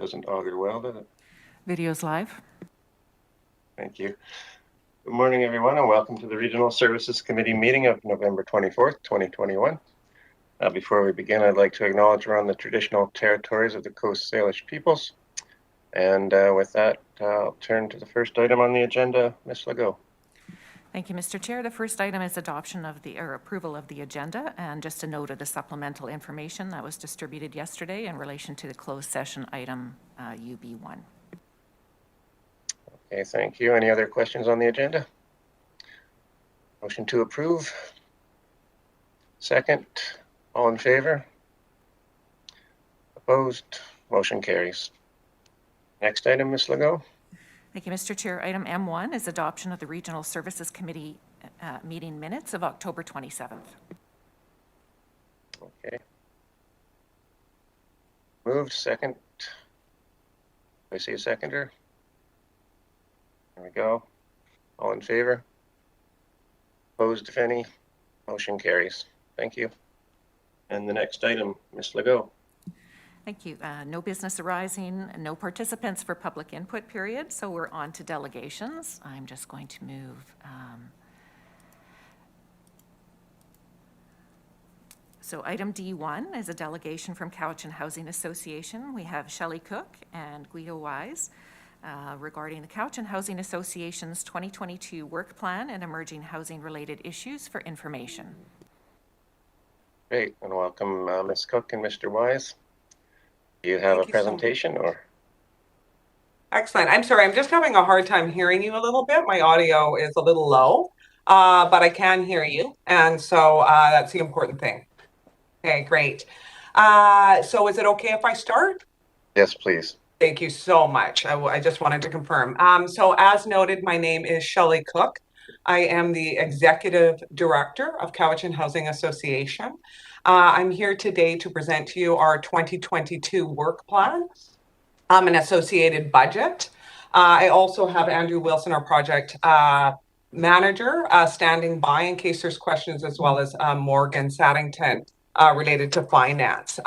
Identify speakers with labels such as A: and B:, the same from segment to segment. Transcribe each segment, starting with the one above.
A: Doesn't augur well, does it?
B: Video's live.
A: Thank you. Good morning, everyone, and welcome to the Regional Services Committee meeting of November 24th, 2021. Before we begin, I'd like to acknowledge we're on the traditional territories of the Coast Salish peoples. And with that, I'll turn to the first item on the agenda. Ms. Legault.
B: Thank you, Mr. Chair. The first item is adoption of approval of the agenda, and just a note of the supplemental information that was distributed yesterday in relation to the closed session item UB1.
A: Okay, thank you. Any other questions on the agenda? Motion to approve. Second. All in favor? Opposed? Motion carries. Next item, Ms. Legault.
B: Thank you, Mr. Chair. Item M1 is adoption of the Regional Services Committee meeting minutes of October 27th.
A: Okay. Moved. Second. Do I see a seconder? There we go. All in favor? Opposed, if any? Motion carries. Thank you. And the next item, Ms. Legault.
B: Thank you. No business arising, no participants for public input period, so we're on to delegations. I'm just going to move. So item D1 is a delegation from Cowichan Housing Association. We have Shelley Cook and Guido Wise regarding the Cowichan Housing Association's 2022 work plan and emerging housing-related issues for information.
A: Great, and welcome Ms. Cook and Mr. Wise. Do you have a presentation or?
C: Excellent. I'm sorry, I'm just having a hard time hearing you a little bit. My audio is a little low, but I can hear you. And so that's the important thing. Okay, great. So is it okay if I start?
A: Yes, please.
C: Thank you so much. I just wanted to confirm. So as noted, my name is Shelley Cook. I am the Executive Director of Cowichan Housing Association. I'm here today to present to you our 2022 work plan, an associated budget. I also have Andrew Wilson, our project manager, standing by in case there's questions, as well as Morgan Saddington related to finance.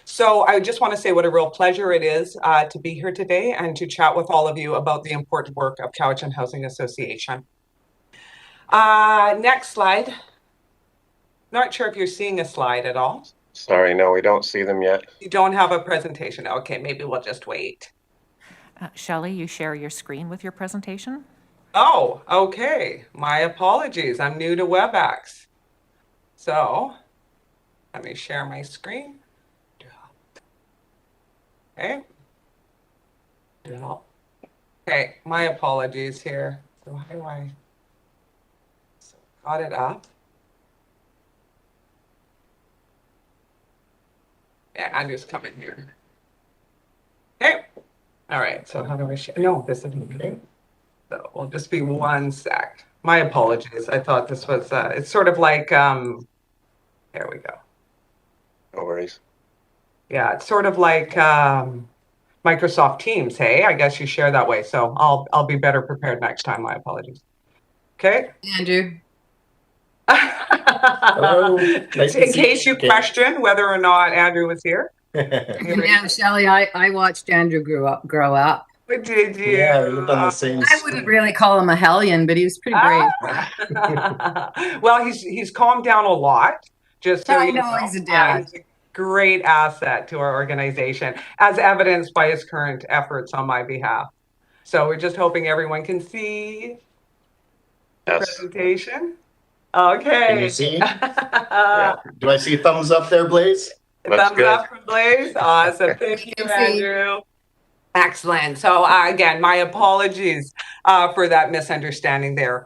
C: So I just want to say what a real pleasure it is to be here today and to chat with all of you about the important work of Cowichan Housing Association. Next slide. Not sure if you're seeing a slide at all.
A: Sorry, no, we don't see them yet.
C: You don't have a presentation. Okay, maybe we'll just wait.
B: Shelley, you share your screen with your presentation?
C: Oh, okay. My apologies. I'm new to WebEx. So let me share my screen. Okay. Okay, my apologies here. So how do I? So got it up. Yeah, I'm just coming here. Okay. All right. So how do I share? No, this isn't okay. So we'll just be one sec. My apologies. I thought this was, it's sort of like, there we go.
A: No worries.
C: Yeah, it's sort of like Microsoft Teams. Hey, I guess you share that way. So I'll be better prepared next time. My apologies. Okay.
D: Andrew.
C: Hello. Nice in case you question whether or not Andrew was here.
D: Yeah, Shelley, I watched Andrew grow up.
C: Did you?
E: Yeah, we lived on the same
D: I wouldn't really call him a hellion, but he was pretty brave.
C: Well, he's calmed down a lot. Just so
D: I know he's a dad.
C: He's a great asset to our organization, as evidenced by his current efforts on my behalf. So we're just hoping everyone can see the presentation. Okay.
E: Can you see? Yeah. Do I see thumbs up there, Blaze?
C: Thumbs up from Blaze. Awesome. Thank you, Andrew. Excellent. So again, my apologies for that misunderstanding there.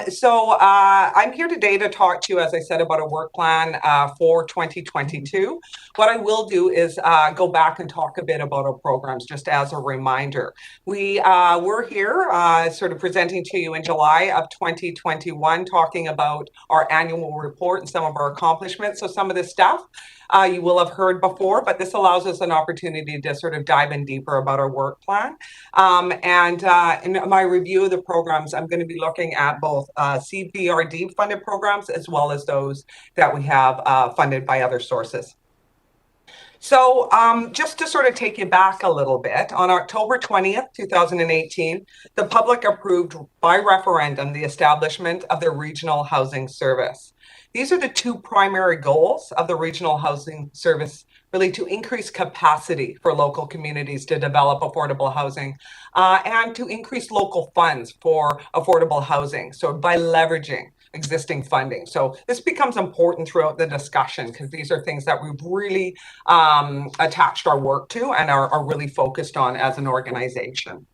C: So I'm here today to talk to you, as I said, about a work plan for 2022. What I will do is go back and talk a bit about our programs, just as a reminder. We were here sort of presenting to you in July of 2021, talking about our annual report and some of our accomplishments. So some of this stuff you will have heard before, but this allows us an opportunity to sort of dive in deeper about our work plan. And in my review of the programs, I'm going to be looking at both CVRD funded programs as well as those that we have funded by other sources. So just to sort of take you back a little bit, on October 20th, 2018, the public approved by referendum the establishment of the Regional Housing Service. These are the two primary goals of the Regional Housing Service, really to increase capacity for local communities to develop affordable housing and to increase local funds for affordable housing. So by leveraging existing funding. So this becomes important throughout the discussion because these are things that we've really attached our work to and are really focused on as an organization.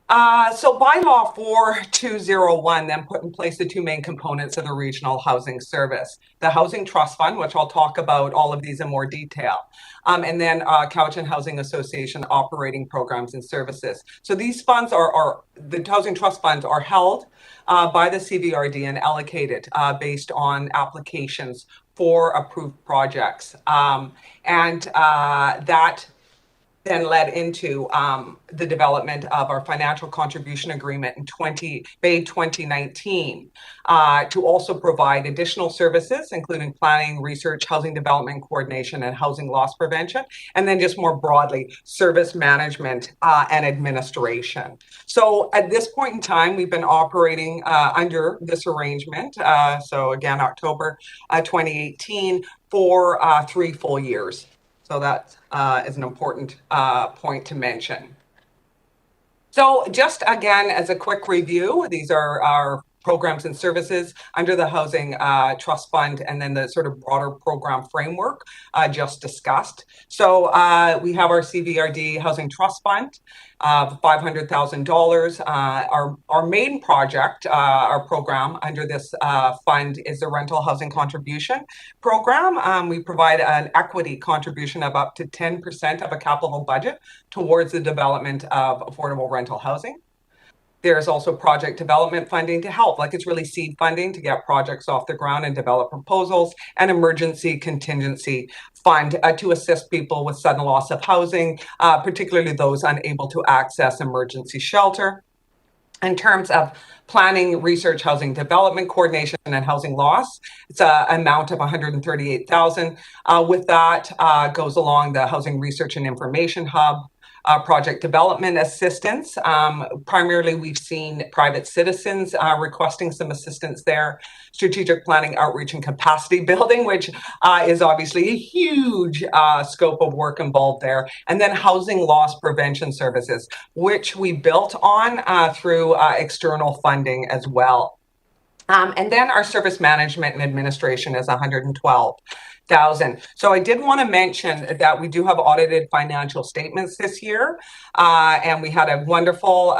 C: So bylaw 4201 then put in place the two main components of the Regional Housing Service, the Housing Trust Fund, which I'll talk about all of these in more detail, and then Cowichan Housing Association operating programs and services. So these funds the Housing Trust Funds are held by the CVRD and allocated based on applications for approved projects. That then led into the development of our financial contribution agreement in May 2019 to also provide additional services, including planning, research, housing development coordination, and housing loss prevention, and then just more broadly, service management and administration. So at this point in time, we've been operating under this arrangement. So again, October 2018 for 3 full years. So that is an important point to mention. So just again, as a quick review, these are our programs and services under the Housing Trust Fund and then the sort of broader program framework just discussed. So we have our CVRD Housing Trust Fund of $500,000. Our main project, our program under this fund is the Rental Housing Contribution Program. We provide an equity contribution of up to 10% of a capital budget towards the development of affordable rental housing. There's also project development funding to help, like it's really seed funding to get projects off the ground and develop proposals, and emergency contingency fund to assist people with sudden loss of housing, particularly those unable to access emergency shelter. In terms of planning, research, housing development coordination, and housing loss, it's an amount of $138,000. With that goes along the Housing Research and Information Hub, project development assistance. Primarily, we've seen private citizens requesting some assistance there. Strategic planning, outreach, and capacity building, which is obviously a huge scope of work involved there. And then housing loss prevention services, which we built on through external funding as well. And then our service management and administration is $112,000. So I did want to mention that we do have audited financial statements this year, and we had a wonderful,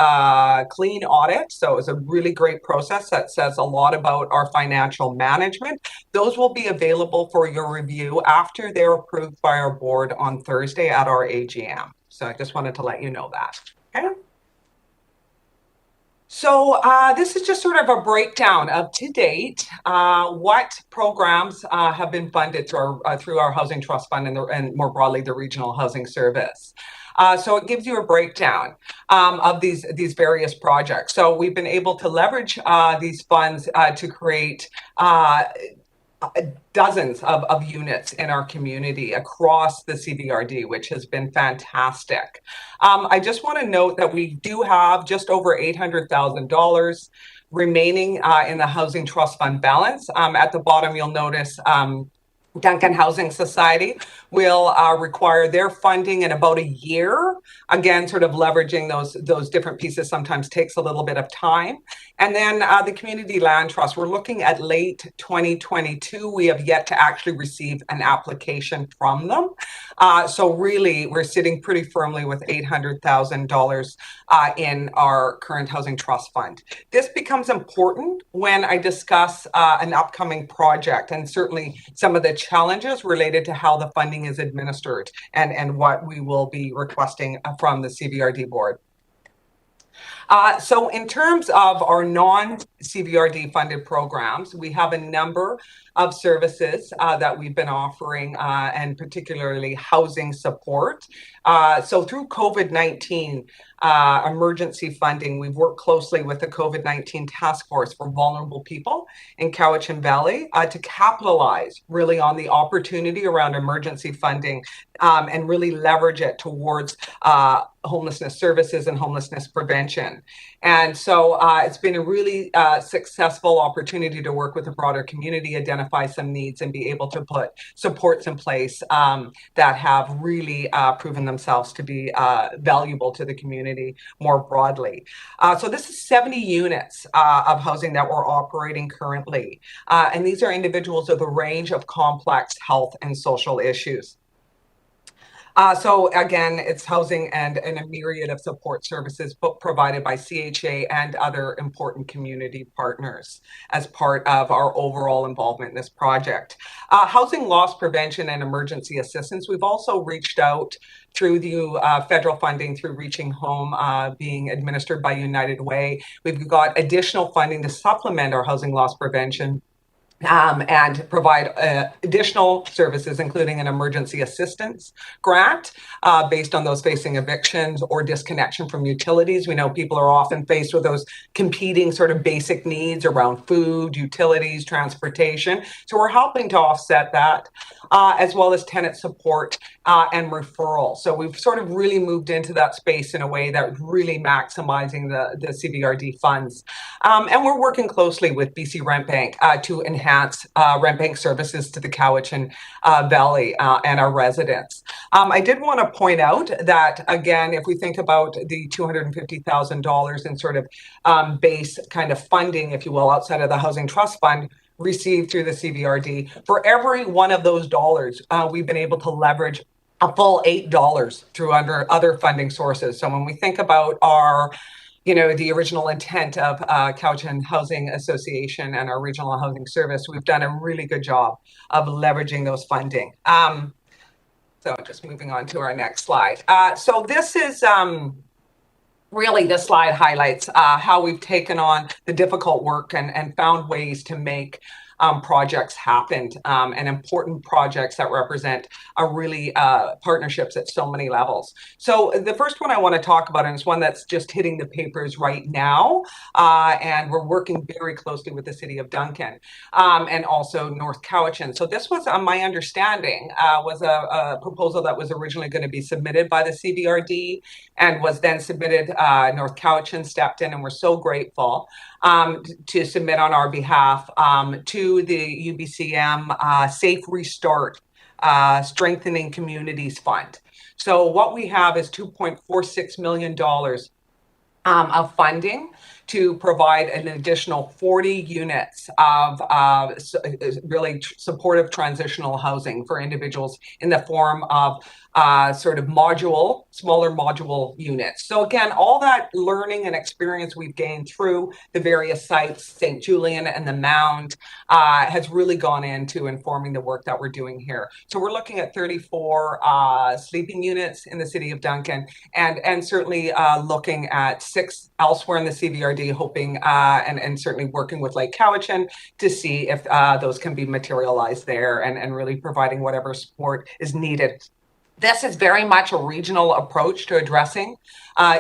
C: clean audit. So it was a really great process that says a lot about our financial management. Those will be available for your review after they're approved by our board on Thursday at our AGM. So I just wanted to let you know that. Okay. So this is just sort of a breakdown of to date what programs have been funded through our Housing Trust Fund and more broadly the Regional Housing Service. So it gives you a breakdown of these various projects. So we've been able to leverage these funds to create dozens of units in our community across the CVRD, which has been fantastic. I just want to note that we do have just over $800,000 remaining in the Housing Trust Fund balance. At the bottom, you'll notice Duncan Housing Society will require their funding in about a year. Again, sort of leveraging those different pieces sometimes takes a little bit of time. And then the Community Land Trust, we're looking at late 2022. We have yet to actually receive an application from them. So really, we're sitting pretty firmly with $800,000 in our current Housing Trust Fund. This becomes important when I discuss an upcoming project and certainly some of the challenges related to how the funding is administered and what we will be requesting from the CVRD board. So in terms of our non-CVRD funded programs, we have a number of services that we've been offering, and particularly housing support. So through COVID-19 emergency funding, we've worked closely with the COVID-19 Task Force for Vulnerable People in Cowichan Valley to capitalize really on the opportunity around emergency funding and really leverage it towards homelessness services and homelessness prevention. And so it's been a really successful opportunity to work with the broader community, identify some needs, and be able to put supports in place that have really proven themselves to be valuable to the community more broadly. So this is 70 units of housing that we're operating currently. And these are individuals with a range of complex health and social issues. So again, it's housing and a myriad of support services provided by CHA and other important community partners as part of our overall involvement in this project. Housing loss prevention and emergency assistance. We've also reached out through the federal funding through Reaching Home being administered by United Way. We've got additional funding to supplement our housing loss prevention and provide additional services, including an emergency assistance grant based on those facing evictions or disconnection from utilities. We know people are often faced with those competing sort of basic needs around food, utilities, transportation. So we're helping to offset that, as well as tenant support and referral. So we've sort of really moved into that space in a way that really maximizing the CVRD funds. And we're working closely with BC Rent Bank to enhance rent bank services to the Cowichan Valley and our residents. I did want to point out that, again, if we think about the $250,000 in sort of base kind of funding, if you will, outside of the Housing Trust Fund, received through the CVRD, for every one of those dollars, we've been able to leverage a full $8 through under other funding sources. So when we think about our the original intent of Cowichan Housing Association and our regional housing service, we've done a really good job of leveraging those funding. So just moving on to our next slide. So this is really, this slide highlights how we've taken on the difficult work and found ways to make projects happen, and important projects that represent a really partnerships at so many levels. So the first one I want to talk about, and it's one that's just hitting the papers right now, and we're working very closely with the City of Duncan and also North Cowichan. So this was, my understanding, was a proposal that was originally going to be submitted by the CVRD and was then submitted. North Cowichan stepped in, and we're so grateful to submit on our behalf to the UBCM Safe Restart Strengthening Communities Fund. So what we have is $2.46 million of funding to provide an additional 40 units of really supportive transitional housing for individuals in the form of sort of smaller module units. So again, all that learning and experience we've gained through the various sites, St. Julian and the Mound, has really gone into informing the work that we're doing here. So we're looking at 34 sleeping units in the City of Duncan, and certainly looking at 6 elsewhere in the CVRD, hoping and certainly working with Lake Cowichan to see if those can be materialized there and really providing whatever support is needed. This is very much a regional approach to addressing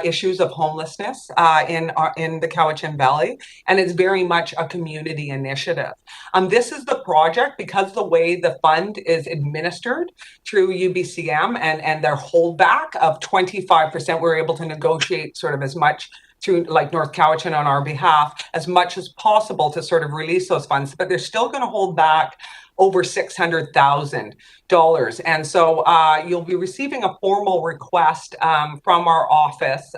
C: issues of homelessness in the Cowichan Valley, and it's very much a community initiative. This is the project, because the way the fund is administered through UBCM and their holdback of 25%, we're able to negotiate sort of as much through like North Cowichan on our behalf as much as possible to sort of release those funds, but they're still going to hold back over $600,000. And so you'll be receiving a formal request from our office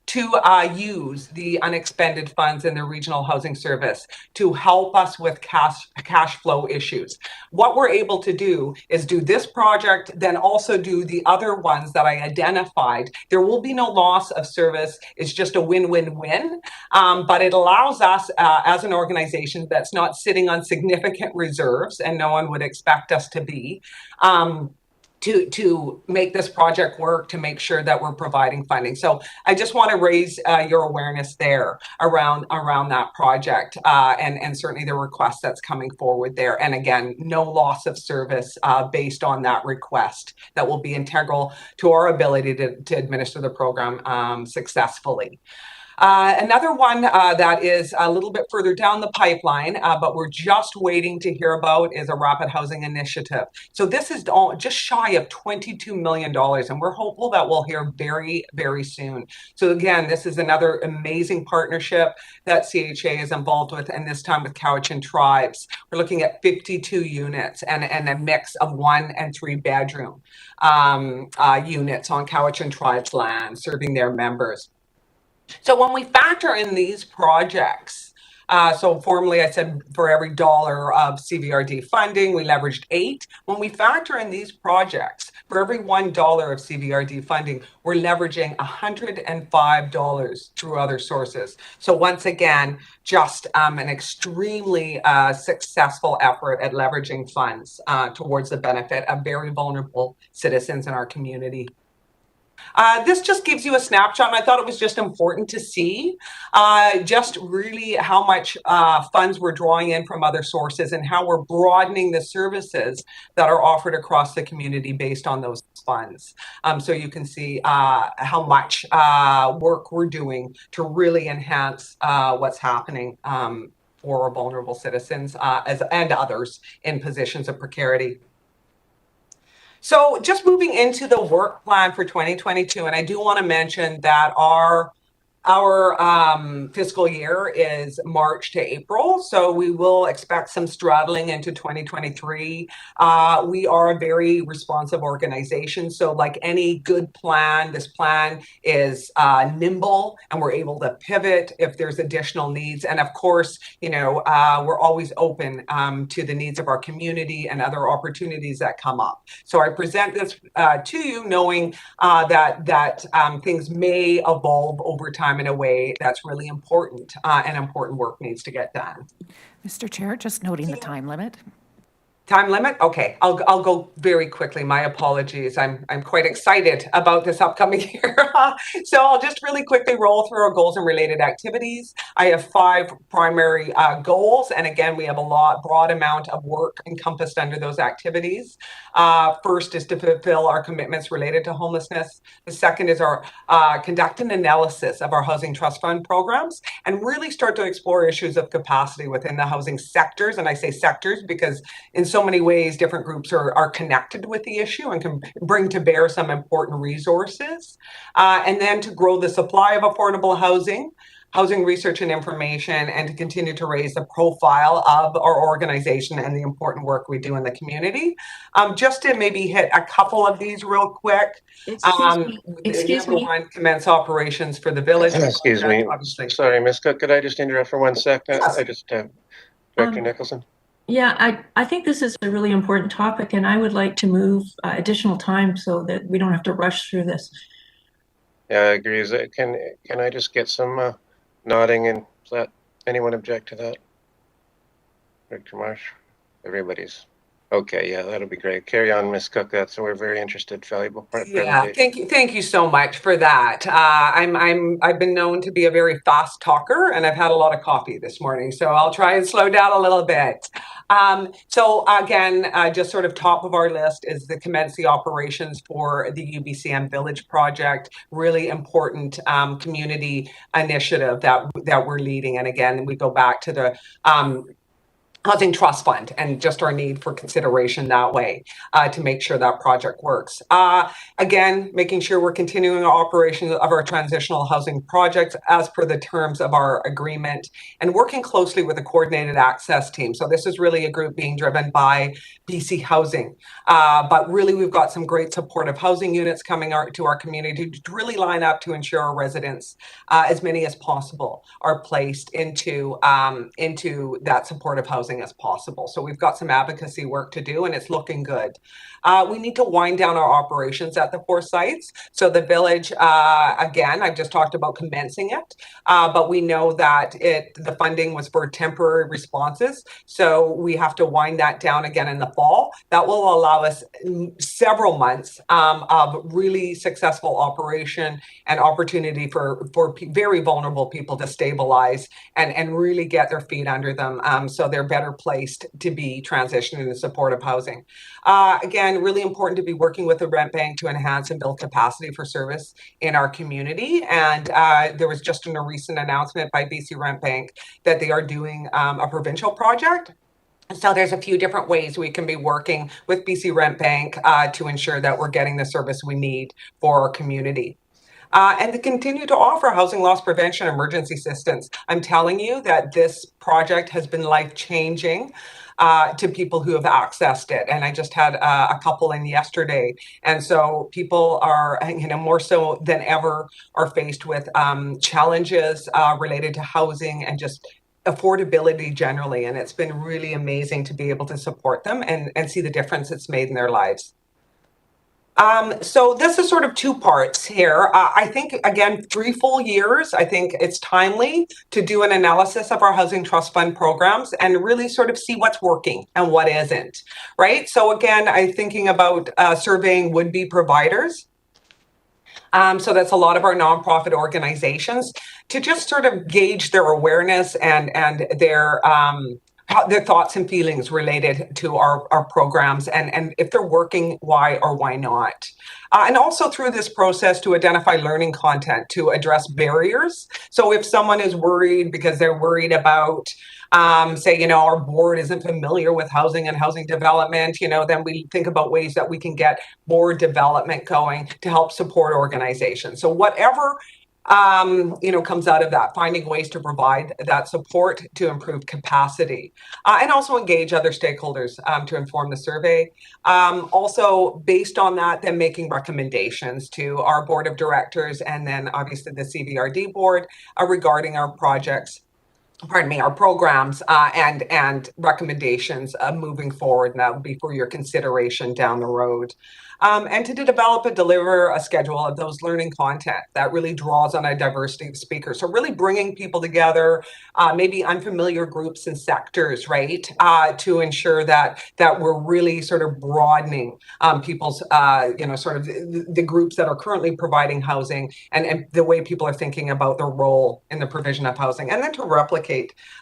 C: to use the unexpended funds in the Regional Housing Service to help us with cash flow issues. What we're able to do is do this project, then also do the other ones that I identified. There will be no loss of service. It's just a win-win-win. But it allows us as an organization that's not sitting on significant reserves, and no one would expect us to be, to make this project work, to make sure that we're providing funding. So I just want to raise your awareness there around that project, and certainly the request that's coming forward there. And again, no loss of service based on that request that will be integral to our ability to administer the program successfully. Another one that is a little bit further down the pipeline, but we're just waiting to hear about, is a rapid housing initiative. So this is just shy of $22 million, and we're hopeful that we'll hear very, very soon. So again, this is another amazing partnership that CHA is involved with, and this time with Cowichan Tribes. We're looking at 52 units and a mix of 1 and 3 bedroom units on Cowichan Tribes land, serving their members. So when we factor in these projects, so formally I said for every dollar of CVRD funding, we leveraged 8. When we factor in these projects, for every $1 of CVRD funding, we're leveraging $105 through other sources. So once again, just an extremely successful effort at leveraging funds towards the benefit of very vulnerable citizens in our community. This just gives you a snapshot, and I thought it was just important to see just really how much funds we're drawing in from other sources and how we're broadening the services that are offered across the community based on those funds. So you can see how much work we're doing to really enhance what's happening for our vulnerable citizens and others in positions of precarity. So just moving into the work plan for 2022, and I do want to mention that our fiscal year is March to April, so we will expect some straddling into 2023. We are a very responsive organization, so like any good plan, this plan is nimble, and we're able to pivot if there's additional needs. And of course, you know, we're always open to the needs of our community and other opportunities that come up. So I present this to you knowing that things may evolve over time in a way that's really important, and important work needs to get done.
B: Mr. Chair, just noting the time limit.
C: Time limit? Okay, I'll go very quickly. My apologies. I'm quite excited about this upcoming year. So I'll just really quickly roll through our goals and related activities. I have 5 primary goals, and again, we have a broad amount of work encompassed under those activities. First is to fulfill our commitments related to homelessness. The second is our conduct an analysis of our housing trust fund programs and really start to explore issues of capacity within the housing sectors. And I say sectors because in so many ways, different groups are connected with the issue and can bring to bear some important resources. And then to grow the supply of affordable housing research and information, and to continue to raise the profile of our organization and the important work we do in the community. Just to maybe hit a couple of these real quick.
F: Excuse me.
C: One, commence operations for the village.
A: Excuse me.
C: Obviously.
A: Sorry, Ms. Cook, could I just interrupt for 1 second?
C: Yes.
A: I just, Director Nicholson?
F: Yeah, I think this is a really important topic, and I would like to move additional time so that we don't have to rush through this.
A: Yeah, I agree. Can I just get some nodding, and does that anyone object to that? Director Marsh? Everybody's okay. Yeah, that'll be great. Carry on, Ms. Cook. We're very interested. Valuable presentation.
C: Yeah, thank you so much for that. I've been known to be a very fast talker, and I've had a lot of coffee this morning, so I'll try and slow down a little bit. So again, just sort of top of our list is the commence the operations for the UBCM Village project. Really important community initiative that we're leading. And again, we go back to the Housing Trust Fund and just our need for consideration that way to make sure that project works. Again, making sure we're continuing our operations of our transitional housing projects as per the terms of our agreement, and working closely with a coordinated access team. So this is really a group being driven by BC Housing. But really, we've got some great supportive housing units coming to our community to really line up to ensure our residents, as many as possible, are placed into that supportive housing housing as possible. So we've got some advocacy work to do, and it's looking good. We need to wind down our operations at the 4 sites. So the village, again, I've just talked about commencing it, but we know that the funding was for temporary responses. So we have to wind that down again in the fall. That will allow us several months of really successful operation and opportunity for very vulnerable people to stabilize and really get their feet under them, so they're better placed to be transitioned into supportive housing. Again, really important to be working with the rent bank to enhance and build capacity for service in our community. And there was just a recent announcement by BC Rent Bank that they are doing a provincial project. So there's a few different ways we can be working with BC Rent Bank to ensure that we're getting the service we need for our community. And to continue to offer housing loss prevention emergency assistance. I'm telling you that this project has been life-changing to people who have accessed it. And I just had a couple in yesterday. And so people are, more so than ever, are faced with challenges related to housing and just affordability generally. And it's been really amazing to be able to support them and see the difference it's made in their lives. So this is sort of 2 parts here. I think, again, 3 full years, I think it's timely to do an analysis of our Housing Trust Fund programs and really sort of see what's working and what isn't, right? So again, I'm thinking about surveying would-be providers. So that's a lot of our nonprofit organizations to just sort of gauge their awareness and their thoughts and feelings related to our programs and if they're working, why or why not. And also through this process to identify learning content to address barriers. So if someone is worried because they're worried about say, our board isn't familiar with housing and housing development, then we think about ways that we can get more development going to help support organizations. So whatever comes out of that, finding ways to provide that support to improve capacity and also engage other stakeholders to inform the survey. Also, based on that, then making recommendations to our board of directors and then obviously the CVRD board regarding our projects. Our programs and recommendations moving forward, and that would be for your consideration down the road. And to develop and deliver a schedule of those learning content that really draws on a diversity of speakers. So really bringing people together, maybe unfamiliar groups and sectors, right, to ensure that we're really sort of broadening people's, sort of the groups that are currently providing housing and the way people are thinking about their role in the provision of housing, and then to replicate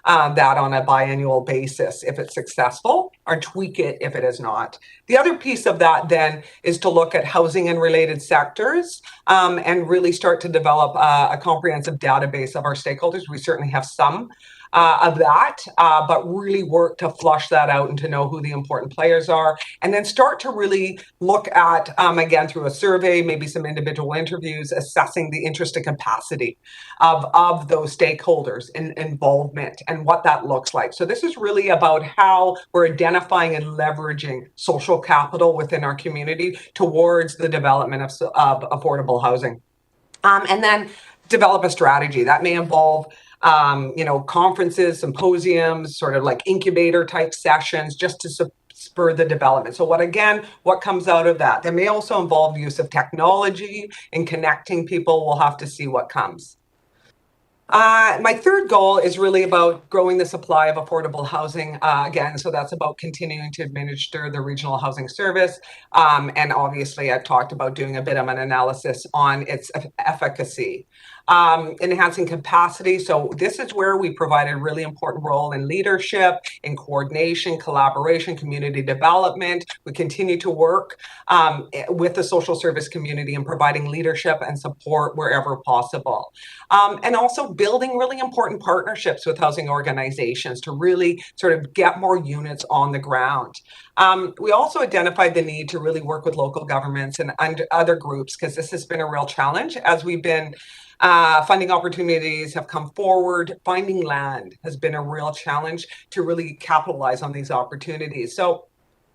C: that on a biannual basis if it's successful, or tweak it if it is not. The other piece of that then is to look at housing and related sectors and really start to develop a comprehensive database of our stakeholders. We certainly have some of that, but really work to flush that out and to know who the important players are, and then start to really look at, again, through a survey, maybe some individual interviews, assessing the interest and capacity of those stakeholders in involvement and what that looks like. So this is really about how we're identifying and leveraging social capital within our community towards the development of affordable housing. And then develop a strategy that may involve conferences, symposiums, sort of like incubator type sessions, just to spur the development. So what comes out of that? That may also involve use of technology in connecting people. We'll have to see what comes. My third goal is really about growing the supply of affordable housing. Again, so that's about continuing to administer the regional housing service. And obviously, I've talked about doing a bit of an analysis on its efficacy. Enhancing capacity. So this is where we provide a really important role in leadership, in coordination, collaboration, community development. We continue to work with the social service community in providing leadership and support wherever possible. And also building really important partnerships with housing organizations to really sort of get more units on the ground. We also identified the need to really work with local governments and other groups, because this has been a real challenge as we've been funding opportunities have come forward. Finding land has been a real challenge to really capitalize on these opportunities. So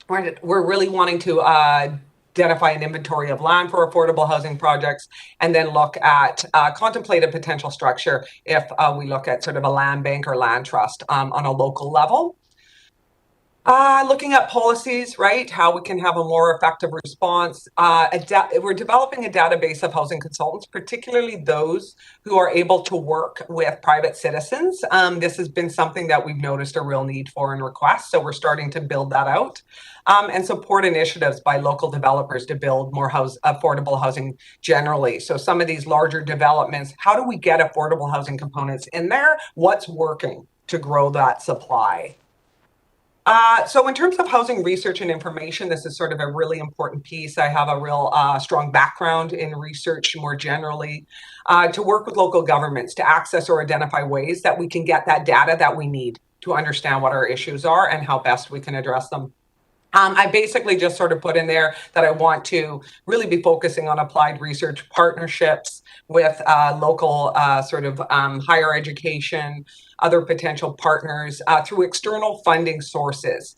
C: we're really wanting to identify an inventory of land for affordable housing projects, and then look at contemplate a potential structure if we look at sort of a land bank or land trust on a local level. Looking at policies, right? How we can have a more effective response. We're developing a database of housing consultants, particularly those who are able to work with private citizens. This has been something that we've noticed a real need for and request. So we're starting to build that out. And support initiatives by local developers to build more affordable housing generally. So some of these larger developments, how do we get affordable housing components in there? What's working to grow that supply? So in terms of housing research and information, this is sort of a really important piece. I have a real strong background in research more generally, to work with local governments to access or identify ways that we can get that data that we need to understand what our issues are and how best we can address them. I basically just sort of put in there that I want to really be focusing on applied research partnerships with local higher education, other potential partners through external funding sources.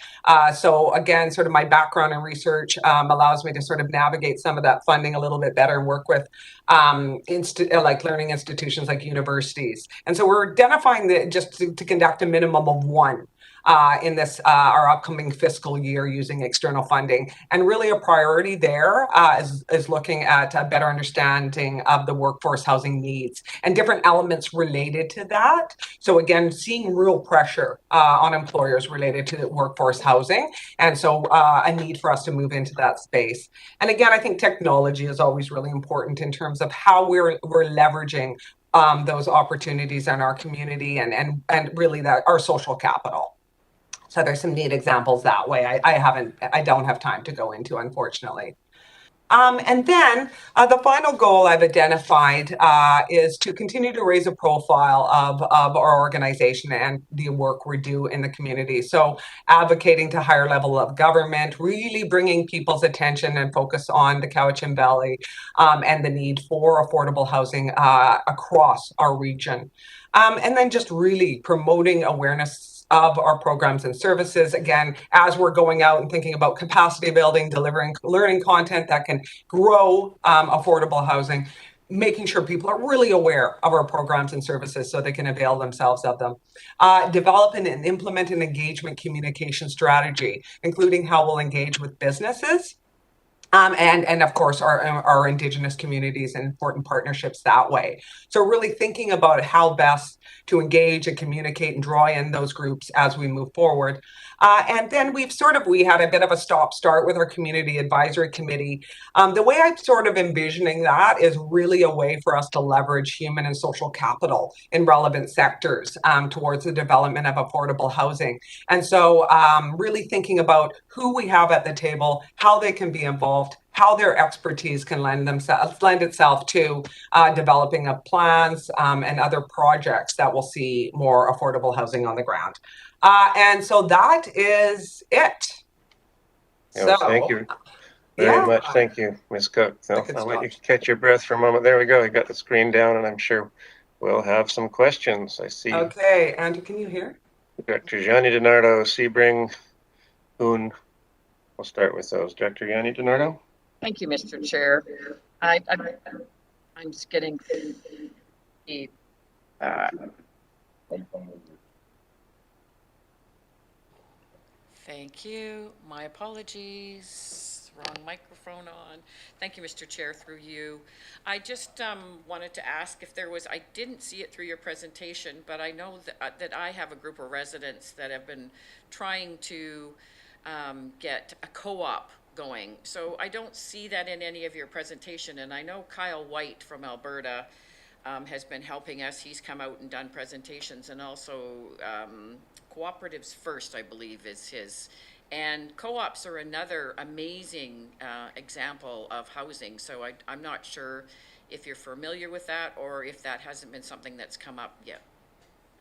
C: So again, sort of my background in research allows me to sort of navigate some of that funding a little bit better and work with like learning institutions like universities. And so we're identifying that just to conduct a minimum of one in this our upcoming fiscal year using external funding. And really a priority there is looking at a better understanding of the workforce housing needs and different elements related to that. So again, seeing real pressure on employers related to the workforce housing. And so a need for us to move into that space. And again, I think technology is always really important in terms of how we're leveraging those opportunities in our community and really that our social capital. So there's some neat examples that way. I don't have time to go into, unfortunately. And then the final goal I've identified is to continue to raise a profile of our organization and the work we do in the community. So advocating to higher level of government, really bringing people's attention and focus on the Cowichan Valley and the need for affordable housing across our region. And then just really promoting awareness of our programs and services. Again, as we're going out and thinking about capacity building, delivering learning content that can grow affordable housing, making sure people are really aware of our programs and services so they can avail themselves of them. Developing and implement an engagement communication strategy, including how we'll engage with businesses. And of course, our Indigenous communities and important partnerships that way. So really thinking about how best to engage and communicate and draw in those groups as we move forward. And then we had a bit of a stop-start with our community advisory committee. The way I'm sort of envisioning that is really a way for us to leverage human and social capital in relevant sectors towards the development of affordable housing. And so really thinking about who we have at the table, how they can be involved, how their expertise can lend itself to developing of plans and other projects that will see more affordable housing on the ground. And so that is it.
A: Thank you very much. Thank you, Ms. Cook. I'll let you catch your breath for a moment. There we go. I got the screen down, and I'm sure we'll have some questions. I see.
C: Okay, Andrew, can you hear?
A: Dr. Gianni DiNardo, Sebring, Hoon. We'll start with those. Dr. Gianni DiNardo.
D: Thank you, Mr. Chair. I'm just getting the
G: Thank you. My apologies. Wrong microphone on. Thank you, Mr. Chair, through you. I just wanted to ask if there was, I didn't see it through your presentation, but I know that I have a group of residents that have been trying to get a co-op going. So I don't see that in any of your presentation. And I know Kyle White from Alberta has been helping us. He's come out and done presentations, and also Cooperatives First, I believe, is his. And co-ops are another amazing example of housing. So I'm not sure if you're familiar with that or if that hasn't been something that's come up yet.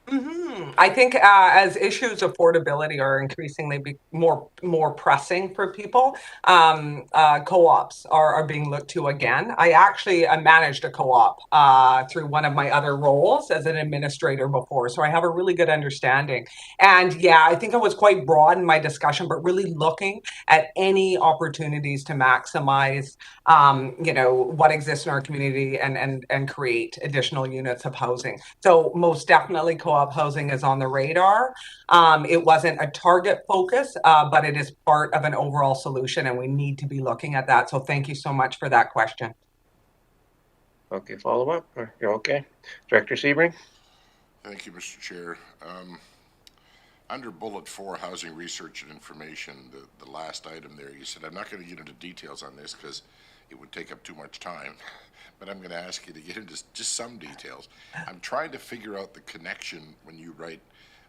C: Mm-hmm. I think as issues of affordability are increasingly more pressing for people, co-ops are being looked to again. I actually managed a co-op through one of my other roles as an administrator before, so I have a really good understanding. And yeah, I think I was quite broad in my discussion, but really looking at any opportunities to maximize, what exists in our community and create additional units of housing. So most definitely co-op co-op housing is on the radar. It wasn't a target focus, but it is part of an overall solution, and we need to be looking at that. So thank you so much for that question.
A: Okay, follow up? Or you're okay? Director Sebring?
H: Thank you, Mr. Chair. Under bullet 4, housing research and information, the last item there, you said, I'm not going to get into details on this because it would take up too much time, but I'm going to ask you to get into just some details. I'm trying to figure out the connection when you write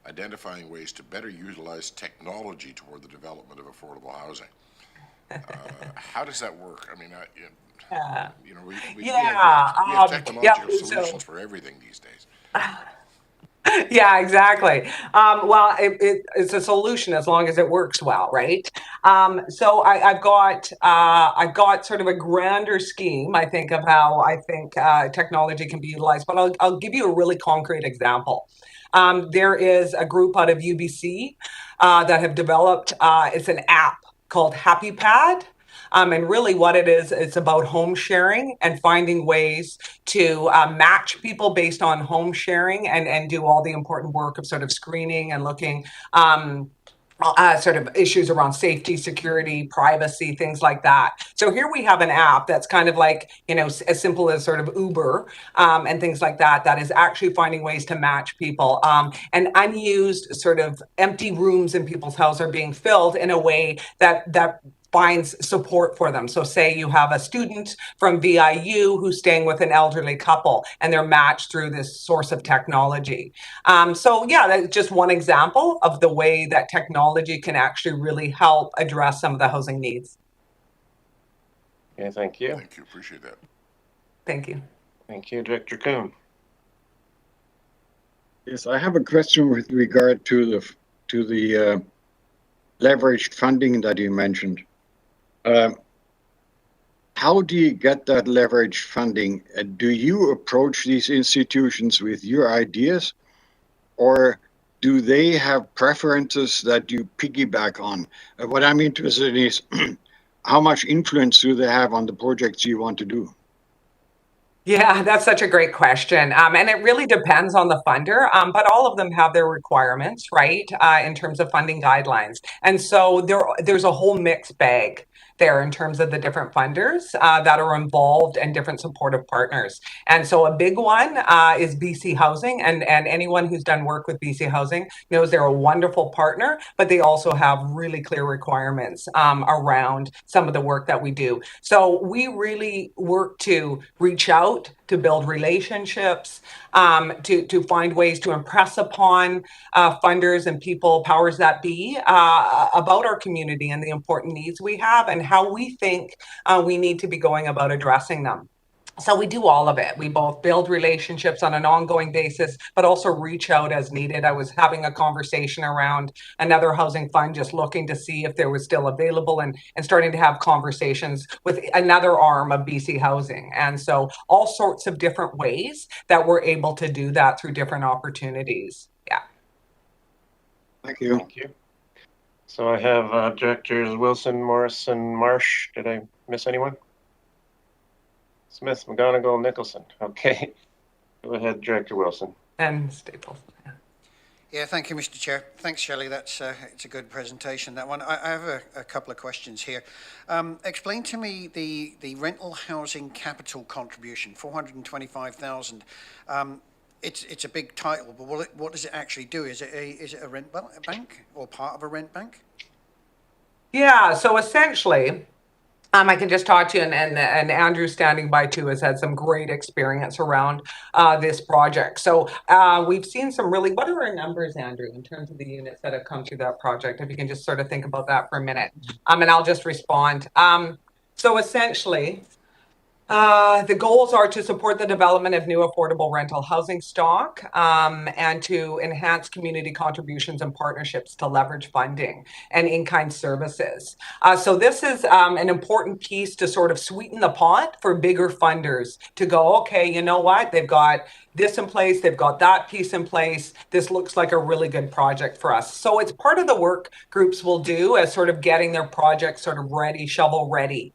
H: identifying ways to better utilize technology toward the development of affordable housing. How does that work? I mean, you know, we have technological solutions for everything these days.
C: Yeah, exactly. Well, it's a solution as long as it works well, right? So I've got sort of a grander scheme, I think, of how I think technology can be utilized, but I'll give you a really concrete example. There is a group out of UBC that have developed, it's an app called HappyPad. And really what it is, it's about home sharing and finding ways to match people based on home sharing and do all the important work of sort of screening and looking sort of issues around safety, security, privacy, things like that. So here we have an app that's kind of like, you know, as simple as sort of Uber and things like that, that is actually finding ways to match people. And unused sort of empty rooms in people's house are being filled in a way that finds support for them. So say you have a student from VIU who's staying with an elderly couple and they're matched through this source of technology. So yeah, that's just one example of the way that technology can actually really help address some of the housing needs.
A: Okay, thank you.
H: Thank you, appreciate that.
C: Thank you.
A: Thank you, Director Kuhn.
I: Yes, I have a question with regard to the leveraged funding that you mentioned. How do you get that leveraged funding? Do you approach these institutions with your ideas, or do they have preferences that you piggyback on? What I'm interested in is how much influence do they have on the projects you want to do?
C: Yeah, that's such a great question. And it really depends on the funder, but all of them have their requirements, right, in terms of funding guidelines. And so there's a whole mixed bag there in terms of the different funders that are involved and different supportive partners. And so a big one is BC Housing, and anyone who's done work with BC Housing knows they're a wonderful partner, but they also have really clear requirements around some of the work that we do. So we really work to reach out, to build relationships, to find ways to impress upon funders and people, powers that be, about our community and the important needs we have and how we think we need to be going about addressing them. So we do all of it. We both build relationships on an ongoing basis, but also reach out as needed. I was having a conversation around another housing fund, just looking to see if there was still available and starting to have conversations with another arm of BC Housing. And so all sorts of different ways that we're able to do that through different opportunities. Yeah.
I: Thank you.
A: Thank you. So I have Directors Wilson, Morrison, Marsh. Did I miss anyone? Smith, McGonigal, Nicholson. Okay. Go ahead, Director Wilson.
C: And Staples.
J: Yeah, thank you, Mr. Chair. Thanks, Shelley. That's it's a good presentation, that one. I have a couple of questions here. Explain to me the rental housing capital contribution, 425,000. It's a big title, but what does it actually do? Is it a rent bank or part of a rent bank?
C: Yeah, so essentially, I can just talk to you, and Andrew standing by too has had some great experience around this project. So we've seen some really, what are our numbers, Andrew, in terms of the units that have come through that project? If you can just sort of think about that for a minute, and I'll just respond. So essentially, the goals are to support the development of new affordable rental housing stock and to enhance community contributions and partnerships to leverage funding and in-kind services. So this is an important piece to sort of sweeten the pot for bigger funders to go, okay, you know what? They've got this in place, they've got that piece in place. This looks like a really good project for us. So it's part of the work groups will do as sort of getting their projects sort of ready, shovel ready,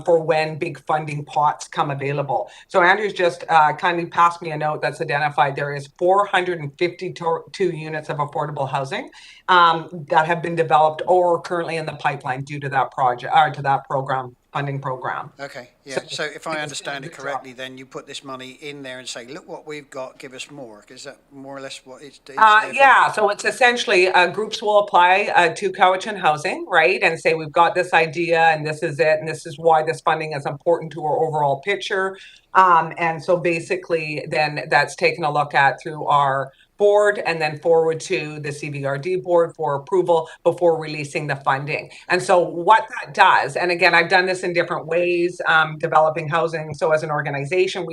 C: for when big funding pots come available. So Andrew's just kindly passed me a note that's identified there is 452 units of affordable housing that have been developed or currently in the pipeline due to that project or to that program, funding program.
J: Okay, yeah, so if I understand it correctly, then you put this money in there and say, look what we've got, give us more. Is that more or less what it's there for?
C: Yeah, so it's essentially groups will apply to Cowichan Housing, right, and say we've got this idea and this is it and this is why this funding is important to our overall picture. And so basically then that's taken a look at through our board and then forward to the CVRD board for approval before releasing the funding. And so what that does, and again, I've done this in different ways, developing housing. So as an organization,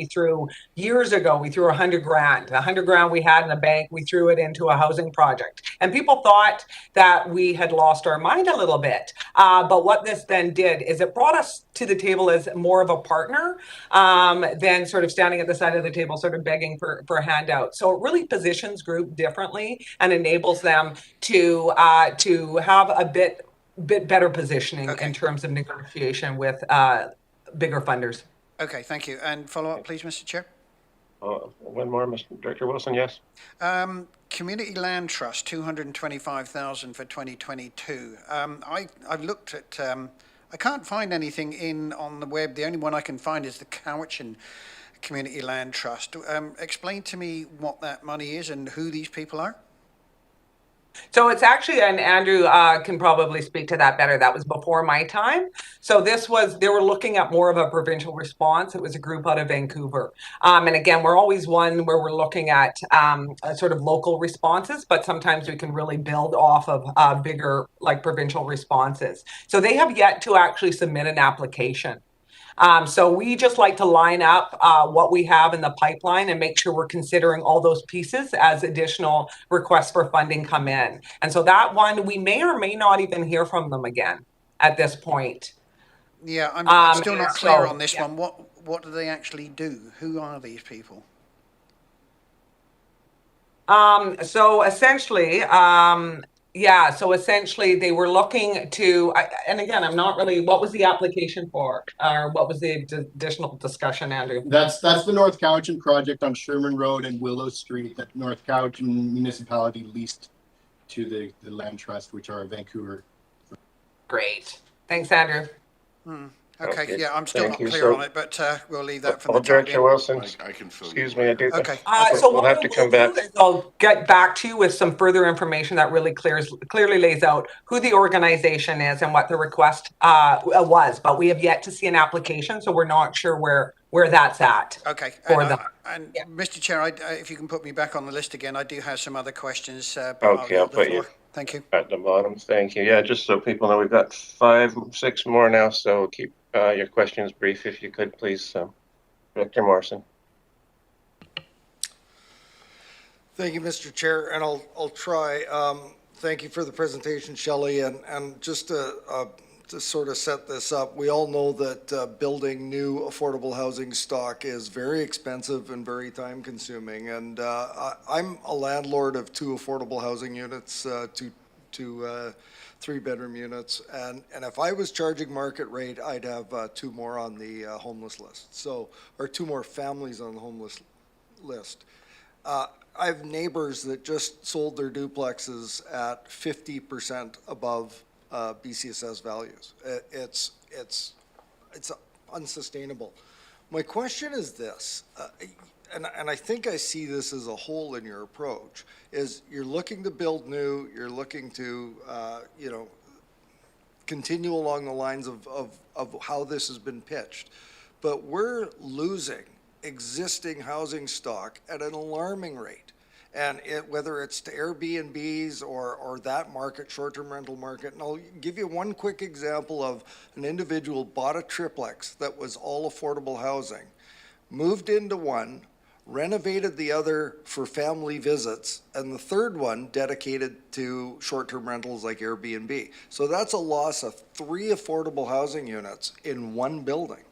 C: years ago, we threw 100 grand. 100 grand we had in the bank, we threw it into a housing project. And people thought that we had lost our mind a little bit. But what this then did is it brought us to the table as more of a partner than sort of standing at the side of the table, sort of begging for a handout. So it really positions group differently and enables them to have a bit better positioning in terms of negotiation with bigger funders.
J: Okay, thank you. And follow up, please, Mr. Chair.
A: One more, Mr. Director Wilson, yes?
J: Community Land Trust, 225,000 for 2022. I've looked at, I can't find anything on the web. The only one I can find is the Cowichan Community Land Trust. Explain to me what that money is and who these people are.
C: So it's actually, and Andrew can probably speak to that better. That was before my time. So they were looking at more of a provincial response. It was a group out of Vancouver. And again, we're always one where we're looking at sort of local responses, but sometimes we can really build off of bigger like provincial responses. So they have yet to actually submit an application. So we just like to line up what we have in the pipeline and make sure we're considering all those pieces as additional requests for funding come in. And so that one, we may or may not even hear from them again at this point.
J: Yeah, I'm still not clear on this one. What do they actually do? Who are these people?
C: So essentially, so essentially they were looking to, and again, I'm not really, what was the application for? Or what was the additional discussion, Andrew?
E: That's the North Cowichan project on Sherman Road and Willow Street that North Cowichan municipality leased to the Land Trust, which are Vancouver.
C: Great. Thanks, Andrew.
J: Okay, yeah, I'm still not clear on it, but we'll leave that for the time
A: Director
J: being.
A: Wilson,
H: I can fill
A: excuse
H: you
A: me, I
H: in.
A: do.
J: Okay.
C: So
A: we'll
C: what
A: have to come back.
C: do is I'll get back to you with some further information that really clearly lays out who the organization is and what the request was. But we have yet to see an application, so we're not sure where that's at.
J: Okay.
C: For them.
J: And Mr. Chair, if you can put me back on the list again, I do have some other questions.
A: Okay, I'll put you
J: Thank you.
A: at the bottom. Thank you. Yeah, just so people know, we've got 6 more now, so keep your questions brief if you could, please. Director Morrison.
K: Thank you, Mr. Chair, and I'll try. Thank you for the presentation, Shelley, and just to sort of set this up, we all know that building new affordable housing stock is very expensive and very time consuming. And I'm a landlord of 2 affordable housing units, two 3-bedroom units. And if I was charging market rate, I'd have 2 more on the homeless list. So, or 2 more families on the homeless list. I have neighbors that just sold their duplexes at 50% above BCSS values. It's unsustainable. My question is this, and I think I see this as a hole in your approach, is you're looking to build new, you're looking to, continue along the lines of how this has been pitched, but we're losing existing housing stock at an alarming rate. And whether it's to Airbnbs or that market, short-term rental market. And I'll give you one quick example of an individual bought a triplex that was all affordable housing, moved into one, renovated the other for family visits, and the third one dedicated to short-term rentals like Airbnb. So that's a loss of 3 affordable housing units in one building.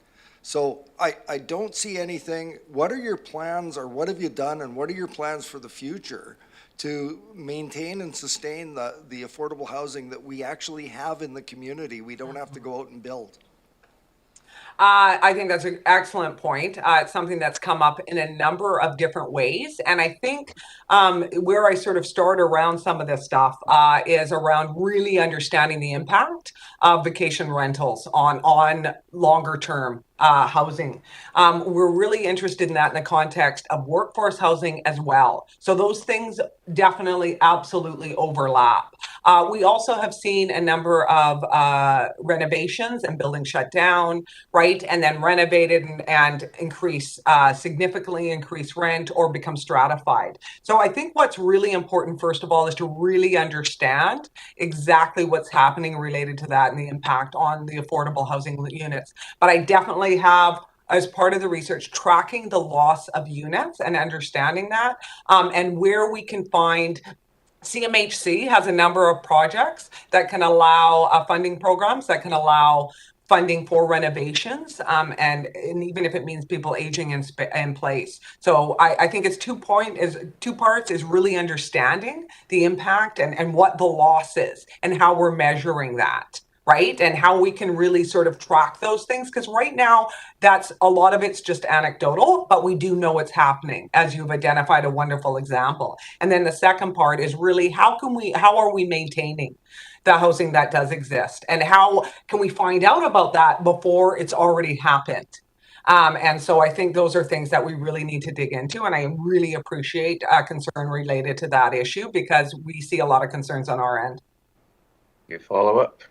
K: So I don't see anything. What are your plans, or what have you done, and what are your plans for the future to maintain and sustain the affordable housing that we actually have in the community? We don't have to go out and build.
C: I think that's an excellent point. It's something that's come up in a number of different ways. And I think where I sort of start around some of this stuff is around really understanding the impact of vacation rentals on longer term housing. We're really interested in that in the context of workforce housing as well. So those things definitely absolutely overlap. We also have seen a number of renovations and buildings shut down, right? And then renovated and increase, significantly increase rent or become stratified. So I think what's really important, first of all, is to really understand exactly what's happening related to that and the impact on the affordable housing units. But I definitely have, as part of the research, tracking the loss of units and understanding that, and where we can find. CMHC has a number of projects that can allow funding programs that can allow funding for renovations, and even if it means people aging in place. So I think it's two parts is really understanding the impact and what the loss is and how we're measuring that, right? And how we can really sort of track those things. Because right now, that's a lot of it's just anecdotal, but we do know it's happening, as you've identified a wonderful example. And then the second part is really how are we maintaining the housing that does exist? And how can we find out about that before it's already happened? And so I think those are things that we really need to dig into. And I really appreciate concern related to that issue because we see a lot of concerns on our end.
A: You follow up?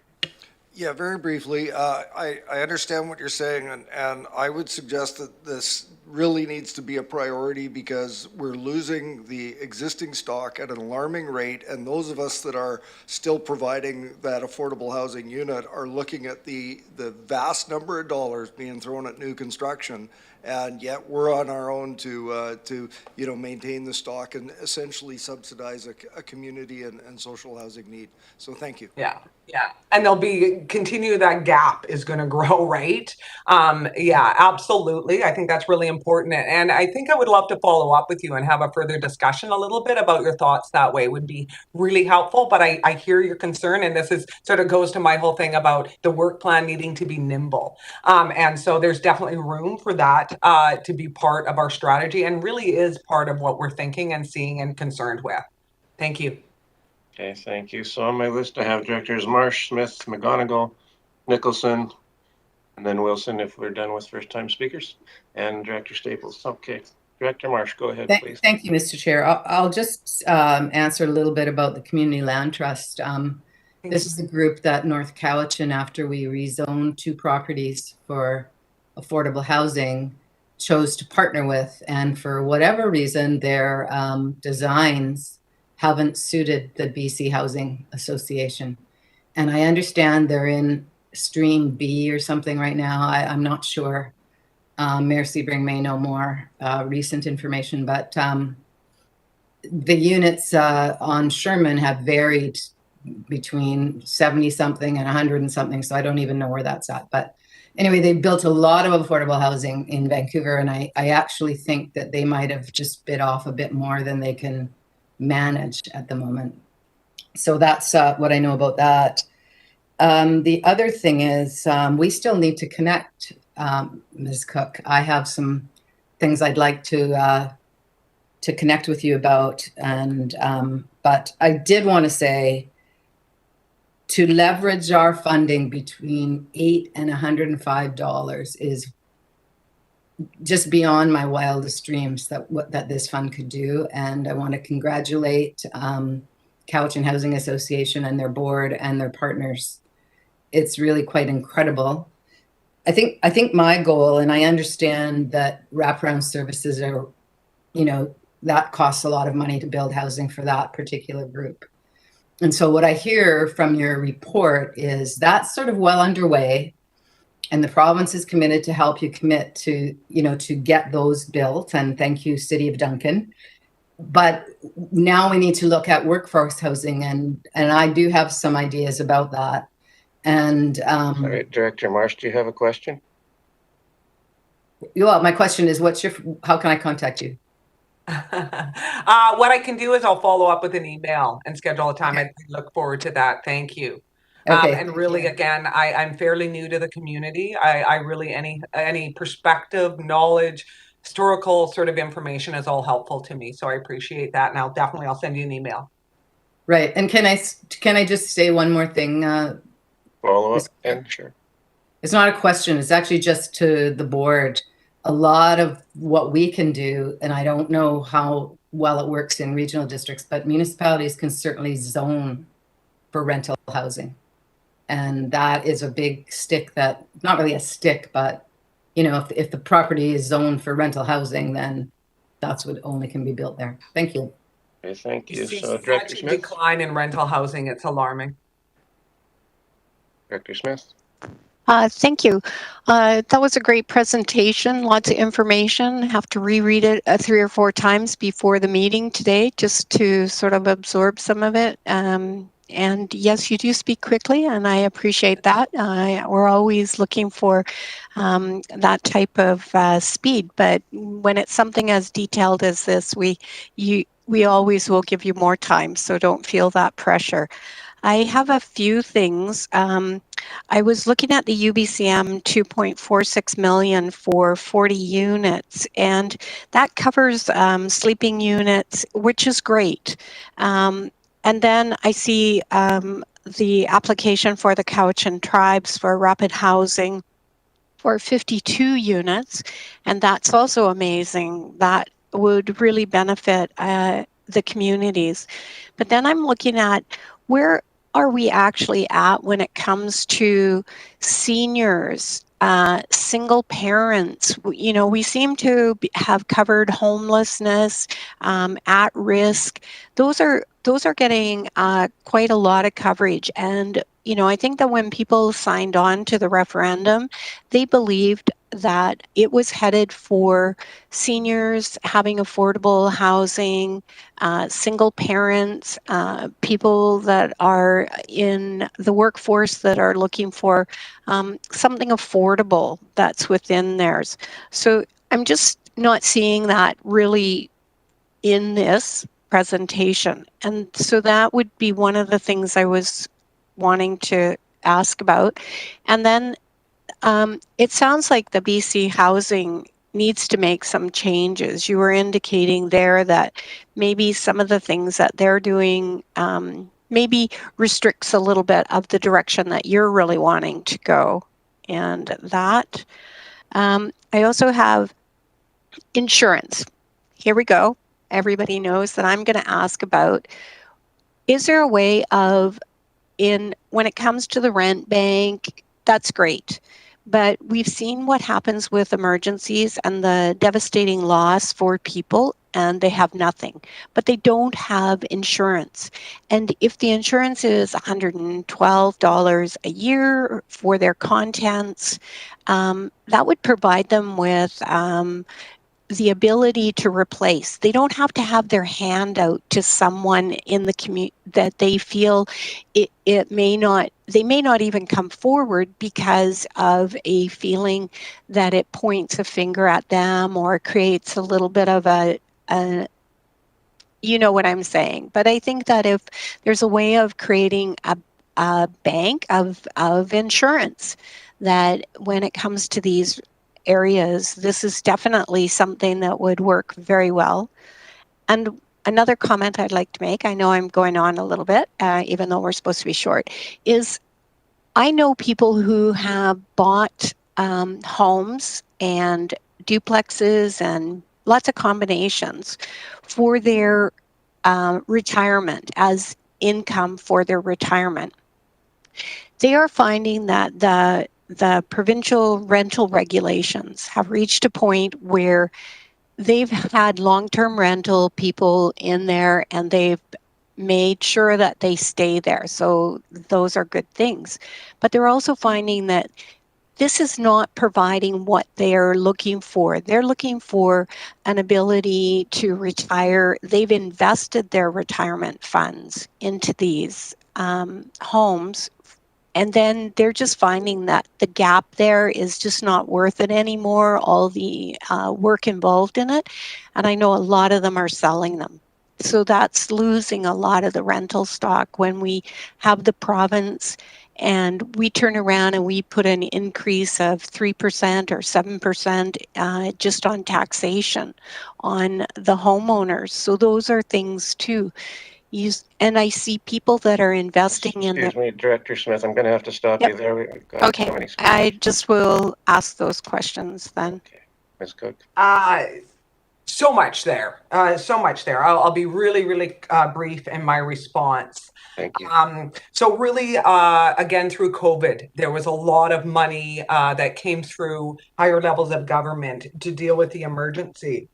K: Yeah, very briefly, I understand what you're saying, and I would suggest that this really needs to be a priority because we're losing the existing stock at an alarming rate, and those of us that are still providing that affordable housing unit are looking at the vast number of dollars being thrown at new construction, and yet we're on our own to maintain the stock and essentially subsidize a community and social housing need. So thank you.
C: Yeah. And continue that gap is going to grow, right? Yeah, absolutely. I think that's really important. And I think I would love to follow up with you and have a further discussion a little bit about your thoughts that way would be really helpful. But I hear your concern, and this is sort of goes to my whole thing about the work plan needing to be nimble. And so there's definitely room for that to be part of our strategy and really is part of what we're thinking and seeing and concerned with. Thank you.
A: Okay, thank you. So on my list, I have Directors Marsh, Smith, McGonigal, Nicholson, and then Wilson if we're done with first-time speakers, and Director Staples. Okay, Director Marsh, go ahead, please.
D: Thank you, Mr. Chair. I'll just answer a little bit about the Community Land Trust. This is a group that North Cowichan, after we rezoned 2 properties for affordable housing, chose to partner with, and for whatever reason, their designs haven't suited the BC Housing Association. And I understand they're in Stream B or something right now. I'm not sure. Mayor Sebring may know more recent information, but the units on Sherman have varied between 70-something and 100 and something, so I don't even know where that's at. But anyway, they built a lot of affordable housing in Vancouver, and I actually think that they might have just bit off a bit more than they can manage at the moment. So that's what I know about that. The other thing is we still need to connect, Ms. Cook. I have some things I'd like to connect with you about, and but I did want to say to leverage our funding between $8 and $105 is just beyond my wildest dreams that this fund could do. And I want to congratulate Cowichan Housing Association and their board and their partners. It's really quite incredible. I think my goal, and I understand that wraparound services are, that costs a lot of money to build housing for that particular group. And so what I hear from your report is that's sort of well underway. And the province is committed to help you commit to, to get those built. And thank you, City of Duncan. But now we need to look at workforce housing, and I do have some ideas about that. And
A: Sorry, Director Marsh, do you have a question?
D: Well, my question is, how can I contact you?
C: What I can do is I'll follow up with an email and schedule a time.
D: Okay.
C: I look forward to that. Thank you.
D: Okay.
C: And really, again, I'm fairly new to the community. I really, any perspective, knowledge, historical sort of information is all helpful to me. So I appreciate that. And I'll send you an email.
D: Right. And can I just say one more thing?
A: Follow up, and sure.
D: It's not a question. It's actually just to the board. A lot of what we can do, and I don't know how well it works in regional districts, but municipalities can certainly zone for rental housing. And that is a big stick that, not really a stick, but if the property is zoned for rental housing, then that's what only can be built there. Thank you.
A: Okay, thank you.
C: See
A: So Director
C: such a
A: Smith?
C: decline in rental housing. It's alarming.
A: Director Smith?
L: Thank you. That was a great presentation, lots of information. Have to reread it 3 or 4 times before the meeting today just to sort of absorb some of it. And yes, you do speak quickly, and I appreciate that. We're always looking for that type of speed, but when it's something as detailed as this, we always will give you more time, so don't feel that pressure. I have a few things. I was looking at the UBCM 2.46 million for 40 units, and that covers sleeping units, which is great. And then I see the application for the Cowichan tribes for rapid housing for 52 units, and that's also amazing. That would really benefit the communities. But then I'm looking at where are we actually at when it comes to seniors, single parents? We seem to have covered homelessness, at risk. Those are getting quite a lot of coverage. And I think that when people signed on to the referendum, they believed that it was headed for seniors having affordable housing, single parents, people that are in the workforce that are looking for something affordable that's within theirs. So I'm just not seeing that really in this presentation. And so that would be one of the things I was wanting to ask about. And then it sounds like the BC Housing needs to make some changes. You were indicating there that maybe some of the things that they're doing maybe restricts a little bit of the direction that you're really wanting to go. And that, I also have insurance. Here we go. Everybody knows that I'm going to ask about, is there a way of, when it comes to the rent bank, that's great. But we've seen what happens with emergencies and the devastating loss for people, and they have nothing, but they don't have insurance. And if the insurance is $112 a year for their contents, that would provide them with the ability to replace. They don't have to have their hand out to someone in the community that they feel they may not even come forward because of a feeling that it points a finger at them or creates a little bit of a you know what I'm saying. But I think that if there's a way of creating a bank of insurance, that when it comes to these areas, this is definitely something that would work very well. And another comment I'd like to make, I know I'm going on a little bit, even though we're supposed to be short, is I know people who have bought homes and duplexes and lots of combinations for their retirement, as income for their retirement. They are finding that the provincial rental regulations have reached a point where they've had long-term rental people in there and they've made sure that they stay there. So those are good things. But they're also finding that this is not providing what they're looking for. They're looking for an ability to retire. They've invested their retirement funds into these homes And then they're just finding that the gap there is just not worth it anymore, all the work involved in it. And I know a lot of them are selling them. So that's losing a lot of the rental stock when we have the province and we turn around and we put an increase of 3% or 7% just on taxation on the homeowners. So those are things too. And I see people that are investing in
A: Excuse me, Director Smith, I'm going to have to stop
L: Yep.
A: you there. We've got
L: Okay,
A: so many speakers.
L: I just will ask those questions then.
A: Okay. Ms. Cook.
C: So much there. So much there. I'll be really, really brief in my response.
A: Thank you.
C: So really, again, through COVID, there was a lot of money that came through higher levels of government to deal with the emergency.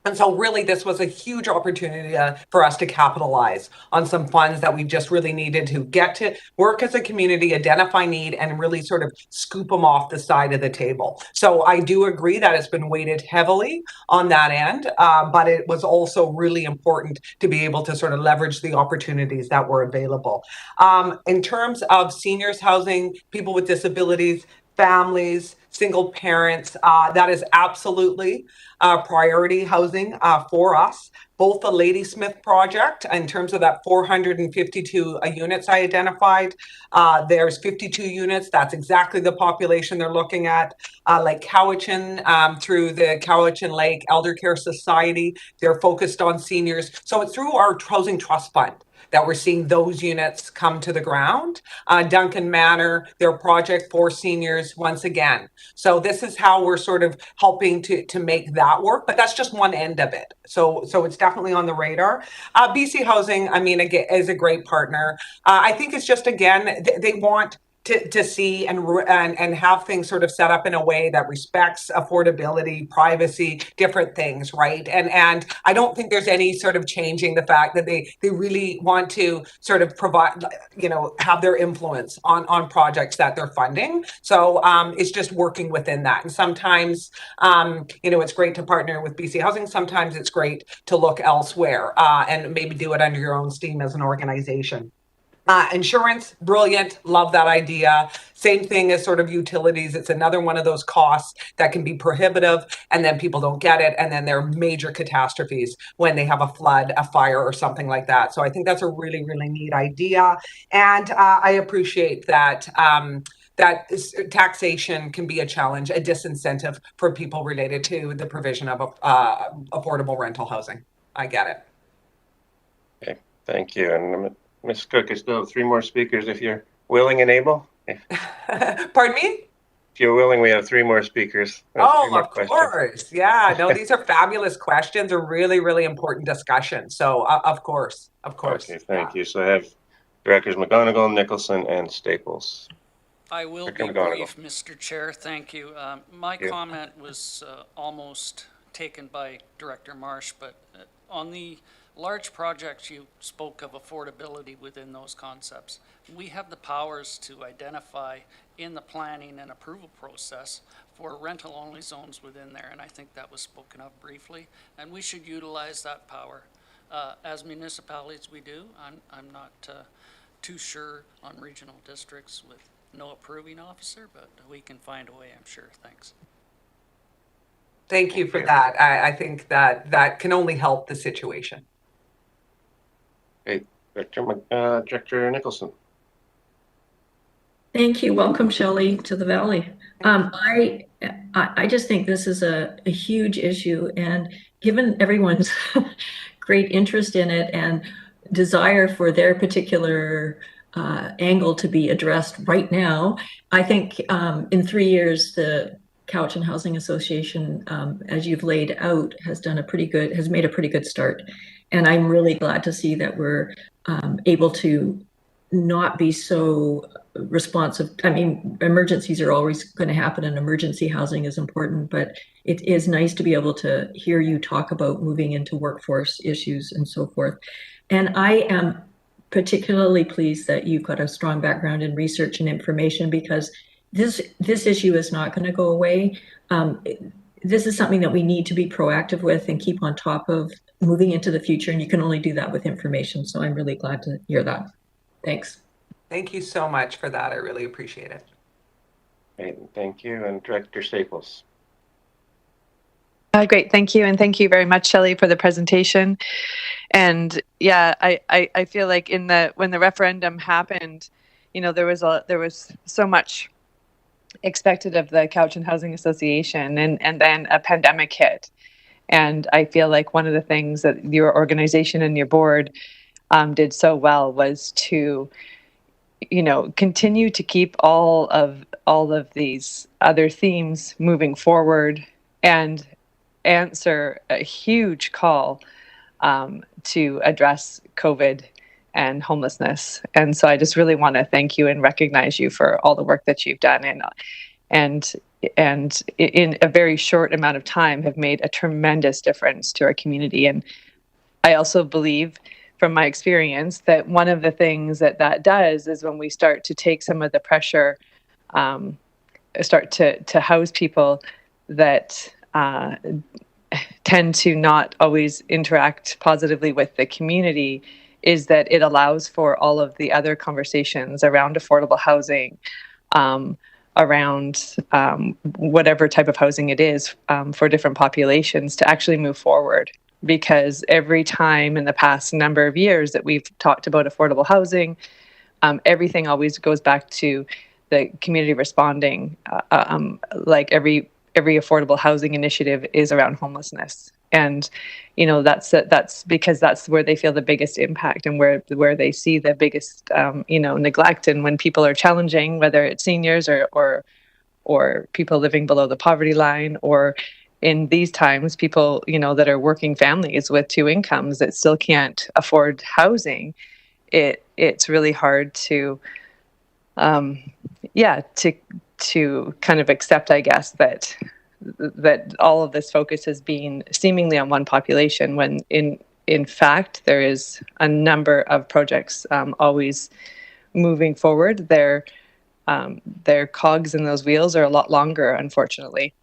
C: And so really, this was a huge opportunity for us to capitalize on some funds that we just really needed to get to work as a community, identify need, and really sort of scoop them off the side of the table. So I do agree that it's been weighted heavily on that end, but it was also really important to be able to sort of leverage the opportunities that were available. In terms of seniors housing, people with disabilities, families, single parents, that is absolutely priority housing for us. Both the Ladysmith project, in terms of that 452 units I identified, there's 52 units. That's exactly the population they're looking at. Lake Cowichan, through the Cowichan Lake Elder Care Society, they're focused on seniors. So it's through our Housing Trust Fund that we're seeing those units come to the ground. Duncan Manor, their project for seniors once again. So this is how we're sort of helping to make that work, but that's just one end of it. So it's definitely on the radar. BC Housing, I mean, again, is a great partner. I think it's just, again, they want to see and have things sort of set up in a way that respects affordability, privacy, different things, right? And I don't think there's any sort of changing the fact that they really want to sort of provide, have their influence on projects that they're funding. So it's just working within that. And sometimes, it's great to partner with BC Housing. Sometimes it's great to look elsewhere and maybe do it under your own steam as an organization. Insurance, brilliant. Love that idea. Same thing as sort of utilities. It's another one of those costs that can be prohibitive, and then people don't get it. And then there are major catastrophes when they have a flood, a fire, or something like that. So I think that's a really, really neat idea. And I appreciate that that taxation can be a challenge, a disincentive for people related to the provision of affordable rental housing. I get it.
A: Okay, thank you. And Ms. Cook, I still have 3 more speakers if you're willing and able.
C: Pardon me?
A: If you're willing, we have 3 more speakers.
C: Of course. Yeah, no, these are fabulous questions, a really, really important discussion. So of course.
A: Okay, thank you. So I have Directors McGonigal, Nicholson, and Staples.
M: I will be brief, Mr. Chair. Thank you. My comment was almost taken by Director Marsh, but on the large projects, you spoke of affordability within those concepts. We have the powers to identify in the planning and approval process for rental-only zones within there, and I think that was spoken of briefly, and we should utilize that power. As municipalities, we do. I'm not too sure on regional districts with no approving officer, but we can find a way, I'm sure. Thanks.
C: Thank you for that. I think that can only help the situation.
A: Okay, Director Nicholson.
F: Thank you. Welcome, Shelley, to the Valley. I just think this is a huge issue, and given everyone's great interest in it and desire for their particular angle to be addressed right now, I think in 3 years the Cowichan Housing Association, as you've laid out, has made a pretty good start. And I'm really glad to see that we're able to not be so responsive. I mean, emergencies are always going to happen, and emergency housing is important, but it is nice to be able to hear you talk about moving into workforce issues and so forth. And I am particularly pleased that you've got a strong background in research and information, because this issue is not going to go away. This is something that we need to be proactive with and keep on top of moving into the future, and you can only do that with information. So I'm really glad to hear that. Thanks.
C: Thank you so much for that. I really appreciate it.
A: Great, thank you. And Director Staples.
N: Great, thank you. And thank you very much, Shelley, for the presentation. And yeah, I feel like when the referendum happened, you know, there was so much expected of the Couch and Housing Association, and then a pandemic hit. And I feel like one of the things that your organization and your board did so well was to, you know, continue to keep all of these other themes moving forward and answer a huge call to address COVID and homelessness. And so I just really want to thank you and recognize you for all the work that you've done, and in a very short amount of time have made a tremendous difference to our community. And I also believe from my experience that one of the things that does is when we start to take some of the pressure, start to house people that tend to not always interact positively with the community, is that it allows for all of the other conversations around affordable housing, around whatever type of housing it is for different populations to actually move forward. Because every time in the past number of years that we've talked about affordable housing, everything always goes back to the community responding. Like every affordable housing initiative is around homelessness. And, you know, that's because that's where they feel the biggest impact and where they see the biggest, you know, neglect. And when people are challenging, whether it's seniors or people living below the poverty line, or in these times, people, you know, that are working families with two incomes that still can't afford housing, it's really hard to, to kind of accept, I guess, that all of this focus has been seemingly on one population, when in fact there is a number of projects always moving forward. Their cogs in those wheels are a lot longer, unfortunately.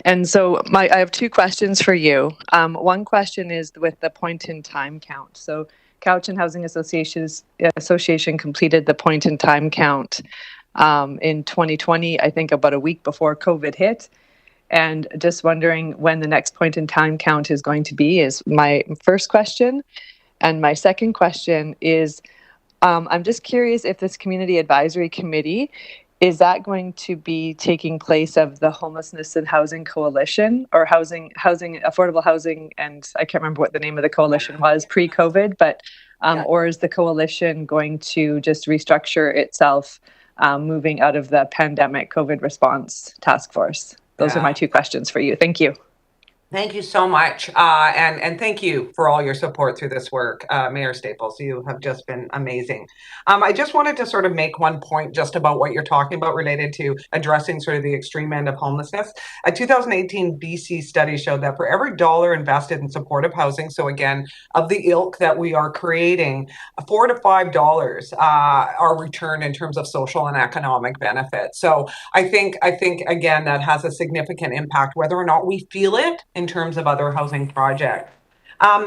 N: And so I have two questions for you. One question is with the point in time count. So Couch and Housing Association completed the point in time count in 2020, I think about a week before COVID hit. And just wondering when the next point in time count is going to be is my first question. And my second question is, I'm just curious if this community advisory committee, is that going to be taking place of the Homelessness and Housing Coalition, or affordable housing, and I can't remember what the name of the coalition was pre-COVID, but or is the coalition going to just restructure itself, moving out of the pandemic COVID response task force? Those are my two questions for you. Thank you.
C: Thank you so much. And thank you for all your support through this work, Mayor Staples. You have just been amazing. I just wanted to sort of make one point just about what you're talking about related to addressing sort of the extreme end of homelessness. A 2018 BC study showed that for every dollar invested in supportive housing, so again, of the ilk that we are creating, $4 to $5 are returned in terms of social and economic benefits. So I think again, that has a significant impact, whether or not we feel it in terms of other housing projects.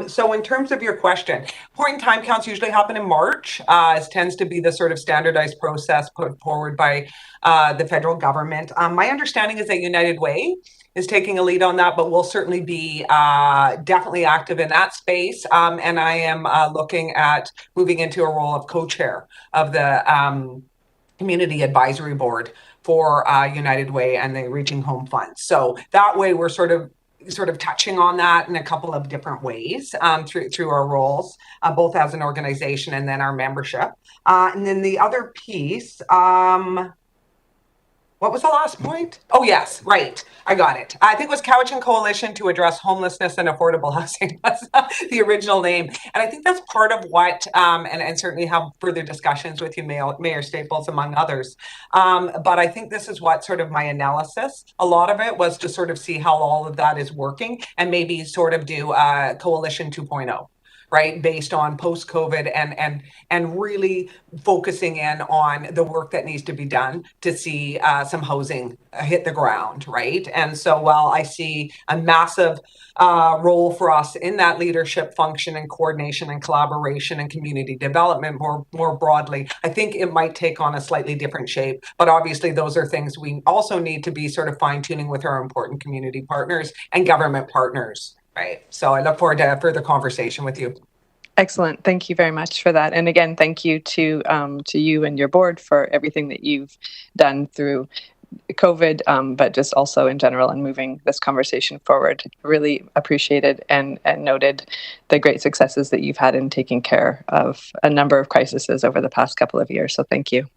C: So in terms of your question, point in time counts usually happen in March, as tends to be the sort of standardized process put forward by the federal government. My understanding is that United Way is taking a lead on that, but we'll certainly be definitely active in that space. And I am looking at moving into a role of co-chair of the Community Advisory Board for United Way and the Reaching Home Fund. So that way we're sort of touching on that in a couple of different ways through our roles, both as an organization and then our membership. And then the other piece, what was the last point? Oh, yes, right. I got it. I think it was Couch and Coalition to Address Homelessness and Affordable Housing. That's the original name. And I think that's part of what, and certainly have further discussions with you, Mayor Staples, among others. But I think this is what sort of my analysis, a lot of it was to sort of see how all of that is working and maybe sort of do Coalition 2.0. right? Based on post-COVID and really focusing in on the work that needs to be done to see some housing hit the ground, right? And so while I see a massive role for us in that leadership function and coordination and collaboration and community development more broadly, I think it might take on a slightly different shape. But obviously, those are things we also need to be sort of fine-tuning with our important community partners and government partners, right? So I look forward to a further conversation with you.
N: Excellent. Thank you very much for that. And again, thank you to you and your board for everything that you've done through COVID, but just also in general and moving this conversation forward. Really appreciated and noted the great successes that you've had in taking care of a number of crises over the past couple of years. So thank you.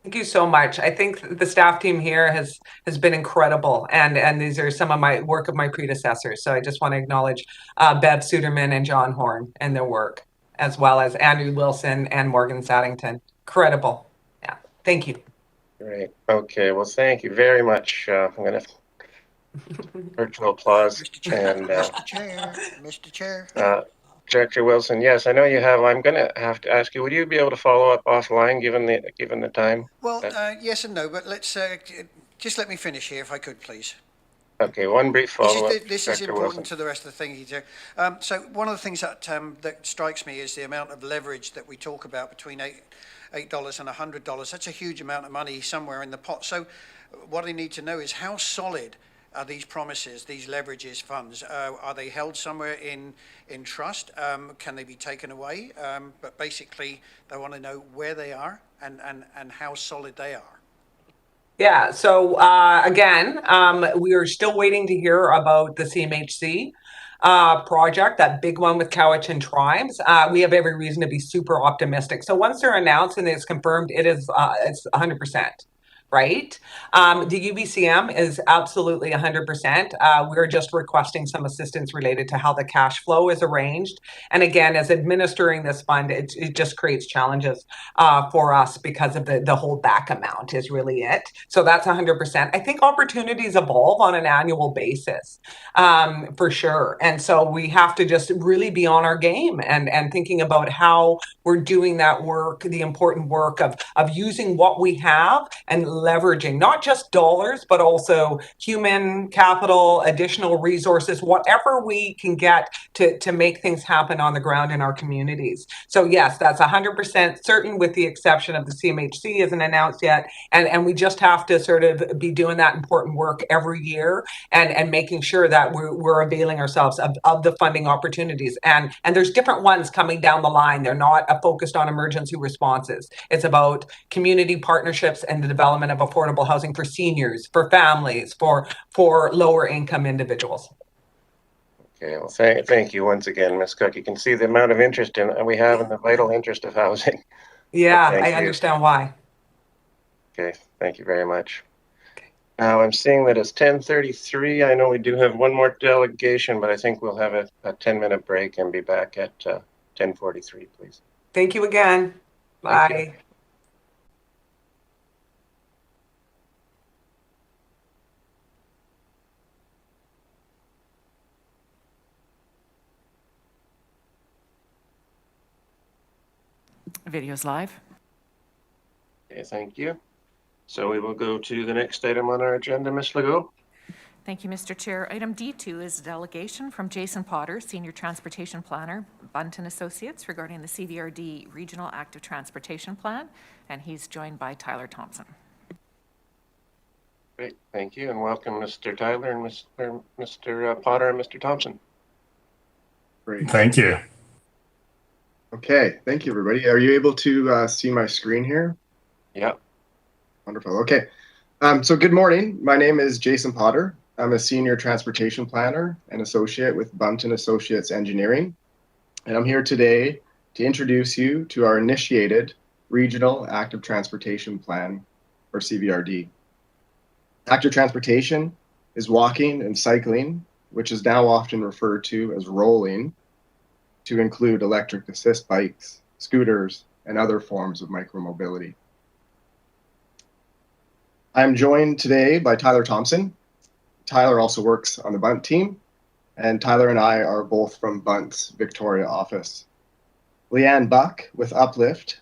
C: Thank you so much. I think the staff team here has been incredible, and these are some of my work of my predecessors. So I just want to acknowledge Bev Suderman and John Horn and their work, as well as Andrew Wilson and Morgan Saddington. Incredible. Yeah. Thank you.
A: Great. Okay. Well, thank you very much. I'm going to virtual applause.
J: Mr. Chair,
A: And
J: Mr. Chair.
A: Director Wilson, yes, I know you have. I'm going to have to ask you, would you be able to follow up offline given the time?
J: Well, yes and no, but let's just let me finish here if I could, please.
A: Okay, one brief follow-up.
J: This is important to the rest of the thing you do. So one of the things that that strikes me is the amount of leverage that we talk about between $8 and $100. That's a huge amount of money somewhere in the pot. So what I need to know is how solid are these promises, these leverages funds? Are they held somewhere in trust? Can they be taken away? But basically, they want to know where they are and how solid they are.
C: Yeah, so again, we are still waiting to hear about the CMHC project, that big one with Cowichan tribes. We have every reason to be super optimistic. So once they're announced and it's confirmed, it's 100%. Right? The UBCM is absolutely 100%. We're just requesting some assistance related to how the cash flow is arranged. And again, as administering this fund, it just creates challenges for us because of the holdback amount is really it. So that's 100%. I think opportunities evolve on an annual basis, for sure. And so we have to just really be on our game and thinking about how we're doing that work, the important work of using what we have and leveraging not just dollars, but also human capital, additional resources, whatever we can get to make things happen on the ground in our communities. So yes, that's 100% certain, with the exception of the CMHC isn't announced yet. And we just have to sort of be doing that important work every year and making sure that we're availing ourselves of the funding opportunities. And there's different ones coming down the line. They're not focused on emergency responses. It's about community partnerships and the development of affordable housing for seniors, for families, for lower income individuals.
A: Okay, well, thank you once again, Ms. Cook. You can see the amount of interest we have in the vital interest of housing.
C: Yeah, I understand why.
A: Okay, thank you very much. Now I'm seeing that it's 10:33. I know we do have one more delegation, but I think we'll have a 10-minute break and be back at 10:43, please.
C: Thank you again. Bye.
A: Thank you.
B: Video's live.
A: Okay, thank you. So we will go to the next item on our agenda, Ms. Legault.
B: Thank you, Mr. Chair. Item D2 is a delegation from Jason Potter, Senior Transportation Planner, Bunton Associates, regarding the CVRD Regional Active Transportation Plan, and he's joined by Tyler Thompson.
A: Great, thank you, and welcome Mr. Tyler and Mr. Potter and Mr. Thompson.
O: Great. Thank you. Okay, thank you, everybody. Are you able to see my screen here?
A: Yeah.
O: Wonderful. Okay. So good morning. My name is Jason Potter. I'm a Senior Transportation Planner and Associate with Bunton Associates Engineering. And I'm here today to introduce you to our initiated Regional Active Transportation Plan, or CVRD. Active transportation is walking and cycling, which is now often referred to as rolling, to include electric assist bikes, scooters, and other forms of micromobility. I'm joined today by Tyler Thompson. Tyler also works on the Bunt team, and Tyler and I are both from Bunt's Victoria office. Leanne Buck with Uplift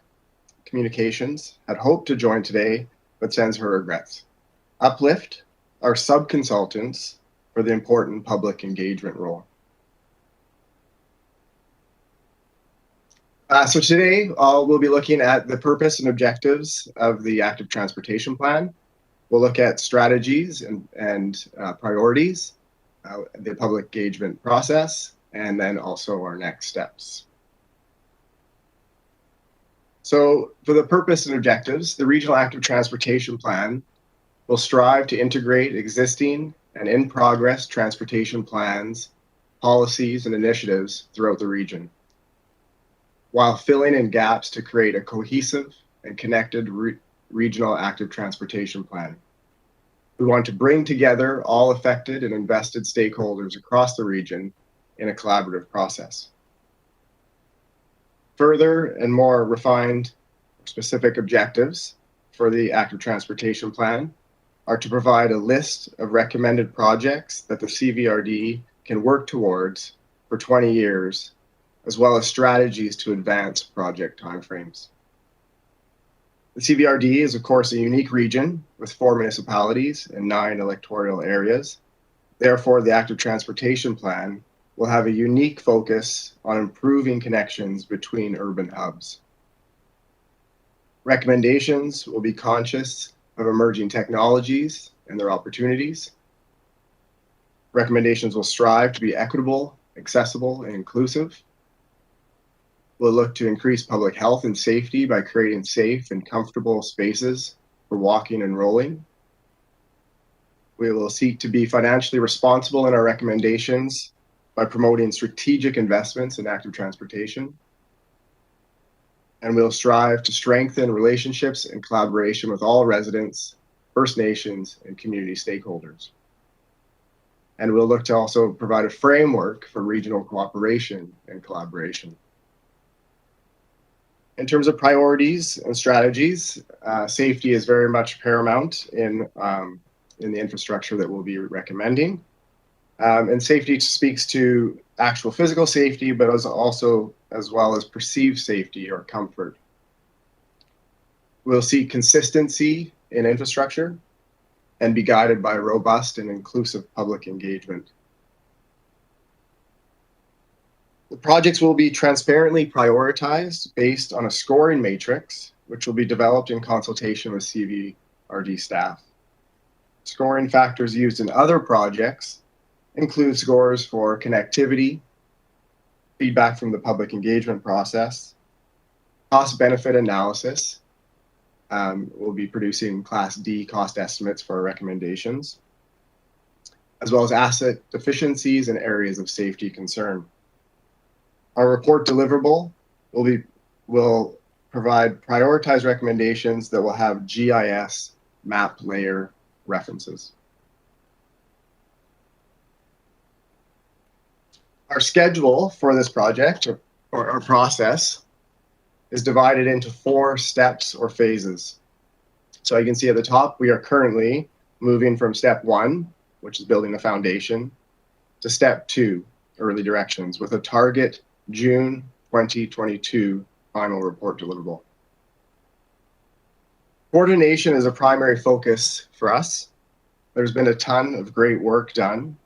O: Communications had hoped to join today, but sends her regrets. Uplift are sub-consultants for the important public engagement role. So today we'll be looking at the purpose and objectives of the Active Transportation Plan. We'll look at strategies and priorities, the public engagement process, and then also our next steps. So for the purpose and objectives, the Regional Active Transportation Plan will strive to integrate existing and in-progress transportation plans, policies, and initiatives throughout the region, while filling in gaps to create a cohesive and connected regional active transportation plan. We want to bring together all affected and invested stakeholders across the region in a collaborative process. Further and more refined specific objectives for the Active Transportation Plan are to provide a list of recommended projects that the CVRD can work towards for 20 years, as well as strategies to advance project timeframes. The CVRD is, of course, a unique region with 4 municipalities and 9 electoral areas. Therefore, the Active Transportation Plan will have a unique focus on improving connections between urban hubs. Recommendations will be conscious of emerging technologies and their opportunities. Recommendations will strive to be equitable, accessible, and inclusive. We'll look to increase public health and safety by creating safe and comfortable spaces for walking and rolling. We will seek to be financially responsible in our recommendations by promoting strategic investments in active transportation. And we'll strive to strengthen relationships and collaboration with all residents, First Nations, and community stakeholders. And we'll look to also provide a framework for regional cooperation and collaboration. In terms of priorities and strategies, safety is very much paramount in the infrastructure that we'll be recommending. And safety speaks to actual physical safety, but also as well as perceived safety or comfort. We'll seek consistency in infrastructure and be guided by robust and inclusive public engagement. The projects will be transparently prioritized based on a scoring matrix, which will be developed in consultation with CVRD staff. Scoring factors used in other projects include scores for connectivity, feedback from the public engagement process, cost-benefit analysis. We'll be producing Class D cost estimates for our recommendations, as well as asset deficiencies and areas of safety concern. Our report deliverable will provide prioritized recommendations that will have GIS map layer references. Our schedule for this project or our process is divided into 4 steps or phases. So you can see at the top, we are currently moving from step 1, which is building a foundation, to step 2, early directions, with a target June 2022 final report deliverable. Coordination is a primary focus for us. There's been a ton of great work done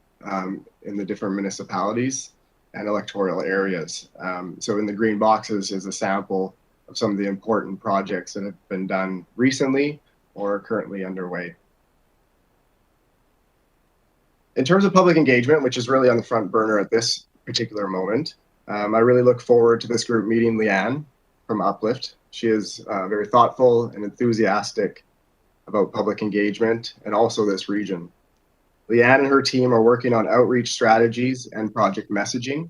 O: in the different municipalities and electoral areas. So in the green boxes is a sample of some of the important projects that have been done recently or are currently underway. In terms of public engagement, which is really on the front burner at this particular moment, I really look forward to this group meeting Leanne from Uplift. She is very thoughtful and enthusiastic about public engagement and also this region. Leanne and her team are working on outreach strategies and project messaging,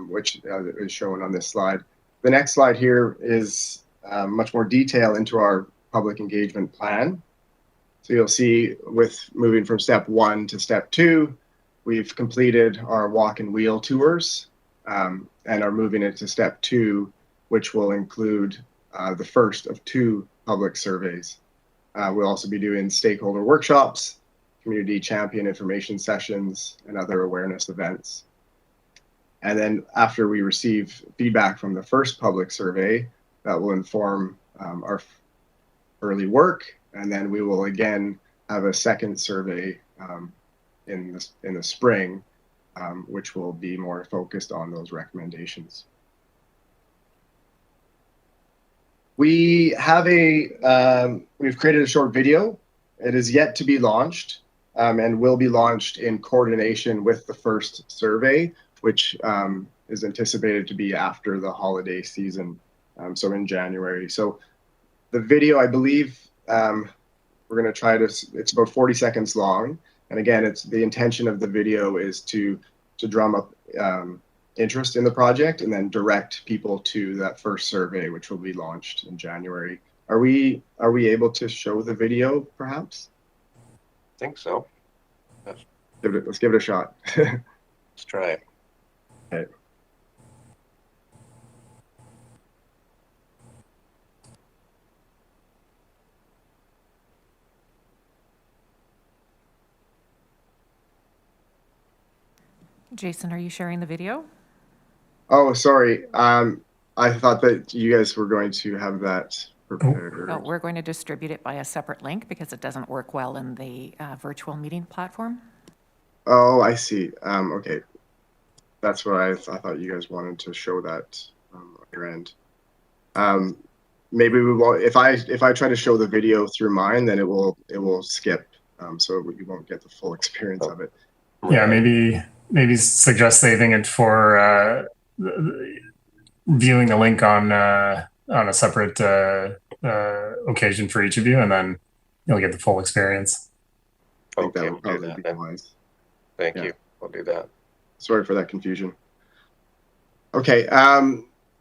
O: which is shown on this slide. The next slide here is much more detail into our public engagement plan. So you'll see with moving from step 1 to step 2, we've completed our walk and wheel tours and are moving into step 2, which will include the first of 2 public surveys. We'll also be doing stakeholder workshops, community champion information sessions, and other awareness events. And then after we receive feedback from the first public survey, that will inform our early work. And then we will again have a second survey in the spring, which will be more focused on those recommendations. We have we've created a short video. It is yet to be launched and will be launched in coordination with the first survey, which is anticipated to be after the holiday season, so in January. So the video, I believe, we're going to try to, it's about 40 seconds long. And again, the intention of the video is to drum up interest in the project and then direct people to that first survey, which will be launched in January. Are we able to show the video, perhaps?
A: I think so.
O: Let's give it a shot.
A: Let's try it.
O: Okay.
B: Jason, are you sharing the video?
O: Oh, sorry. I thought that you guys were going to have that prepared.
B: No, we're going to distribute it by a separate link because it doesn't work well in the virtual meeting platform.
O: Oh, I see. Okay. That's what I thought you guys wanted to show that on your end. Maybe we won't. If I try to show the video through mine, then it will skip, so you won't get the full experience of it.
P: Yeah, maybe suggest saving it for viewing the link on a separate occasion for each of you, and then you'll get the full experience.
O: I think that would probably be wise.
A: Thank you. We'll do that.
O: Sorry for that confusion. Okay.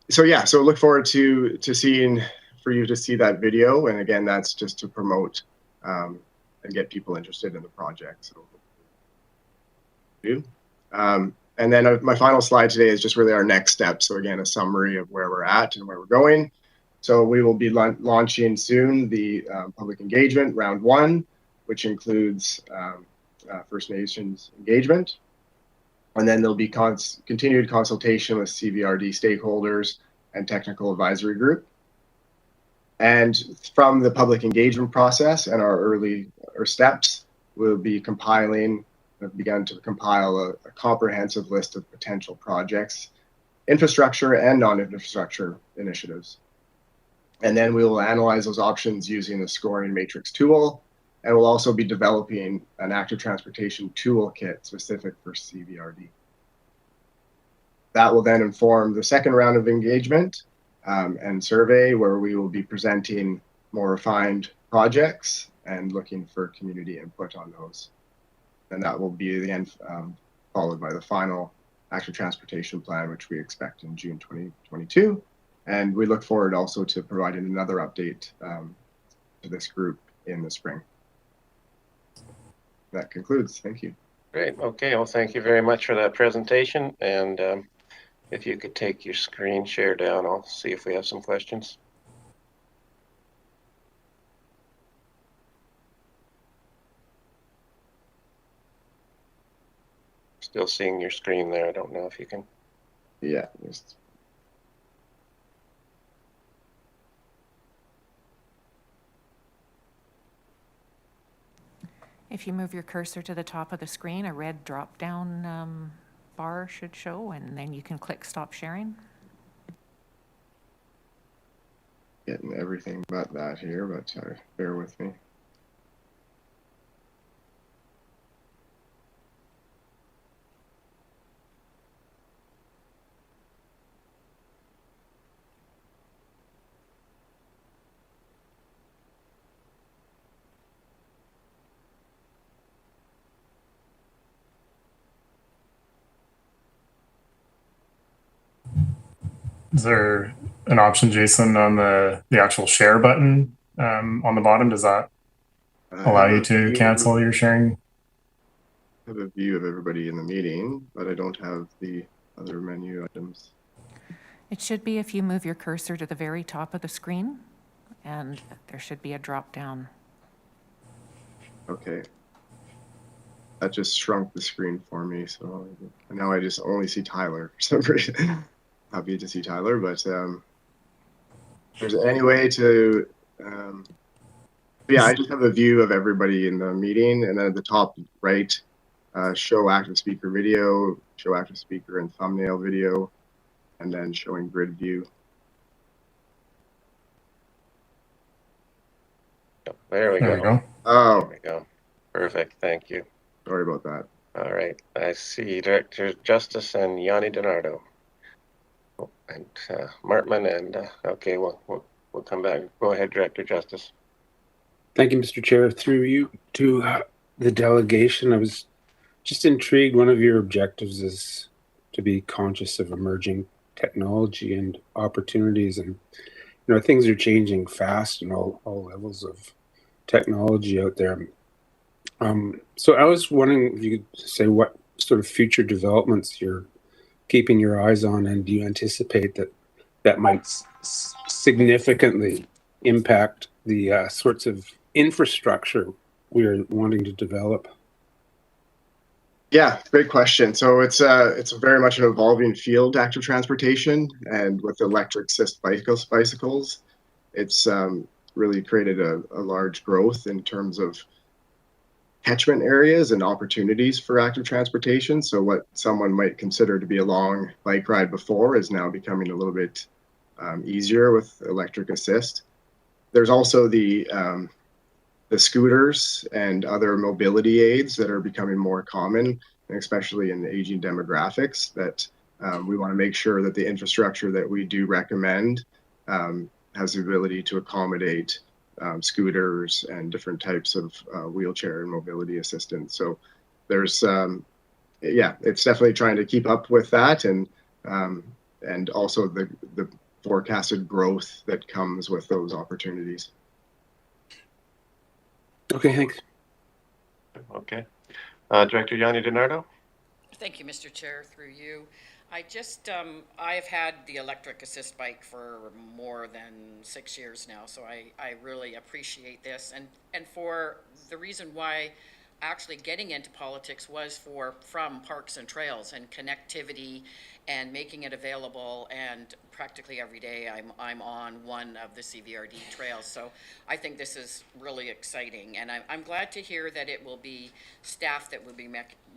O: So yeah, so look forward to for you to see that video. And again, that's just to promote and get people interested in the project. So, and then my final slide today is just really our next steps. So again, a summary of where we're at and where we're going. So we will be launching soon the public engagement round 1, which includes First Nations engagement. And then there'll be continued consultation with CVRD stakeholders and technical advisory group. And from the public engagement process and our steps, we'll be begun to compile a comprehensive list of potential projects, infrastructure and non-infrastructure initiatives. And then we will analyze those options using the scoring matrix tool. And we'll also be developing an active transportation toolkit specific for CVRD. That will then inform the second round of engagement and survey, where we will be presenting more refined projects and looking for community input on those. And that will be again followed by the final active transportation plan, which we expect in June 2022. And we look forward also to providing another update to this group in the spring. That concludes. Thank you.
A: Great. Okay. Well, thank you very much for that presentation. And if you could take your screen share down, I'll see if we have some questions. Still seeing your screen there. I don't know if you can.
O: Yeah.
B: If you move your cursor to the top of the screen, a red drop-down bar should show, and then you can click Stop Sharing.
O: Getting everything but that here, but bear with me.
P: Is there an option, Jason, on the actual share button on the bottom? Does that allow you to cancel your sharing?
O: I have a view of everybody in the meeting, but I don't have the other menu items.
B: It should be if you move your cursor to the very top of the screen, and there should be a drop-down.
O: Okay. That just shrunk the screen for me. So now I just only see Tyler for some reason. Happy to see Tyler, but if there's any way to, yeah, I just have a view of everybody in the meeting, and then at the top right, show active speaker video, show active speaker and thumbnail video, and then showing grid view.
A: There we
P: There
A: go.
P: we go.
O: Oh,
A: There we go. Perfect. Thank you.
O: sorry about that.
A: All right. I see Director Justice and Yanni DiNardo. Oh, and Martman and okay, we'll come back. Go ahead, Director Justice.
Q: Thank you, Mr. Chair. Through you to the delegation, I was just intrigued. One of your objectives is to be conscious of emerging technology and opportunities, and things are changing fast in all levels of technology out there. So I was wondering if you could say what sort of future developments you're keeping your eyes on, and do you anticipate that might significantly impact the sorts of infrastructure we're wanting to develop?
O: Yeah, great question. So it's very much an evolving field, active transportation, and with electric assist bicycles, it's really created a large growth in terms of catchment areas and opportunities for active transportation. So what someone might consider to be a long bike ride before is now becoming a little bit easier with electric assist. There's also the scooters and other mobility aids that are becoming more common, especially in the aging demographics, that we want to make sure that the infrastructure that we do recommend has the ability to accommodate scooters and different types of wheelchair and mobility assistance. So there's, yeah, it's definitely trying to keep up with that, and also the forecasted growth that comes with those opportunities.
Q: Okay, thanks.
A: Okay. Director Yanni DiNardo.
G: Thank you, Mr. Chair, through you. I just, I've had the electric assist bike for more than 6 years now, so I really appreciate this. And for the reason why actually getting into politics was from Parks and Trails and connectivity and making it available, and practically every day I'm on one of the CVRD trails. So I think this is really exciting, and I'm glad to hear that it will be staff that will be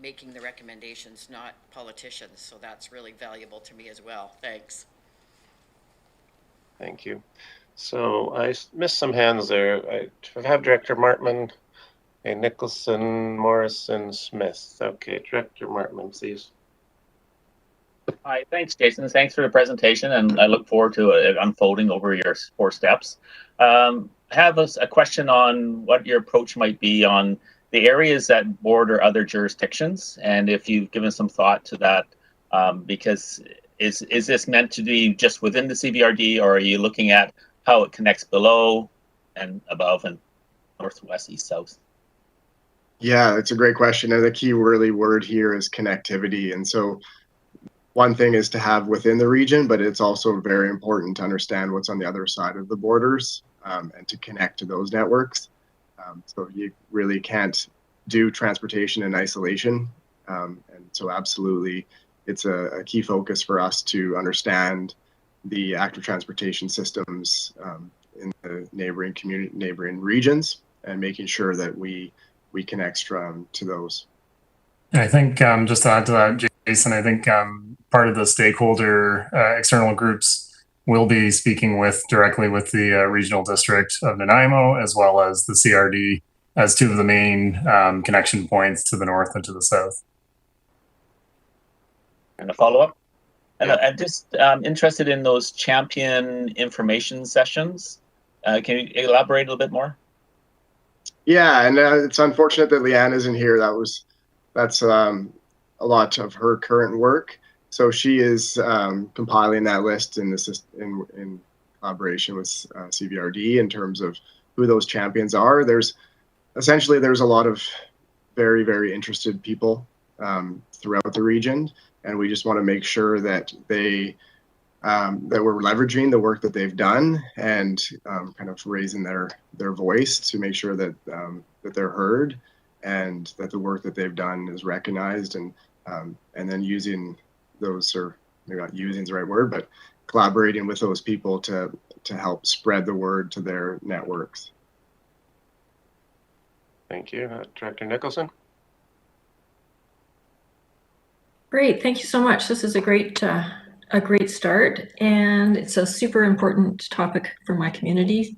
G: making the recommendations, not politicians. So that's really valuable to me as well. Thanks.
A: Thank you. So I missed some hands there. I have Director Martman, Nicholson, Morrison, Smith. Okay, Director Martman, please.
R: Hi, thanks, Jason. Thanks for the presentation, and I look forward to it unfolding over your 4 steps. I have a question on what your approach might be on the areas that border other jurisdictions, and if you've given some thought to that, because is this meant to be just within the CVRD, or are you looking at how it connects below and above and north, west, east, south?
O: Yeah, it's a great question. And the key really word here is connectivity. And so one thing is to have within the region, but it's also very important to understand what's on the other side of the borders, and to connect to those networks. So you really can't do transportation in isolation. And so absolutely, it's a key focus for us to understand the active transportation systems in the neighboring regions, and making sure that we connect to those.
P: I think just to add to that, Jason, I think part of the stakeholder external groups will be speaking directly with the regional district of Nanaimo, as well as the CRD, as 2 of the main connection points to the north and to the south.
R: And a follow-up? And I'm just interested in those champion information sessions. Can you elaborate a little bit more?
O: Yeah, and it's unfortunate that Leanne isn't here. That's a lot of her current work. So she is compiling that list in collaboration with CVRD in terms of who those champions are. There's a lot of very, very interested people throughout the region, and we just want to make sure that that we're leveraging the work that they've done, and kind of raising their voice to make sure that that they're heard. and that the work that they've done is recognized, and then using those, or maybe not using is the right word, but collaborating with those people to help spread the word to their networks.
A: Thank you. Director Nicholson?
F: Great, thank you so much. This is a great start, and it's a super important topic for my community.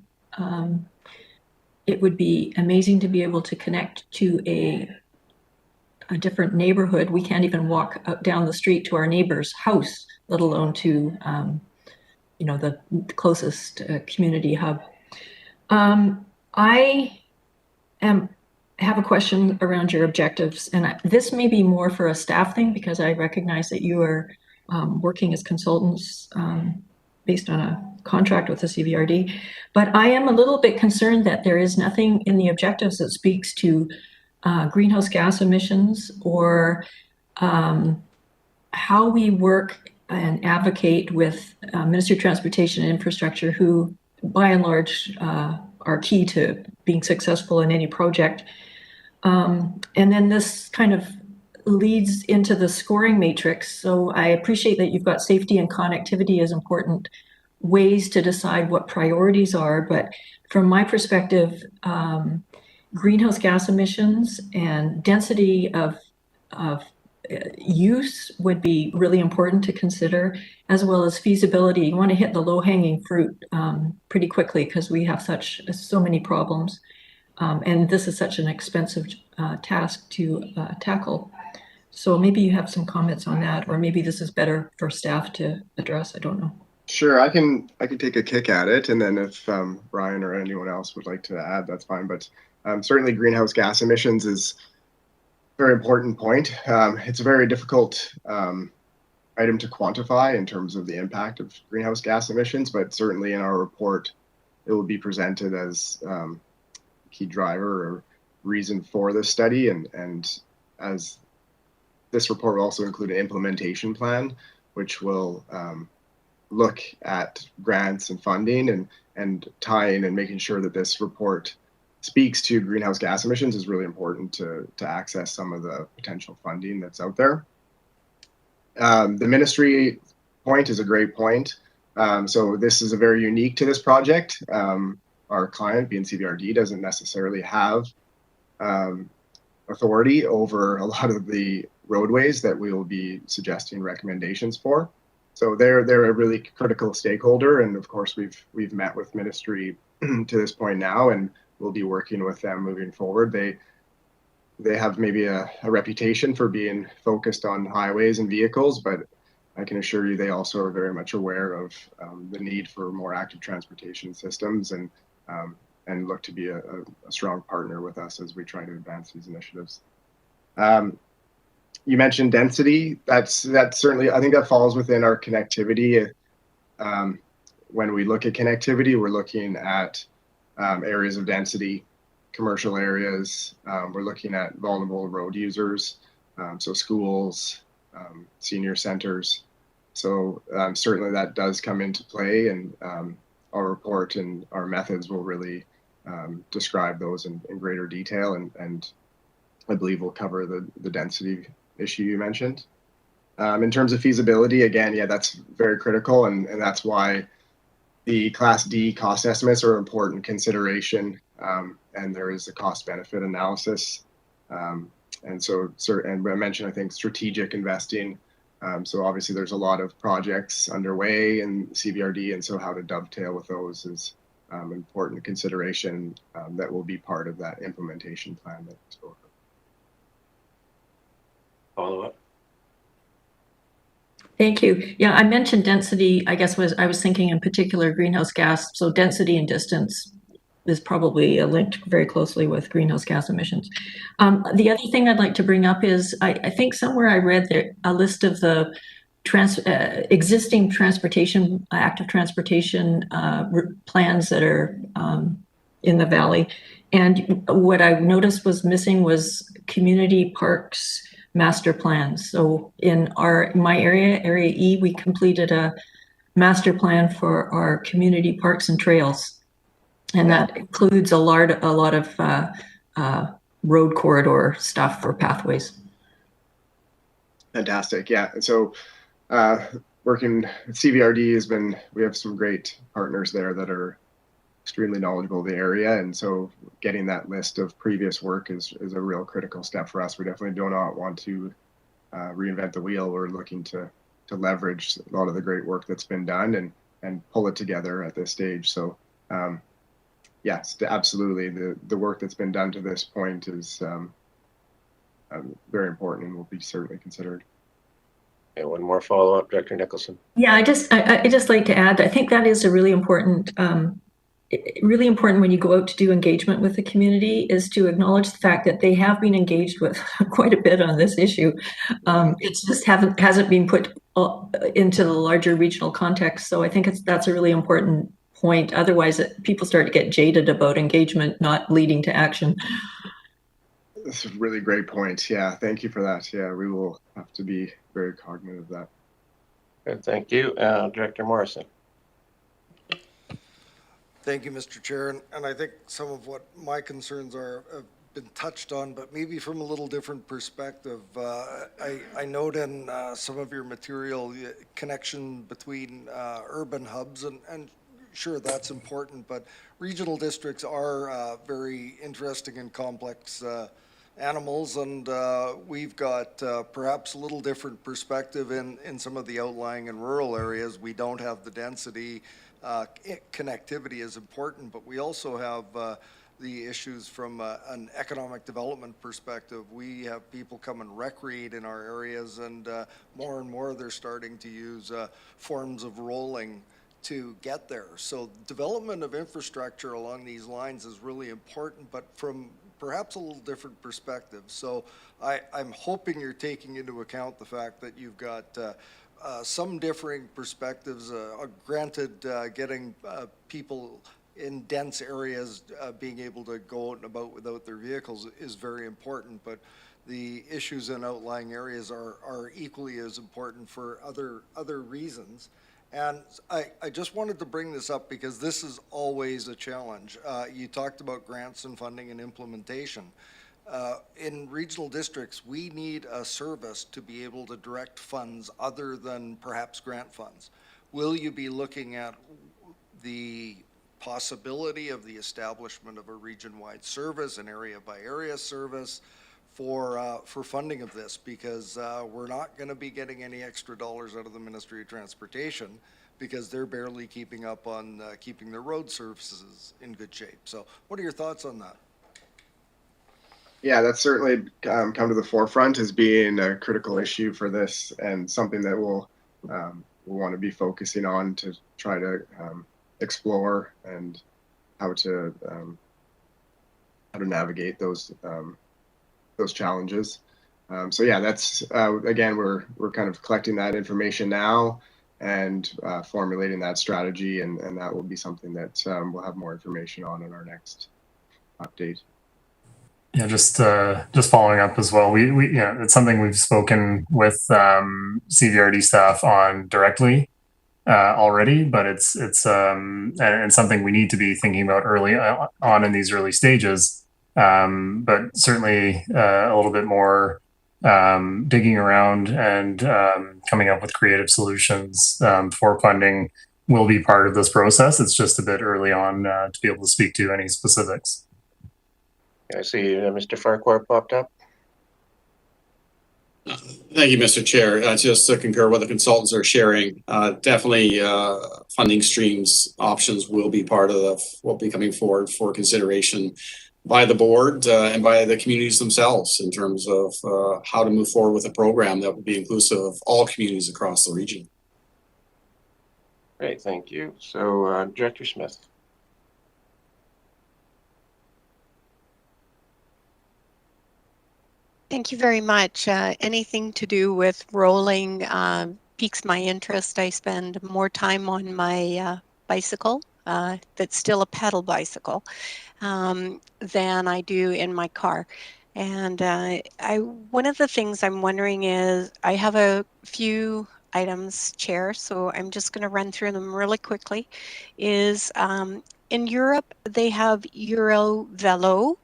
F: It would be amazing to be able to connect to a different neighborhood. We can't even walk down the street to our neighbor's house, let alone to the closest community hub. I have a question around your objectives, and this may be more for a staff thing, because I recognize that you are working as consultants based on a contract with the CVRD, but I am a little bit concerned that there is nothing in the objectives that speaks to greenhouse gas emissions, or how we work and advocate with Ministry of Transportation and Infrastructure, who by and large are key to being successful in any project. And then this kind of leads into the scoring matrix. So I appreciate that you've got safety and connectivity as important ways to decide what priorities are. But from my perspective, greenhouse gas emissions and density of use would be really important to consider, as well as feasibility. You want to hit the low-hanging fruit pretty quickly, because we have so many problems. And this is such an expensive task to tackle. So maybe you have some comments on that, or maybe this is better for staff to address. I don't know.
O: Sure, I can take a kick at it, and then if Brian or anyone else would like to add, that's fine. But certainly greenhouse gas emissions is a very important point. It's a very difficult item to quantify in terms of the impact of greenhouse gas emissions, but certainly in our report, it will be presented as key driver or reason for this study, and as this report will also include an implementation plan, which will look at grants and funding and tying and making sure that this report speaks to greenhouse gas emissions is really important to access some of the potential funding that's out there. The ministry point is a great point. So this is a very unique to this project. Our client, being CVRD, doesn't necessarily have authority over a lot of the roadways that we will be suggesting recommendations for. So they're a really critical stakeholder, and of course we've met with ministry to this point now, and we'll be working with them moving forward. They have maybe a reputation for being focused on highways and vehicles, but I can assure you they also are very much aware of the need for more active transportation systems, and look to be a strong partner with us as we try to advance these initiatives. You mentioned density. That's certainly, I think that falls within our connectivity. When we look at connectivity, we're looking at areas of density, commercial areas. We're looking at vulnerable road users, so schools, senior centers. So certainly that does come into play, and our report and our methods will really describe those in greater detail, and I believe we'll cover the density issue you mentioned. In terms of feasibility, again, yeah, that's very critical, and that's why the Class D cost estimates are an important consideration, and there is a cost-benefit analysis. And I mentioned, I think, strategic investing. So obviously there's a lot of projects underway in CVRD, and so how to dovetail with those is an important consideration that will be part of that implementation plan that we spoke of.
A: Follow up.
F: Thank you. Yeah, I mentioned density. I guess I was thinking in particular greenhouse gas. So density and distance is probably linked very closely with greenhouse gas emissions. The other thing I'd like to bring up is I think somewhere I read there a list of the existing transportation, active transportation plans that are in the valley. And what I noticed was missing was community parks master plans. So in my area, Area E, we completed a master plan for our community parks and trails. And that includes a lot of road corridor stuff or pathways.
O: Fantastic. Yeah. And so working with CVRD we have some great partners there that are extremely knowledgeable of the area. And so getting that list of previous work is a real critical step for us. We definitely do not want to reinvent the wheel. We're looking to leverage a lot of the great work that's been done and pull it together at this stage. So yes, absolutely. The work that's been done to this point is very important and will be certainly considered.
A: Okay, one more follow-up, Director Nicholson.
F: Yeah, I just like to add, I think that is a really important when you go out to do engagement with the community, is to acknowledge the fact that they have been engaged with quite a bit on this issue. It's just hasn't been put into the larger regional context. So I think that's a really important point. Otherwise, people start to get jaded about engagement not leading to action.
O: That's a really great point. Yeah, thank you for that. Yeah, we will have to be very cognizant of that.
A: Good, thank you. Director Morrison.
K: Thank you, Mr. Chair. And I think some of what my concerns have been touched on, but maybe from a little different perspective. I note in some of your material connection between urban hubs, and sure, that's important, but regional districts are very interesting and complex animals, and we've got perhaps a little different perspective in some of the outlying and rural areas. We don't have the density. Connectivity is important, but we also have the issues from an economic development perspective. We have people come and recreate in our areas, and more they're starting to use forms of rolling to get there. So development of infrastructure along these lines is really important, but from perhaps a little different perspective. So I'm hoping you're taking into account the fact that you've got some differing perspectives. Granted, getting people in dense areas being able to go out and about without their vehicles is very important, but the issues in outlying areas are equally as important for other reasons. And I just wanted to bring this up because this is always a challenge. You talked about grants and funding and implementation. In regional districts, we need a service to be able to direct funds other than perhaps grant funds. Will you be looking at the possibility of the establishment of a region-wide service, an area-by-area service for funding of this? Because we're not going to be getting any extra dollars out of the Ministry of Transportation because they're barely keeping up on keeping their road services in good shape. So what are your thoughts on that?
O: Yeah, that's certainly come to the forefront as being a critical issue for this, and something that we'll want to be focusing on to try to explore and how to navigate those challenges. So yeah, that's again, we're kind of collecting that information now and formulating that strategy, and that will be something that we'll have more information on in our next update.
P: Yeah, just following up as well. We it's something we've spoken with CVRD staff on directly already, but it's and something we need to be thinking about early on in these early stages. But certainly a little bit more digging around and coming up with creative solutions for funding will be part of this process. It's just a bit early on to be able to speak to any specifics.
A: I see Mr. Farquhar popped up.
S: Thank you, Mr. Chair. Just to concur what the consultants are sharing, definitely funding streams options will be part of what will be coming forward for consideration by the board and by the communities themselves in terms of how to move forward with a program that will be inclusive of all communities across the region.
A: Great, thank you. So Director Smith.
L: Thank you very much. Anything to do with rolling piques my interest. I spend more time on my bicycle, that's still a pedal bicycle, than I do in my car. And one of the things I'm wondering is, I have a few items, Chair, so I'm just going to run through them really quickly, is in Europe, they have Eurovelo,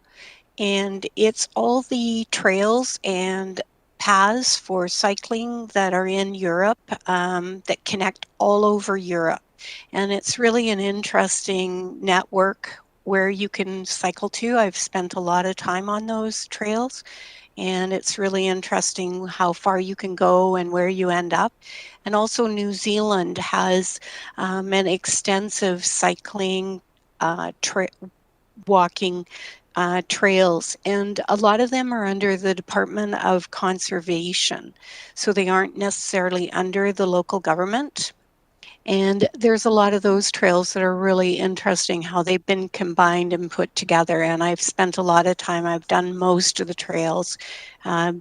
L: and it's all the trails and paths for cycling that are in Europe that connect all over Europe. And it's really an interesting network where you can cycle to. I've spent a lot of time on those trails, and it's really interesting how far you can go and where you end up. And also New Zealand has an extensive cycling, walking trails, and a lot of them are under the Department of Conservation, so they aren't necessarily under the local government. And there's a lot of those trails that are really interesting, how they've been combined and put together. And I've spent a lot of time, I've done most of the trails,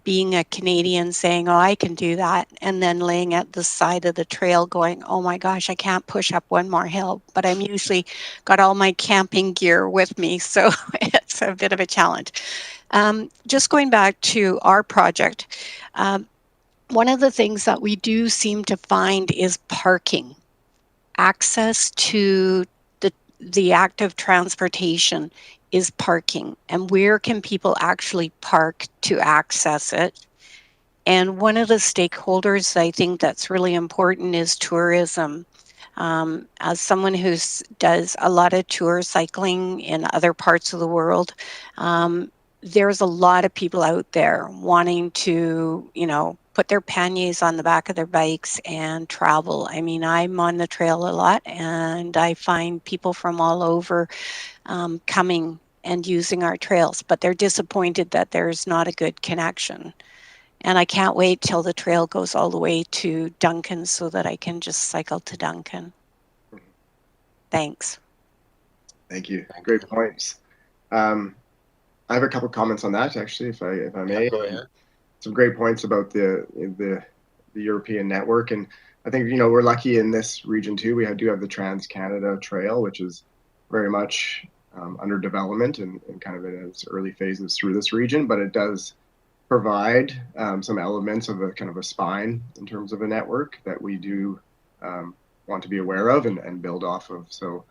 L: being a Canadian saying, oh, I can do that. And then laying at the side of the trail going, oh my gosh, I can't push up one more hill. But I'm usually got all my camping gear with me. So it's a bit of a challenge. Just going back to our project, one of the things that we do seem to find is parking. Access to the active transportation is parking, and where can people actually park to access it? And one of the stakeholders I think that's really important is tourism. As someone who does a lot of tour cycling in other parts of the world, there's a lot of people out there wanting to, put their panniers on the back of their bikes and travel. I mean, I'm on the trail a lot, and I find people from all over coming and using our trails, but they're disappointed that there's not a good connection. And I can't wait till the trail goes all the way to Duncan so that I can just cycle to Duncan. Thanks.
O: Thank you. Great points. I have a couple comments on that, actually, if I may.
A: Yeah, go ahead.
O: Some great points about the European network, and I think we're lucky in this region too. We do have the Trans-Canada Trail, which is very much under development and kind of in its early phases through this region, but it does provide some elements of a kind of a spine in terms of a network that we do want to be aware of and build off of. So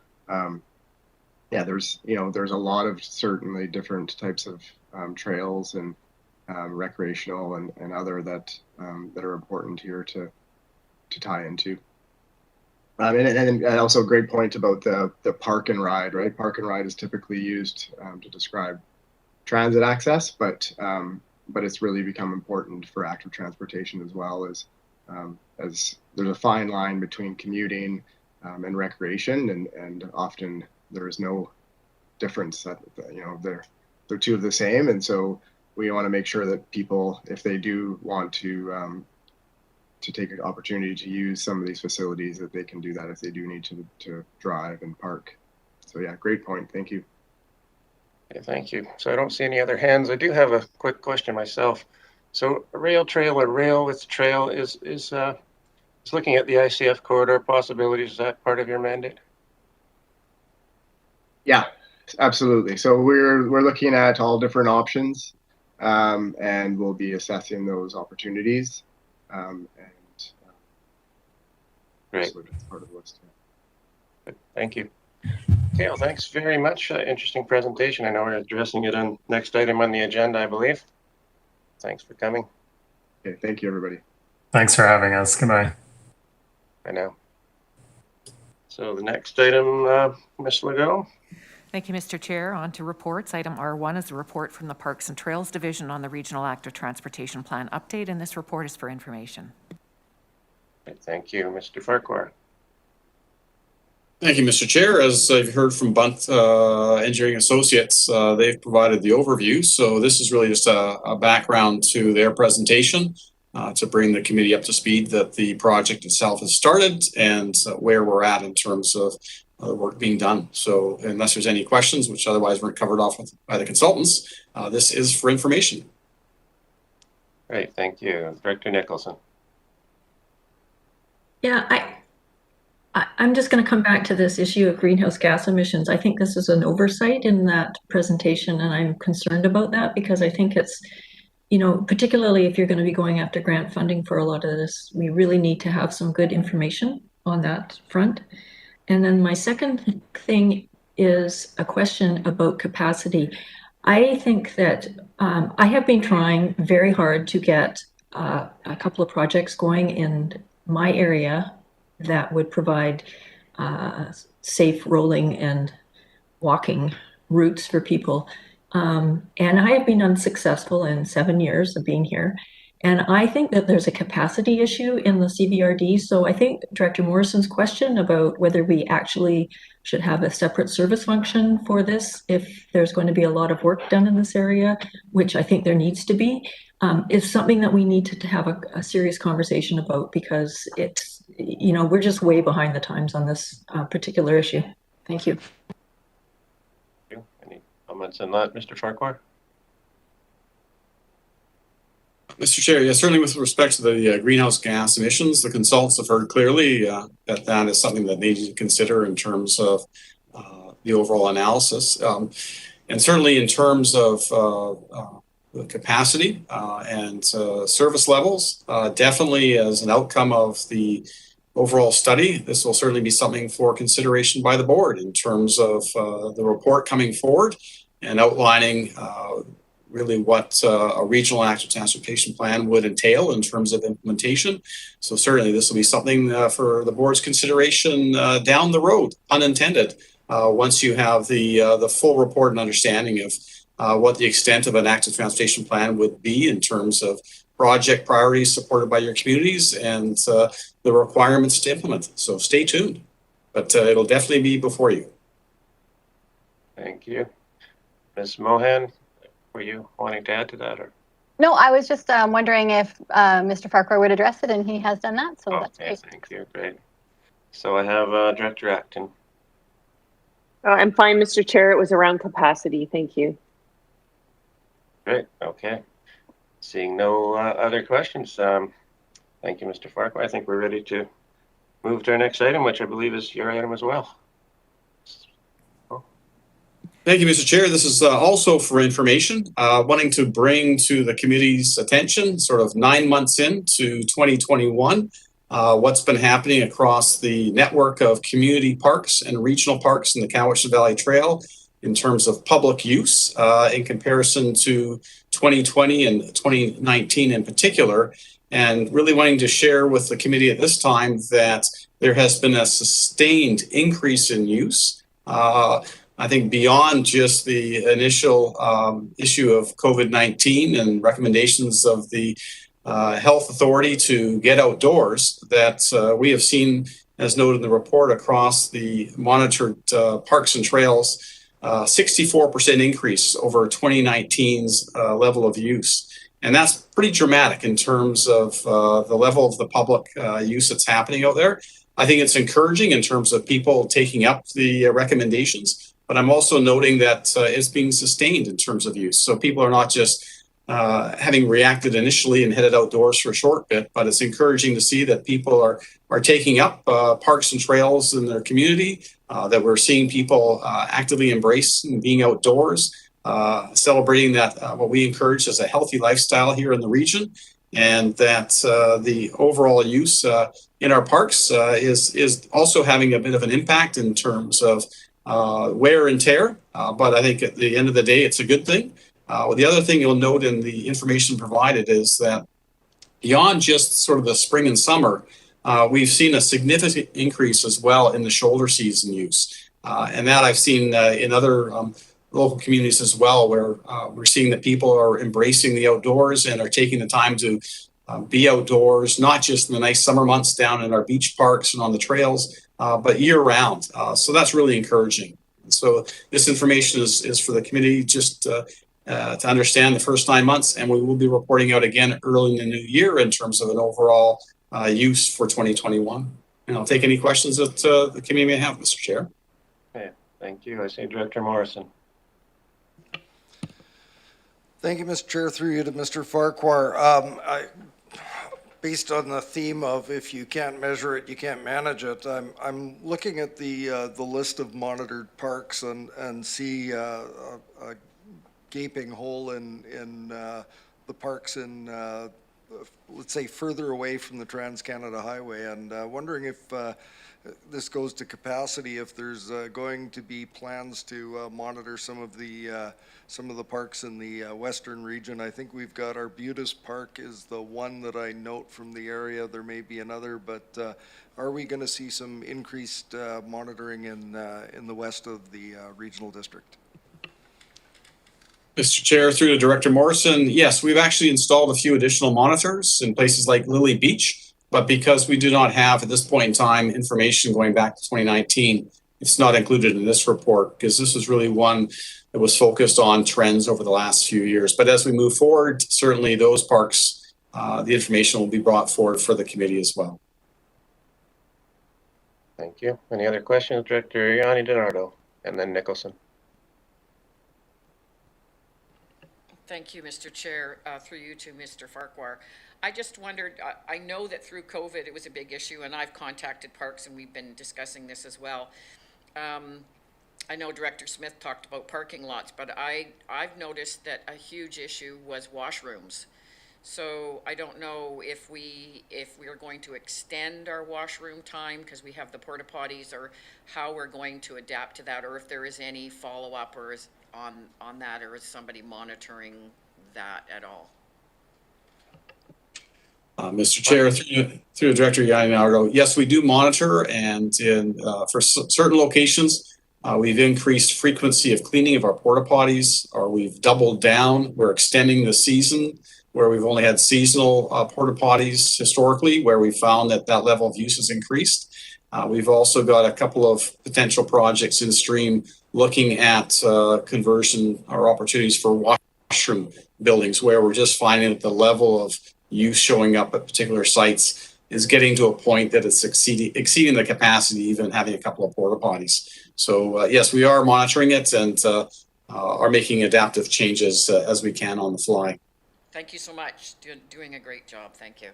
O: yeah, there's a lot of certainly different types of trails and recreational and other that are important here to tie into. And also a great point about the park and ride, right? Park and ride is typically used to describe transit access, but it's really become important for active transportation as well, as there's a fine line between commuting and recreation, and often there is no difference. That they're two of the same, and so we want to make sure that people, if they do want to take an opportunity to use some of these facilities, that they can do that if they do need to drive and park. So yeah, great point. Thank you.
A: Okay, thank you. So I don't see any other hands. I do have a quick question myself. So a rail trail or rail with trail is looking at the ICF corridor possibilities. Is that part of your mandate?
O: Yeah, absolutely. So we're looking at all different options, and we'll be assessing those opportunities.
A: Great.
O: So that's part of the list.
A: Thank you. Okay, well, thanks very much. Interesting presentation. I know we're addressing it on next item on the agenda, I believe. Thanks for coming.
O: Okay, thank you, everybody.
P: Thanks for having us. Goodbye.
A: I know. So the next item, Ms. Legault.
B: Thank you, Mr. Chair. On to reports. Item R1 is a report from the Parks and Trails Division on the Regional Active Transportation Plan update, and this report is for information.
A: Okay, thank you, Mr. Farquhar.
S: Thank you, Mr. Chair. As I've heard from Bunt Engineering Associates, they've provided the overview. So this is really just a background to their presentation to bring the committee up to speed that the project itself has started and where we're at in terms of the work being done. So unless there's any questions, which otherwise weren't covered off by the consultants, this is for information.
A: Great, thank you. Director Nicholson.
F: Yeah, I'm just going to come back to this issue of greenhouse gas emissions. I think this is an oversight in that presentation, and I'm concerned about that because I think it's, particularly if you're going to be going after grant funding for a lot of this, we really need to have some good information on that front. And then my second thing is a question about capacity. I think that I have been trying very hard to get a couple of projects going in my area that would provide safe rolling and walking routes for people. And I have been unsuccessful in 7 years of being here. And I think that there's a capacity issue in the CVRD. So I think Director Morrison's question about whether we actually should have a separate service function for this, if there's going to be a lot of work done in this area, which I think there needs to be, is something that we need to have a serious conversation about, because it's, you know, we're just way behind the times on this particular issue. Thank you.
A: Any comments on that, Mr. Farquhar?
S: Mr. Chair, yeah, certainly with respect to the greenhouse gas emissions, the consultants have heard clearly that that is something that they need to consider in terms of the overall analysis. And certainly in terms of the capacity and service levels, definitely as an outcome of the overall study, this will certainly be something for consideration by the board in terms of the report coming forward and outlining really what a regional active transportation plan would entail in terms of implementation. So certainly this will be something for the board's consideration down the road, unintended, once you have the full report and understanding of what the extent of an active transportation plan would be in terms of project priorities supported by your communities and the requirements to implement it. So stay tuned, but it'll definitely be before you.
A: Thank you. Ms. Mohan, were you wanting to add to that? Or?
T: No, I was just wondering if Mr. Farquhar would address it, and he has done that, so that's great.
A: Thank you. Great. So I have Director Acton.
U: I'm fine, Mr. Chair. It was around capacity. Thank you.
A: Great. Okay. Seeing no other questions, thank you, Mr. Farquhar. I think we're ready to move to our next item, which I believe is your item as well.
S: Thank you, Mr. Chair. This is also for information, wanting to bring to the committee's attention, sort of 9 months into 2021, what's been happening across the network of community parks and regional parks in the Cowichan Valley Trail in terms of public use in comparison to 2020 and 2019 in particular, and really wanting to share with the committee at this time that there has been a sustained increase in use. I think beyond just the initial issue of COVID-19 and recommendations of the health authority to get outdoors, that we have seen, as noted in the report, across the monitored parks and trails, 64% increase over 2019's level of use. And that's pretty dramatic in terms of the level of the public use that's happening out there. I think it's encouraging in terms of people taking up the recommendations, but I'm also noting that it's being sustained in terms of use. So people are not just having reacted initially and headed outdoors for a short bit, but it's encouraging to see that people are taking up parks and trails in their community, that we're seeing people actively embrace being outdoors, celebrating that what we encourage as a healthy lifestyle here in the region, and that the overall use in our parks is also having a bit of an impact in terms of wear and tear, but I think at the end of the day, it's a good thing. The other thing you'll note in the information provided is that beyond just sort of the spring and summer, we've seen a significant increase as well in the shoulder season use. And that I've seen in other local communities as well, where we're seeing that people are embracing the outdoors and are taking the time to be outdoors, not just in the nice summer months down in our beach parks and on the trails, but year round. So that's really encouraging. So this information is for the committee just to understand the first 9 months, and we will be reporting out again early in the new year in terms of an overall use for 2021. And I'll take any questions that the committee may have, Mr. Chair.
A: Okay, thank you. I see Director Morrison.
K: Thank you, Mr. Chair. Through you to Mr. Farquhar. Based on the theme of if you can't measure it, you can't manage it, I'm looking at the list of monitored parks and see a gaping hole in the parks in let's say, further away from the Trans-Canada Highway, and wondering if this goes to capacity, if there's going to be plans to monitor some of the parks in the western region. I think we've got Arbutus Park is the one that I note from the area. There may be another, but are we going to see some increased monitoring in the west of the regional district?
S: Mr. Chair, through to Director Morrison, yes, we've actually installed a few additional monitors in places like Lily Beach, but because we do not have at this point in time information going back to 2019, it's not included in this report because this is really one that was focused on trends over the last few years. But as we move forward, certainly those parks, the information will be brought forward for the committee as well.
A: Thank you. Any other questions, Director Yanni DiNardo, and then Nicholson?
G: Thank you, Mr. Chair. Through you to Mr. Farquhar. I just wondered, I know that through COVID it was a big issue, and I've contacted parks and we've been discussing this as well. I know Director Smith talked about parking lots, but I've noticed that a huge issue was washrooms. So I don't know if we are going to extend our washroom time because we have the porta potties, or how we're going to adapt to that, or if there is any follow-up or is on that, or is somebody monitoring that at all?
S: Mr. Chair, through Director Yanni DiNardo, yes, we do monitor, and for certain locations, we've increased frequency of cleaning of our porta potties, or we've doubled down. We're extending the season where we've only had seasonal porta potties historically, where we found that level of use has increased. We've also got a couple of potential projects in stream looking at conversion or opportunities for washroom buildings, where we're just finding that the level of use showing up at particular sites is getting to a point that it's exceeding the capacity, even having a couple of porta potties. So yes, we are monitoring it and are making adaptive changes as we can on the fly.
G: Thank you so much. Doing a great job. Thank you.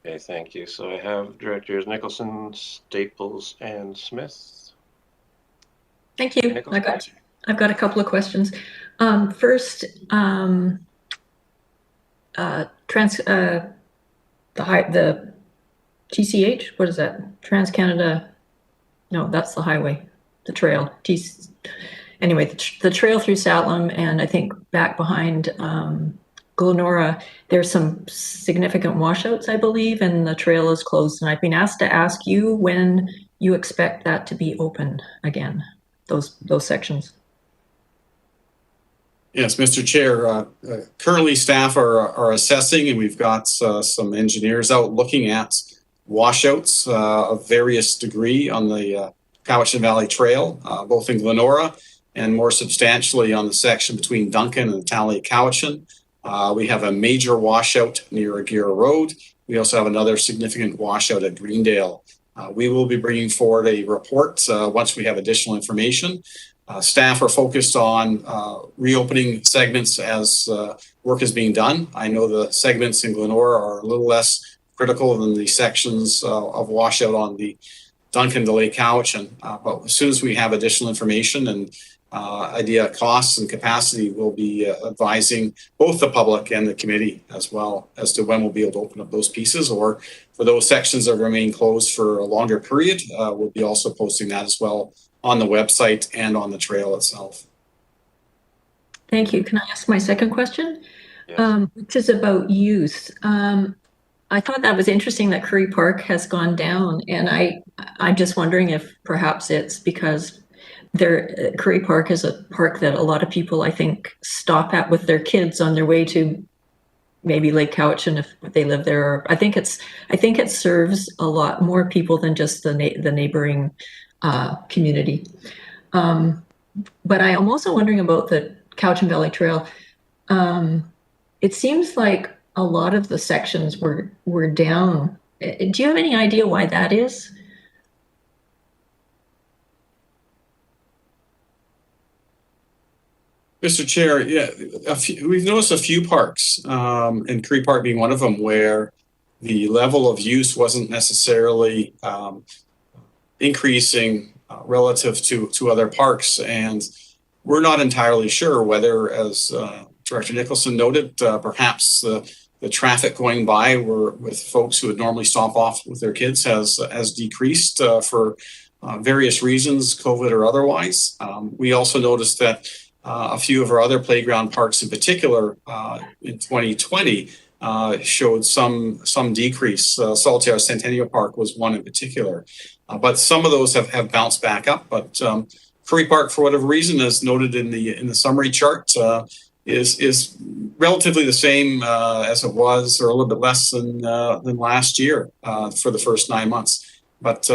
A: Okay, thank you. So I have Directors Nicholson, Staples, and Smith.
F: Thank you. I've got a couple of questions. First, the TCH, what is that? Trans-Canada, no, that's the highway, the trail. Anyway, the trail through Salem, and I think back behind Glenora, there's some significant washouts, I believe, and the trail is closed. And I've been asked to ask you when you expect that to be open again, those sections.
S: Yes, Mr. Chair, currently staff are assessing, and we've got some engineers out looking at washouts of various degree on the Cowichan Valley Trail, both in Glenora and more substantially on the section between Duncan and Tally Cowichan. We have a major washout near Aguirre Road. We also have another significant washout at Greendale. We will be bringing forward a report once we have additional information. Staff are focused on reopening segments as work is being done. I know the segments in Glenora are a little less critical than the sections of washout on the Duncan to Lake Cowichan. But as soon as we have additional information and idea costs and capacity, we'll be advising both the public and the committee as well as to when we'll be able to open up those pieces, or for those sections that remain closed for a longer period, we'll be also posting that as well on the website and on the trail itself.
F: Thank you. Can I ask my second question? Yes. Which is about use. I thought that was interesting that Curry Park has gone down, and I'm just wondering if perhaps it's because Curry Park is a park that a lot of people, I think, stop at with their kids on their way to maybe Lake Cowichan if they live there. I think it serves a lot more people than just the neighboring community. But I am also wondering about the Cowichan Valley Trail. It seems like a lot of the sections were down. Do you have any idea why that is?
S: Mr. Chair, yeah, we've noticed a few parks, and Curry Park being one of them, where the level of use wasn't necessarily increasing relative to other parks. And we're not entirely sure whether, as Director Nicholson noted, perhaps the traffic going by with folks who would normally stop off with their kids has decreased for various reasons, COVID or otherwise. We also noticed that a few of our other playground parks in particular in 2020 showed some decrease. Saltaire Centennial Park was one in particular. But some of those have bounced back up. But Curry Park, for whatever reason, as noted in the summary chart, is relatively the same as it was, or a little bit less than last year for the first 9 months. But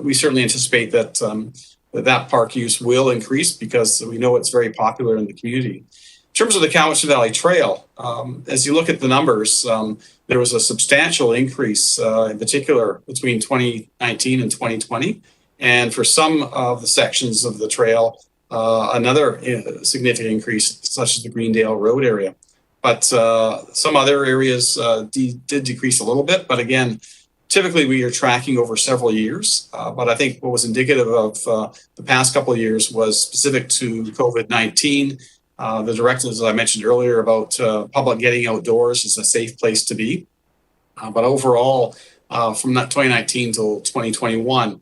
S: we certainly anticipate that that park use will increase because we know it's very popular in the community. In terms of the Cowichan Valley Trail, as you look at the numbers, there was a substantial increase, in particular between 2019 and 2020. And for some of the sections of the trail, another significant increase, such as the Greendale Road area. But some other areas did decrease a little bit. But again, typically we are tracking over several years. But I think what was indicative of the past couple of years was specific to COVID-19. The directives, as I mentioned earlier, about public getting outdoors is a safe place to be. But overall, from that 2019 till 2021,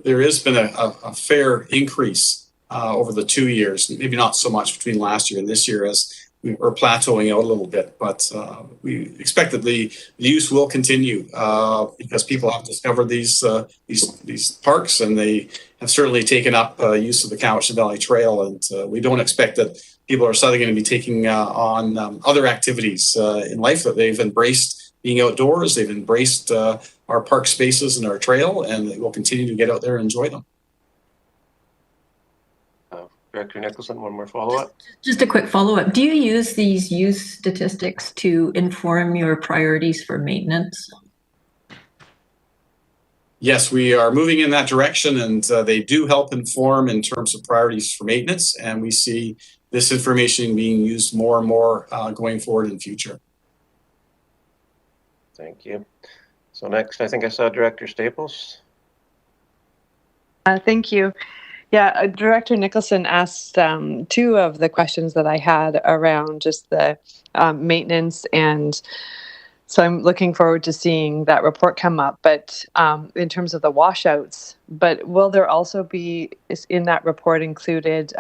S: there has been a fair increase over the 2 years, maybe not so much between last year and this year as we are plateauing out a little bit, but we expect that the use will continue because people have discovered these parks, and they have certainly taken up use of the Cowichan Valley Trail, and we don't expect that people are suddenly going to be taking on other activities in life, that they've embraced being outdoors, they've embraced our park spaces and our trail, and they will continue to get out there and enjoy them.
A: Director Nicholson, one more follow-up.
F: Just a quick follow-up. Do you use these use statistics to inform your priorities for maintenance?
S: Yes, we are moving in that direction, and they do help inform in terms of priorities for maintenance, and we see this information being used more and more going forward in the future.
A: Thank you. So next, I think I saw Director Staples.
N: Thank you. Yeah, Director Nicholson asked two of the questions that I had around just the maintenance, and so I'm looking forward to seeing that report come up. But in terms of the washouts, but will there also be in that report included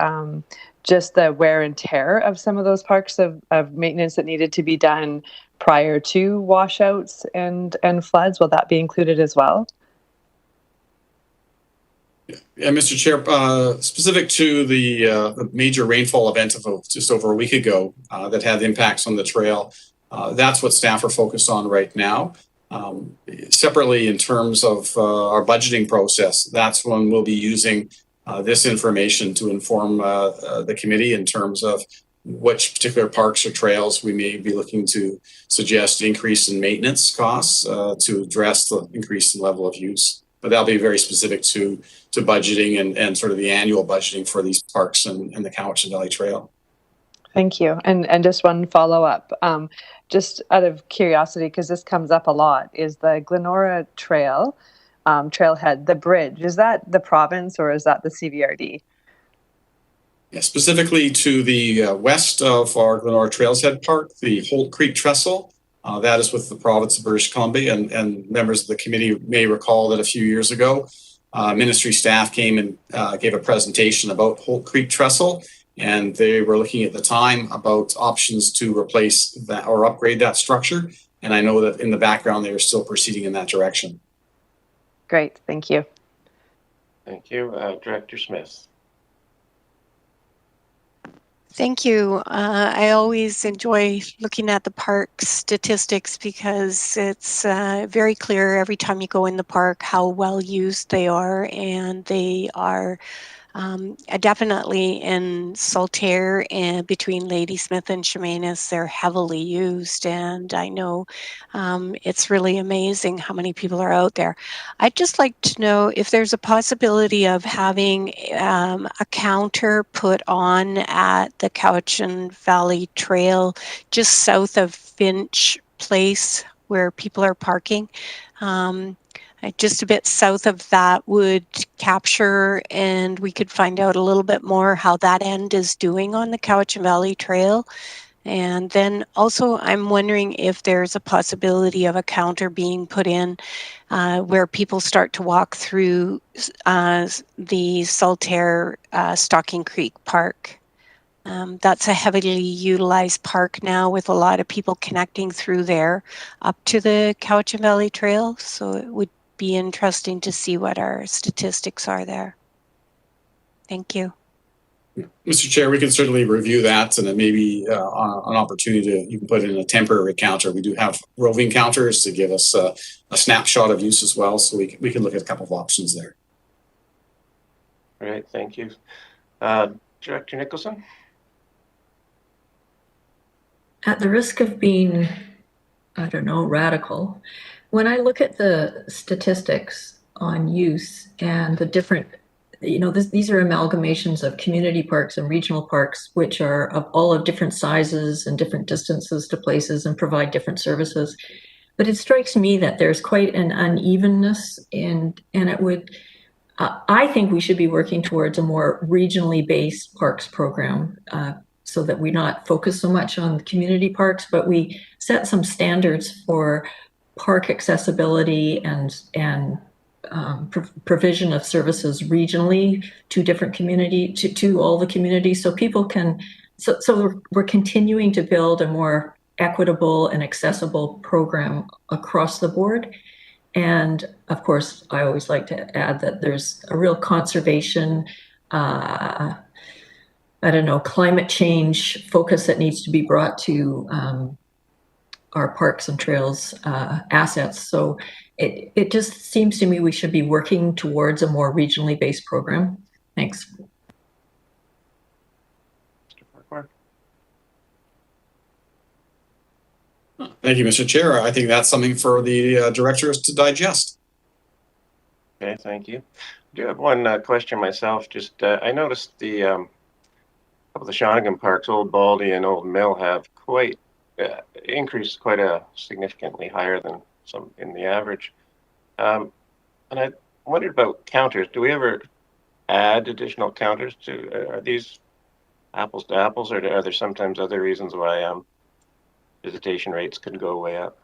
N: just the wear and tear of some of those parks of maintenance that needed to be done prior to washouts and floods? Will that be included as well?
S: Yeah, Mr. Chair, specific to the major rainfall event of just over a week ago that had impacts on the trail, that's what staff are focused on right now. Separately, in terms of our budgeting process, that's when we'll be using this information to inform the committee in terms of which particular parks or trails we may be looking to suggest increase in maintenance costs to address the increase in level of use. But that'll be very specific to budgeting and sort of the annual budgeting for these parks and the Cowichan Valley Trail.
N: Thank you. And just one follow-up, just out of curiosity, because this comes up a lot, is the Glenora Trail, trailhead, the bridge, is that the province or is that the CVRD?
S: Yeah, specifically to the west of our Glenora Trails Head Park, the Holt Creek Trestle, that is with the province of British Columbia, and members of the committee may recall that a few years ago, ministry staff came and gave a presentation about Holt Creek Trestle, and they were looking at the time about options to replace that or upgrade that structure. And I know that in the background, they are still proceeding in that direction.
N: Great, thank you.
A: Thank you. Director Smith.
L: Thank you. I always enjoy looking at the park statistics because it's very clear every time you go in the park how well used they are, and they are definitely in Saltaire and between Ladysmith and Chemainus, they're heavily used, and I know it's really amazing how many people are out there. I'd just like to know if there's a possibility of having a counter put on at the Cowichan Valley Trail just south of Finch Place where people are parking. Just a bit south of that would capture, and we could find out a little bit more how that end is doing on the Cowichan Valley Trail. And then also I'm wondering if there's a possibility of a counter being put in where people start to walk through the Saltaire Stocking Creek Park. That's a heavily utilized park now with a lot of people connecting through there up to the Cowichan Valley Trail. So it would be interesting to see what our statistics are there. Thank you.
S: Mr. Chair, we can certainly review that, and then maybe an opportunity to you can put in a temporary counter. We do have roving counters to give us a snapshot of use as well, so we can look at a couple of options there.
A: All right, thank you. Director Nicholson?
F: At the risk of being, I don't know, radical, when I look at the statistics on use and the different, these are amalgamations of community parks and regional parks, which are of all of different sizes and different distances to places and provide different services. But it strikes me that there's quite an unevenness, and it would, I think we should be working towards a more regionally based parks program, so that we not focus so much on community parks, but we set some standards for park accessibility and provision of services regionally to different community, to all the communities, so people can, so we're continuing to build a more equitable and accessible program across the board. And of course, I always like to add that there's a real conservation, climate change focus that needs to be brought to our parks and trails assets. So it just seems to me we should be working towards a more regionally based program. Thanks.
S: Thank you, Mr. Chair. I think that's something for the directors to digest.
A: Okay, thank you. I do have one question myself. Just I noticed the couple of the Shawnigan parks, Old Baldy and Old Mill, have quite increased quite a significantly higher than some in the average. And I wondered about counters. Do we ever add additional counters to? Are these apples to apples, or are there sometimes other reasons why visitation rates could go way up?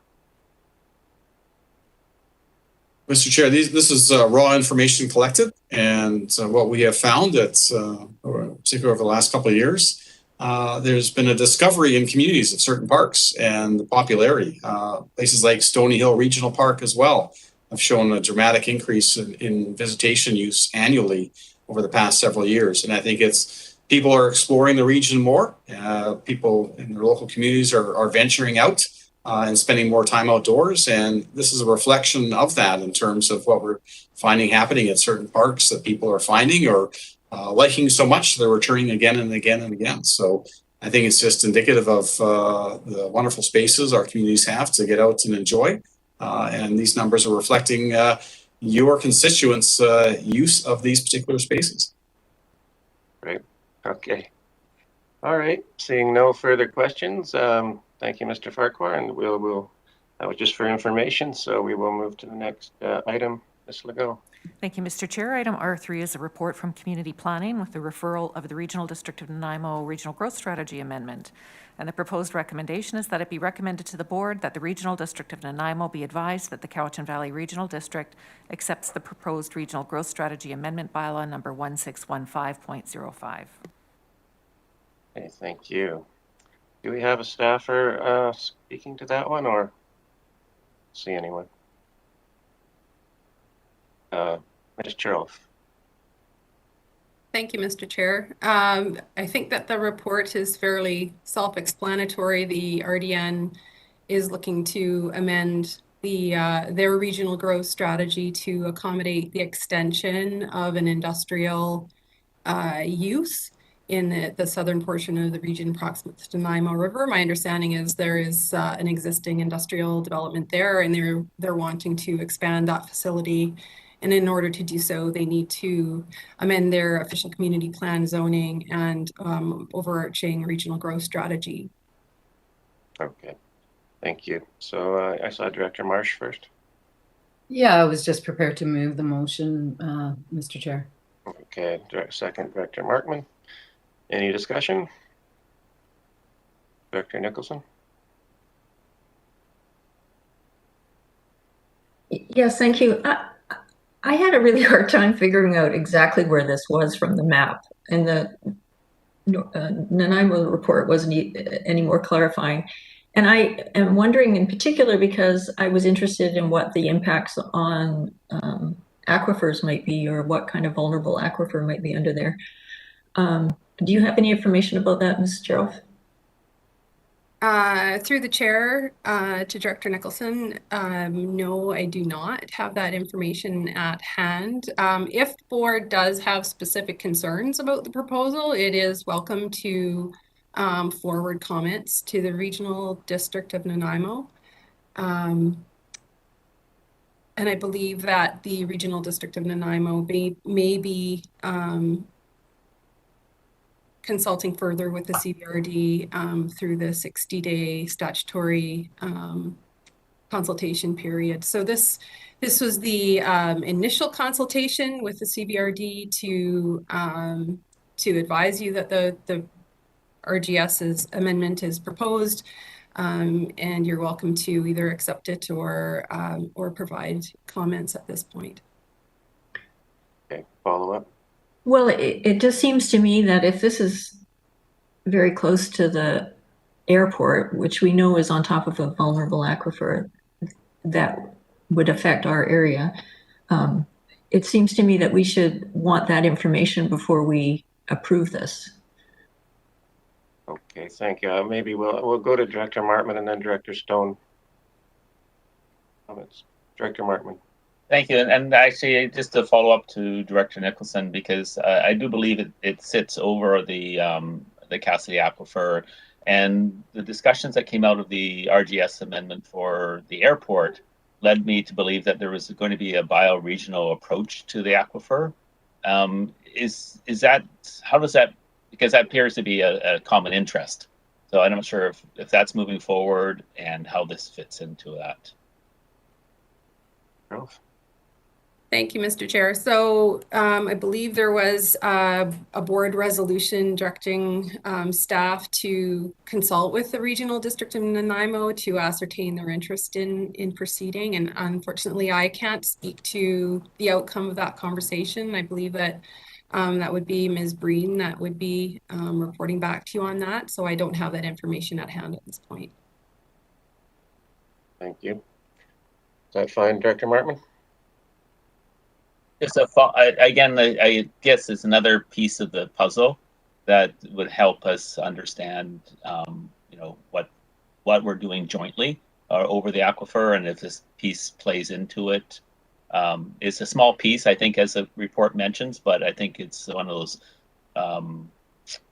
S: Mr. Chair, this is raw information collected, and what we have found, particularly over the last couple of years, there's been a discovery in communities of certain parks and the popularity. Places like Stony Hill Regional Park as well have shown a dramatic increase in visitation use annually over the past several years. And I think people are exploring the region more. People in their local communities are venturing out and spending more time outdoors. And this is a reflection of that in terms of what we're finding happening at certain parks that people are finding or liking so much they're returning again and again and again. So I think it's just indicative of the wonderful spaces our communities have to get out and enjoy. And these numbers are reflecting your constituents' use of these particular spaces.
A: Great. Okay. All right. Seeing no further questions, thank you, Mr. Farquhar, and that was just for information, so we will move to the next item. Ms. Legault.
B: Thank you, Mr. Chair. Item R3 is a report from Community Planning with the referral of the Regional District of Nanaimo Regional Growth Strategy Amendment. And the proposed recommendation is that it be recommended to the board that the Regional District of Nanaimo be advised that the Cowichan Valley Regional District accepts the proposed Regional Growth Strategy Amendment bylaw number 1615.05.
A: Okay, thank you. Do we have a staffer speaking to that one, or see anyone? Ms. Charles.
I: Thank you, Mr. Chair. I think that the report is fairly self-explanatory. The RDN is looking to amend their regional growth strategy to accommodate the extension of an industrial use in the southern portion of the region proximate to the Nanaimo River. My understanding is there is an existing industrial development there, and they're wanting to expand that facility. And in order to do so, they need to amend their official community plan zoning and overarching regional growth strategy.
A: Okay, thank you. So I saw Director Marsh first.
D: Yeah, I was just prepared to move the motion, Mr. Chair.
A: Okay, second, Director Markman. Any discussion? Director Nicholson?
F: Yes, thank you. I had a really hard time figuring out exactly where this was from the map, and the Nanaimo report wasn't any more clarifying. And I am wondering in particular, because I was interested in what the impacts on aquifers might be, or what kind of vulnerable aquifer might be under there. Do you have any information about that, Ms. Gerald?
I: Through the chair to Director Nicholson, no, I do not have that information at hand. If the board does have specific concerns about the proposal, it is welcome to forward comments to the Regional District of Nanaimo. And I believe that the Regional District of Nanaimo may be consulting further with the CVRD through the 60-day statutory consultation period. So this was the initial consultation with the CVRD to advise you that the RGS's amendment is proposed, and you're welcome to either accept it or provide comments at this point.
A: Okay, follow up.
F: Well, it just seems to me that if this is very close to the airport, which we know is on top of a vulnerable aquifer that would affect our area, it seems to me that we should want that information before we approve this.
A: Okay, thank you. Maybe we'll go to Director Martman and then Director Stone. Comments. Director Martman.
R: Thank you. And actually, just to follow up to Director Nicholson, because I do believe it sits over the Cassidy Aquifer, and the discussions that came out of the RGS amendment for the airport led me to believe that there was going to be a bioregional approach to the aquifer. Is that, how does that, because that appears to be a common interest. So I'm not sure if that's moving forward and how this fits into that.
A: Ralph?
I: Thank you, Mr. Chair. So I believe there was a board resolution directing staff to consult with the Regional District of Nanaimo to ascertain their interest in proceeding. And unfortunately, I can't speak to the outcome of that conversation. I believe that that would be Ms. Breen that would be reporting back to you on that. So I don't have that information at hand at this point.
A: Thank you. Is that fine, Director Martman?
R: Just again, I guess it's another piece of the puzzle that would help us understand, what we're doing jointly over the aquifer, and if this piece plays into it. It's a small piece, I think, as the report mentions, but I think it's one of those,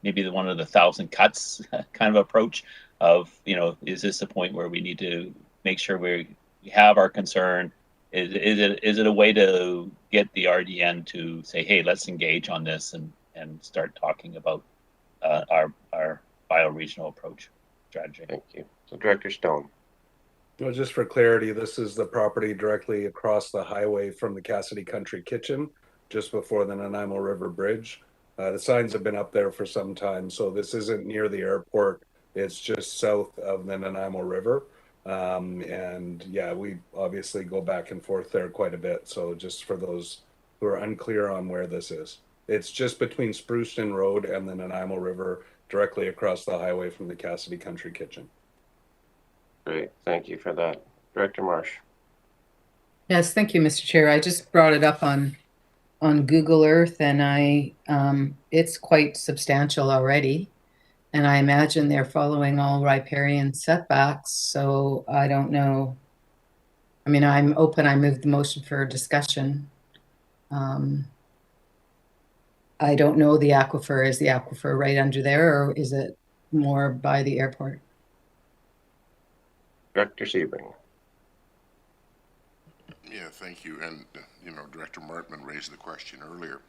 R: maybe one of the 1,000 cuts kind of approach of, is this a point where we need to make sure we have our concern? Is it a way to get the RDN to say, hey, let's engage on this and start talking about our bioregional approach strategy?
A: Thank you. So Director Stone.
E: Well, just for clarity, this is the property directly across the highway from the Cassidy Country Kitchen, just before the Nanaimo River Bridge. The signs have been up there for some time, so this isn't near the airport. It's just south of the Nanaimo River. And yeah, we obviously go back and forth there quite a bit. So just for those who are unclear on where this is, it's just between Spruceton Road and the Nanaimo River, directly across the highway from the Cassidy Country Kitchen.
A: Great, thank you for that. Director Marsh.
D: Yes, thank you, Mr. Chair. I just brought it up on Google Earth, and it's quite substantial already. And I imagine they're following all riparian setbacks, so I don't know. I mean, I'm open. I moved the motion for discussion. I don't know the aquifer. Is the aquifer right under there, or is it more by the airport?
A: Director Sebring.
H: Yeah, thank you. And, Director Martman raised the question earlier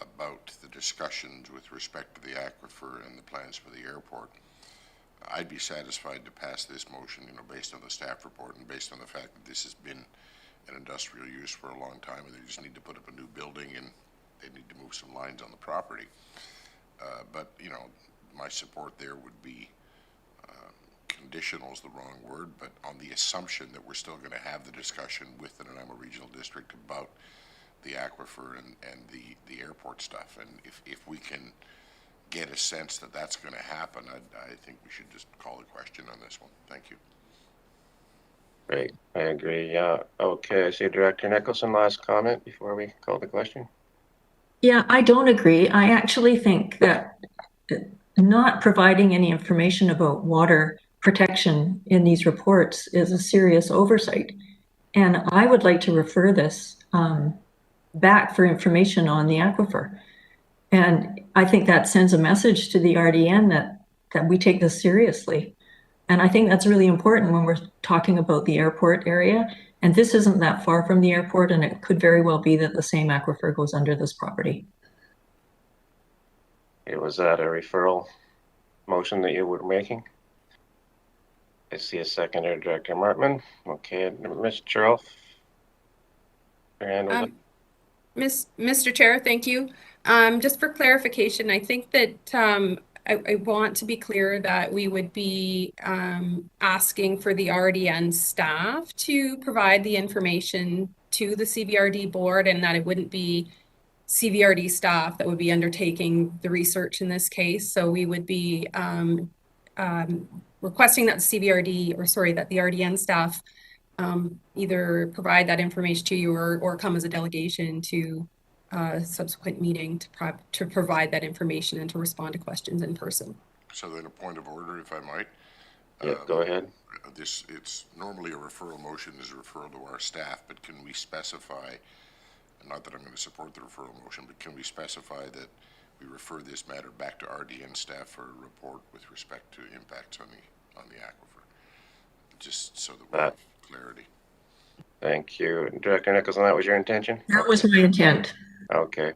H: about the discussions with respect to the aquifer and the plans for the airport. I'd be satisfied to pass this motion, based on the staff report and based on the fact that this has been an industrial use for a long time, and they just need to put up a new building and they need to move some lines on the property. But my support there would be conditional is the wrong word, but on the assumption that we're still going to have the discussion with the Nanaimo Regional District about the aquifer and the airport stuff. And if we can get a sense that that's going to happen, I think we should just call the question on this one. Thank you.
A: Great, I agree. Yeah. Okay, I see Director Nicholson, last comment before we call the question.
F: Yeah, I don't agree. I actually think that not providing any information about water protection in these reports is a serious oversight. And I would like to refer this back for information on the aquifer. And I think that sends a message to the RDN that we take this seriously. And I think that's really important when we're talking about the airport area. And this isn't that far from the airport, and it could very well be that the same aquifer goes under this property.
A: Was that a referral motion that you were making? I see a seconder, Director Martman. Okay, Mr. Charles.
I: Mr. Chair, thank you. Just for clarification, I think that I want to be clear that we would be asking for the RDN staff to provide the information to the CVRD board, and that it wouldn't be CVRD staff that would be undertaking the research in this case. So we would be requesting that that the RDN staff either provide that information to you or come as a delegation to a subsequent meeting to provide that information and to respond to questions in person.
H: So then a point of order, if I might.
A: Yeah, go ahead.
H: It's normally a referral motion is a referral to our staff, but can we specify, not that I'm going to support the referral motion, but can we specify that we refer this matter back to RDN staff for a report with respect to impacts on the aquifer, just so that we have clarity.
A: Thank you. Director Nicholson, that was your intention?
F: That was my intent.
A: Okay,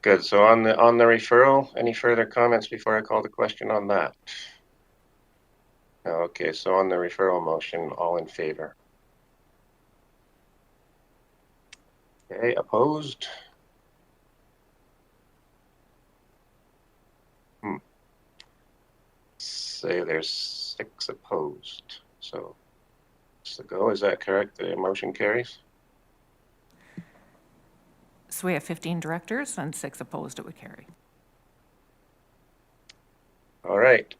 A: good. So on the referral, any further comments before I call the question on that? Okay, so on the referral motion, all in favor? Okay, opposed? Say there's 6 opposed. So to go, is that correct? The motion carries?
B: So we have 15 directors and 6 opposed, it would carry.
A: All right.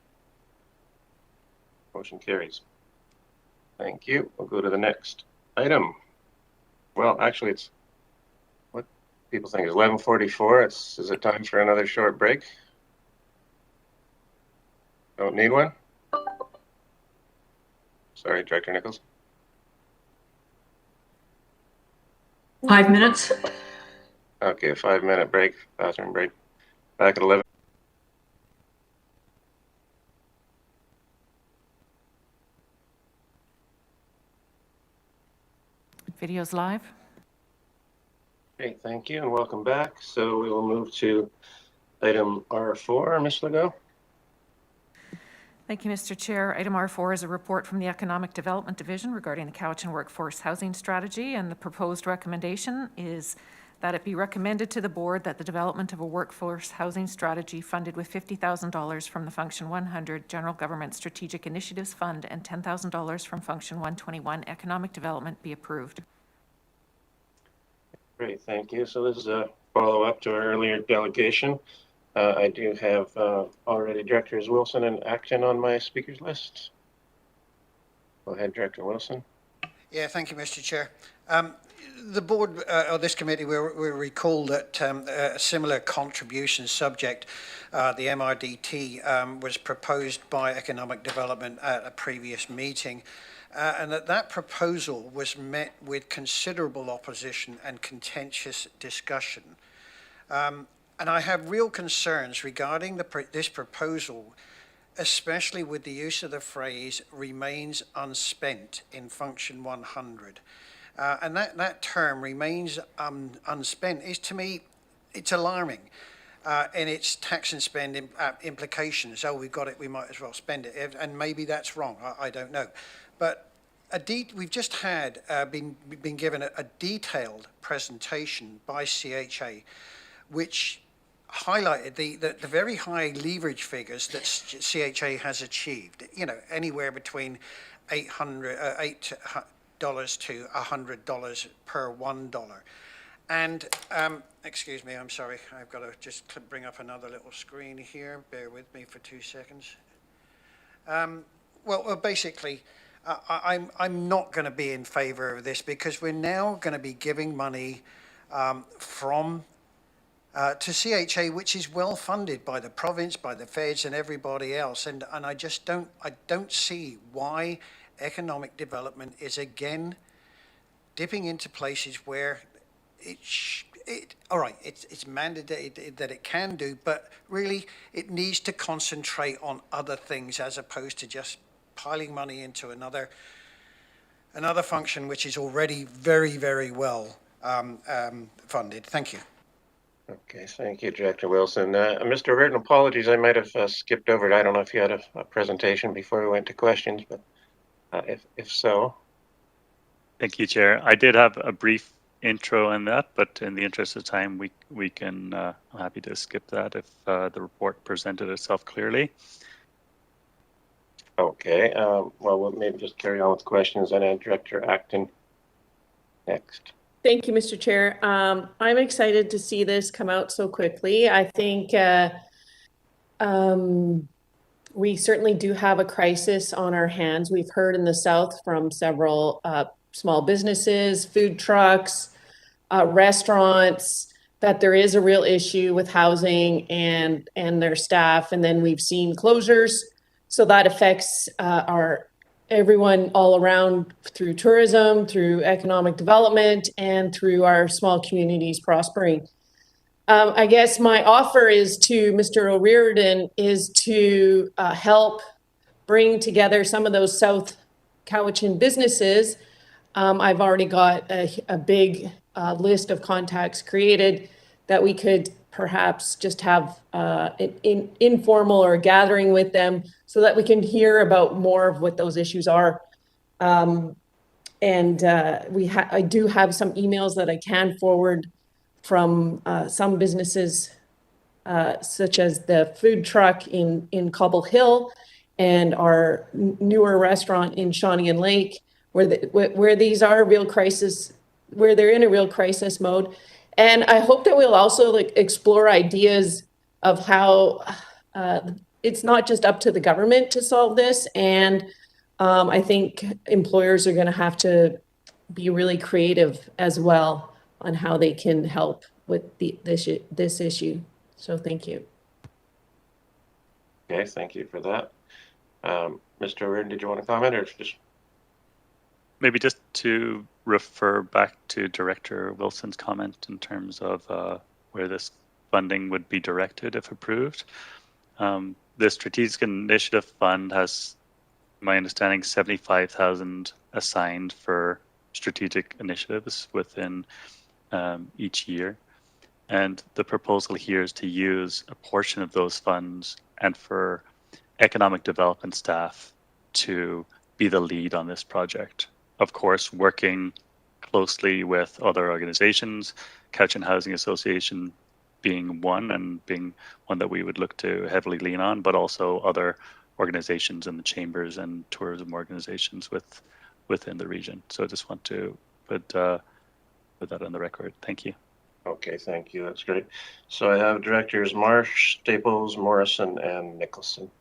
A: Motion carries. Thank you. We'll go to the next item. Well, actually, it's what people think is 11:44. Is it time for another short break? Don't need one? Sorry, Director Nichols.
F: 5 minutes.
A: Okay, 5-minute break, bathroom break. Back at 11.
B: Video's live.
A: Great, thank you and welcome back. So we will move to item R4, Ms. Legault.
B: Thank you, Mr. Chair. Item R4 is a report from the Economic Development Division regarding the Cowichan Workforce Housing Strategy, and the proposed recommendation is that it be recommended to the board that the development of a workforce housing strategy funded with $50,000 from the Function 100 General Government Strategic Initiatives Fund and $10,000 from Function 121 Economic Development be approved.
A: Great, thank you. So this is a follow-up to our earlier delegation. I do have already Directors Wilson and Acton on my speakers list. Go ahead, Director Wilson.
J: Yeah, thank you, Mr. Chair. The board, or this committee, will recall that a similar contribution subject, the MRDT, was proposed by Economic Development at a previous meeting, and that proposal was met with considerable opposition and contentious discussion. And I have real concerns regarding this proposal, especially with the use of the phrase remains unspent in Function 100. And that term, remains unspent, is, to me, it's alarming in its tax and spend implications. Oh, we've got it, we might as well spend it. And maybe that's wrong, I don't know. But we've just had been given a detailed presentation by CHA, which highlighted the very high leverage figures that CHA has achieved. You know, anywhere between $8 to $100 per $1. And excuse me, I'm sorry, I've got to just bring up another little screen here. Bear with me for 2 seconds. Well, basically, I'm not going to be in favor of this because we're now going to be giving money to CHA, which is well funded by the province, by the feds, and everybody else. And I just don't see why economic development is again dipping into places where all right, it's mandated that it can do, but really it needs to concentrate on other things as opposed to just piling money into another function which is already very, very well funded. Thank you.
A: Okay, thank you, Director Wilson. Mr. Reardon, apologies, I might have skipped over it. I don't know if you had a presentation before we went to questions, but if so.
M: Thank you, Chair. I did have a brief intro on that, but in the interest of time, we can, I'm happy to skip that if the report presented itself clearly.
A: Okay, well, we'll maybe just carry on with questions and Director Acton next.
V: Thank you, Mr. Chair. I'm excited to see this come out so quickly. I think we certainly do have a crisis on our hands. We've heard in the South from several small businesses, food trucks, restaurants, that there is a real issue with housing and their staff. And then we've seen closures. So that affects everyone all around through tourism, through economic development, and through our small communities prospering. I guess my offer is to Mr. O'Riordan is to help bring together some of those South Cowichan businesses. I've already got a big list of contacts created that we could perhaps just have an informal or a gathering with them so that we can hear about more of what those issues are. I do have some emails that I can forward from some businesses, such as the food truck in Cobble Hill and our newer restaurant in Shawnee and Lake, where these are real crisis, where they're in a real crisis mode. And I hope that we'll also explore ideas of how it's not just up to the government to solve this. And I think employers are going to have to be really creative as well on how they can help with this issue. So thank you.
A: Okay, thank you for that. Mr. O'Riordan, did you want to comment or just?
M: Maybe just to refer back to Director Wilson's comment in terms of where this funding would be directed if approved. The Strategic Initiative Fund has, my understanding, 75,000 assigned for strategic initiatives within each year. And the proposal here is to use a portion of those funds and for economic development staff to be the lead on this project. Of course, working closely with other organizations, Cowichan Housing Association being one and being one that we would look to heavily lean on, but also other organizations in the chambers and tourism organizations within the region. So I just want to put that on the record. Thank you.
A: Okay, thank you. That's great. So I have Directors Marsh, Staples, Morrison, and Nicholson.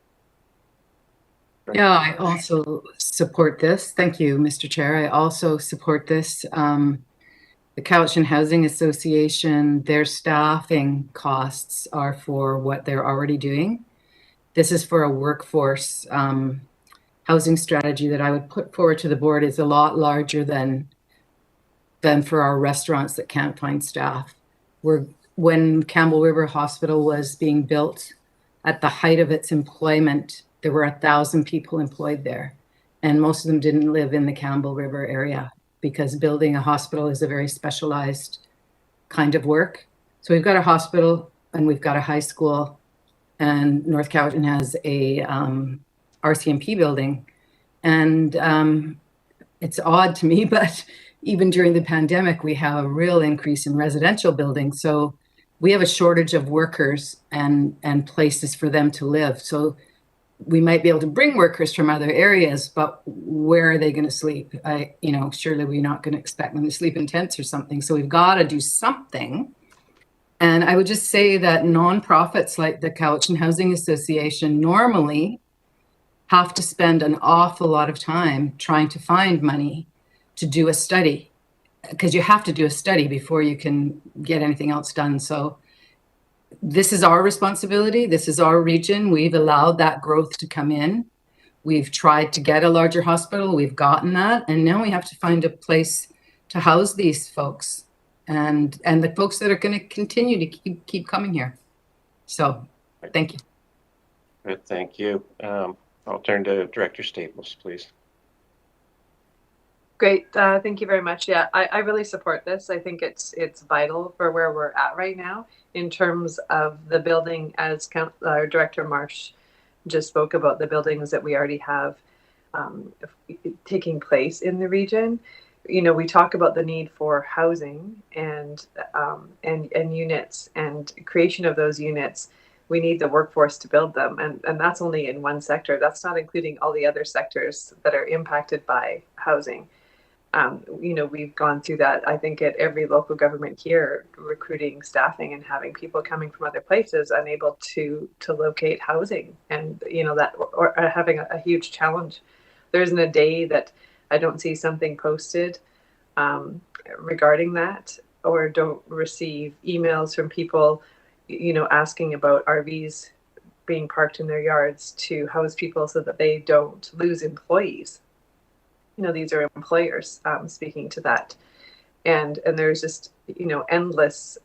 D: Yeah, I also support this. Thank you, Mr. Chair. I also support this. The Cowichan Housing Association, their staffing costs are for what they're already doing. This is for a workforce housing strategy that I would put forward to the board is a lot larger than for our restaurants that can't find staff. When Campbell River Hospital was being built, at the height of its employment, there were 1,000 people employed there, and most of them didn't live in the Campbell River area because building a hospital is a very specialized kind of work. So we've got a hospital and we've got a high school, and North Cowichan has a RCMP building. And it's odd to me, but even during the pandemic, we have a real increase in residential buildings. So we have a shortage of workers and places for them to live. So we might be able to bring workers from other areas, but where are they going to sleep? Surely we're not going to expect them to sleep in tents or something. So we've got to do something. And I would just say that nonprofits like the Cowichan Housing Association normally have to spend an awful lot of time trying to find money to do a study, because you have to do a study before you can get anything else done. So this is our responsibility. This is our region. We've allowed that growth to come in. We've tried to get a larger hospital. We've gotten that. And now we have to find a place to house these folks and the folks that are going to continue to keep coming here. So thank you.
A: Good, thank you. I'll turn to Director Staples, please.
N: Great. Thank you very much. Yeah, I really support this. I think it's vital for where we're at right now in terms of the building, as Director Marsh just spoke about, the buildings that we already have taking place in the region. We talk about the need for housing and units and creation of those units. We need the workforce to build them, and that's only in one sector. That's not including all the other sectors that are impacted by housing. We've gone through that, I think, at every local government here, recruiting, staffing, and having people coming from other places unable to locate housing, and that or having a huge challenge. There isn't a day that I don't see something posted regarding that, or don't receive emails from people asking about RVs being parked in their yards to house people so that they don't lose employees. These are employers speaking to that. And there's just, endless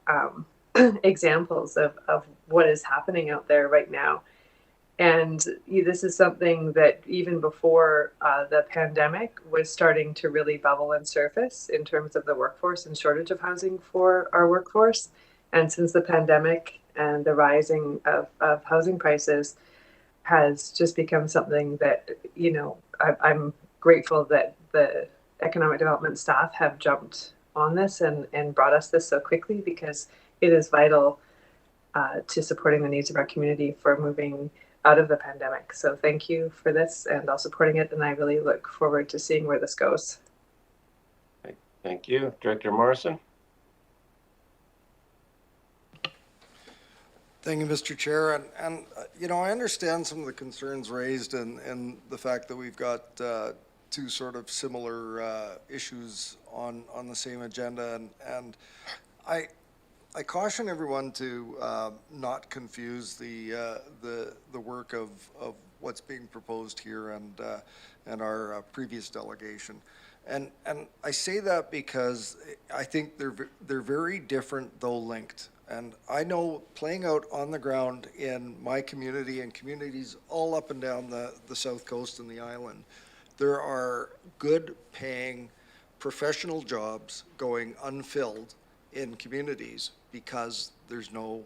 N: examples of what is happening out there right now. And this is something that even before the pandemic was starting to really bubble and surface in terms of the workforce and shortage of housing for our workforce. And since the pandemic and the rising of housing prices has just become something that, I'm grateful that the economic development staff have jumped on this and brought us this so quickly, because it is vital to supporting the needs of our community for moving out of the pandemic. So thank you for this and all supporting it. And I really look forward to seeing where this goes.
A: Thank you. Director Morrison.
K: Thank you, Mr. Chair. And I understand some of the concerns raised and the fact that we've got two sort of similar issues on the same agenda. And I caution everyone to not confuse the work of what's being proposed here and our previous delegation. And I say that because I think they're very different, though linked. And I know, playing out on the ground in my community and communities all up and down the South Coast and the island, there are good paying professional jobs going unfilled in communities because there's no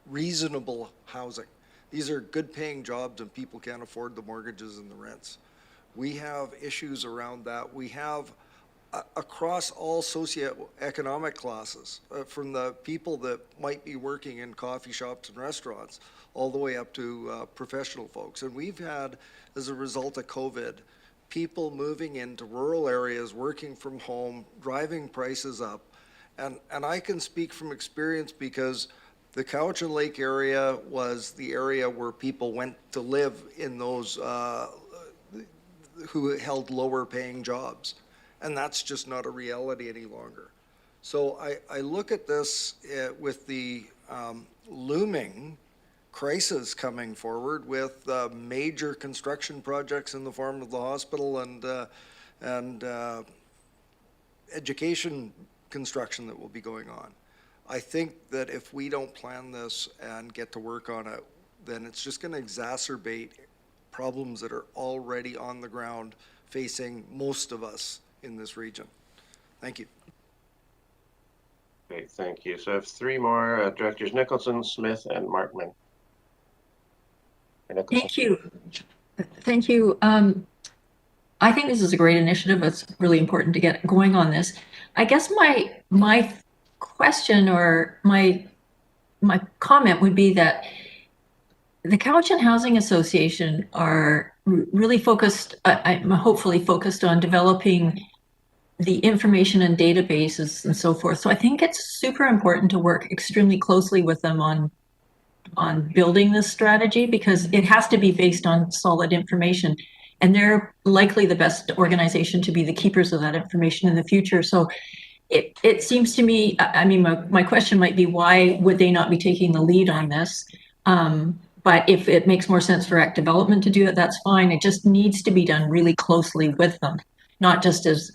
K: reasonable housing. These are good paying jobs and people can't afford the mortgages and the rents. We have issues around that. We have across all socioeconomic classes, from the people that might be working in coffee shops and restaurants all the way up to professional folks. And we've had, as a result of COVID, people moving into rural areas, working from home, driving prices up. And I can speak from experience because the Cowichan Lake area was the area where people went to live in those who held lower paying jobs. And that's just not a reality any longer. So I look at this with the looming crisis coming forward with major construction projects in the form of the hospital and education construction that will be going on. I think that if we don't plan this and get to work on it, then it's just going to exacerbate problems that are already on the ground facing most of us in this region. Thank you.
A: Great, thank you. So I have three more, Directors Nicholson, Smith, and Markman.
F: Thank you. Thank you. I think this is a great initiative. It's really important to get going on this. I guess my question or my comment would be that the Cowichan Housing Association are really focused, hopefully focused on developing the information and databases and so forth. So I think it's super important to work extremely closely with them on building this strategy, because it has to be based on solid information. And they're likely the best organization to be the keepers of that information in the future. So it seems to me, I mean, my question might be, why would they not be taking the lead on this? But if it makes more sense for Act Development to do it, that's fine. It just needs to be done really closely with them, not just as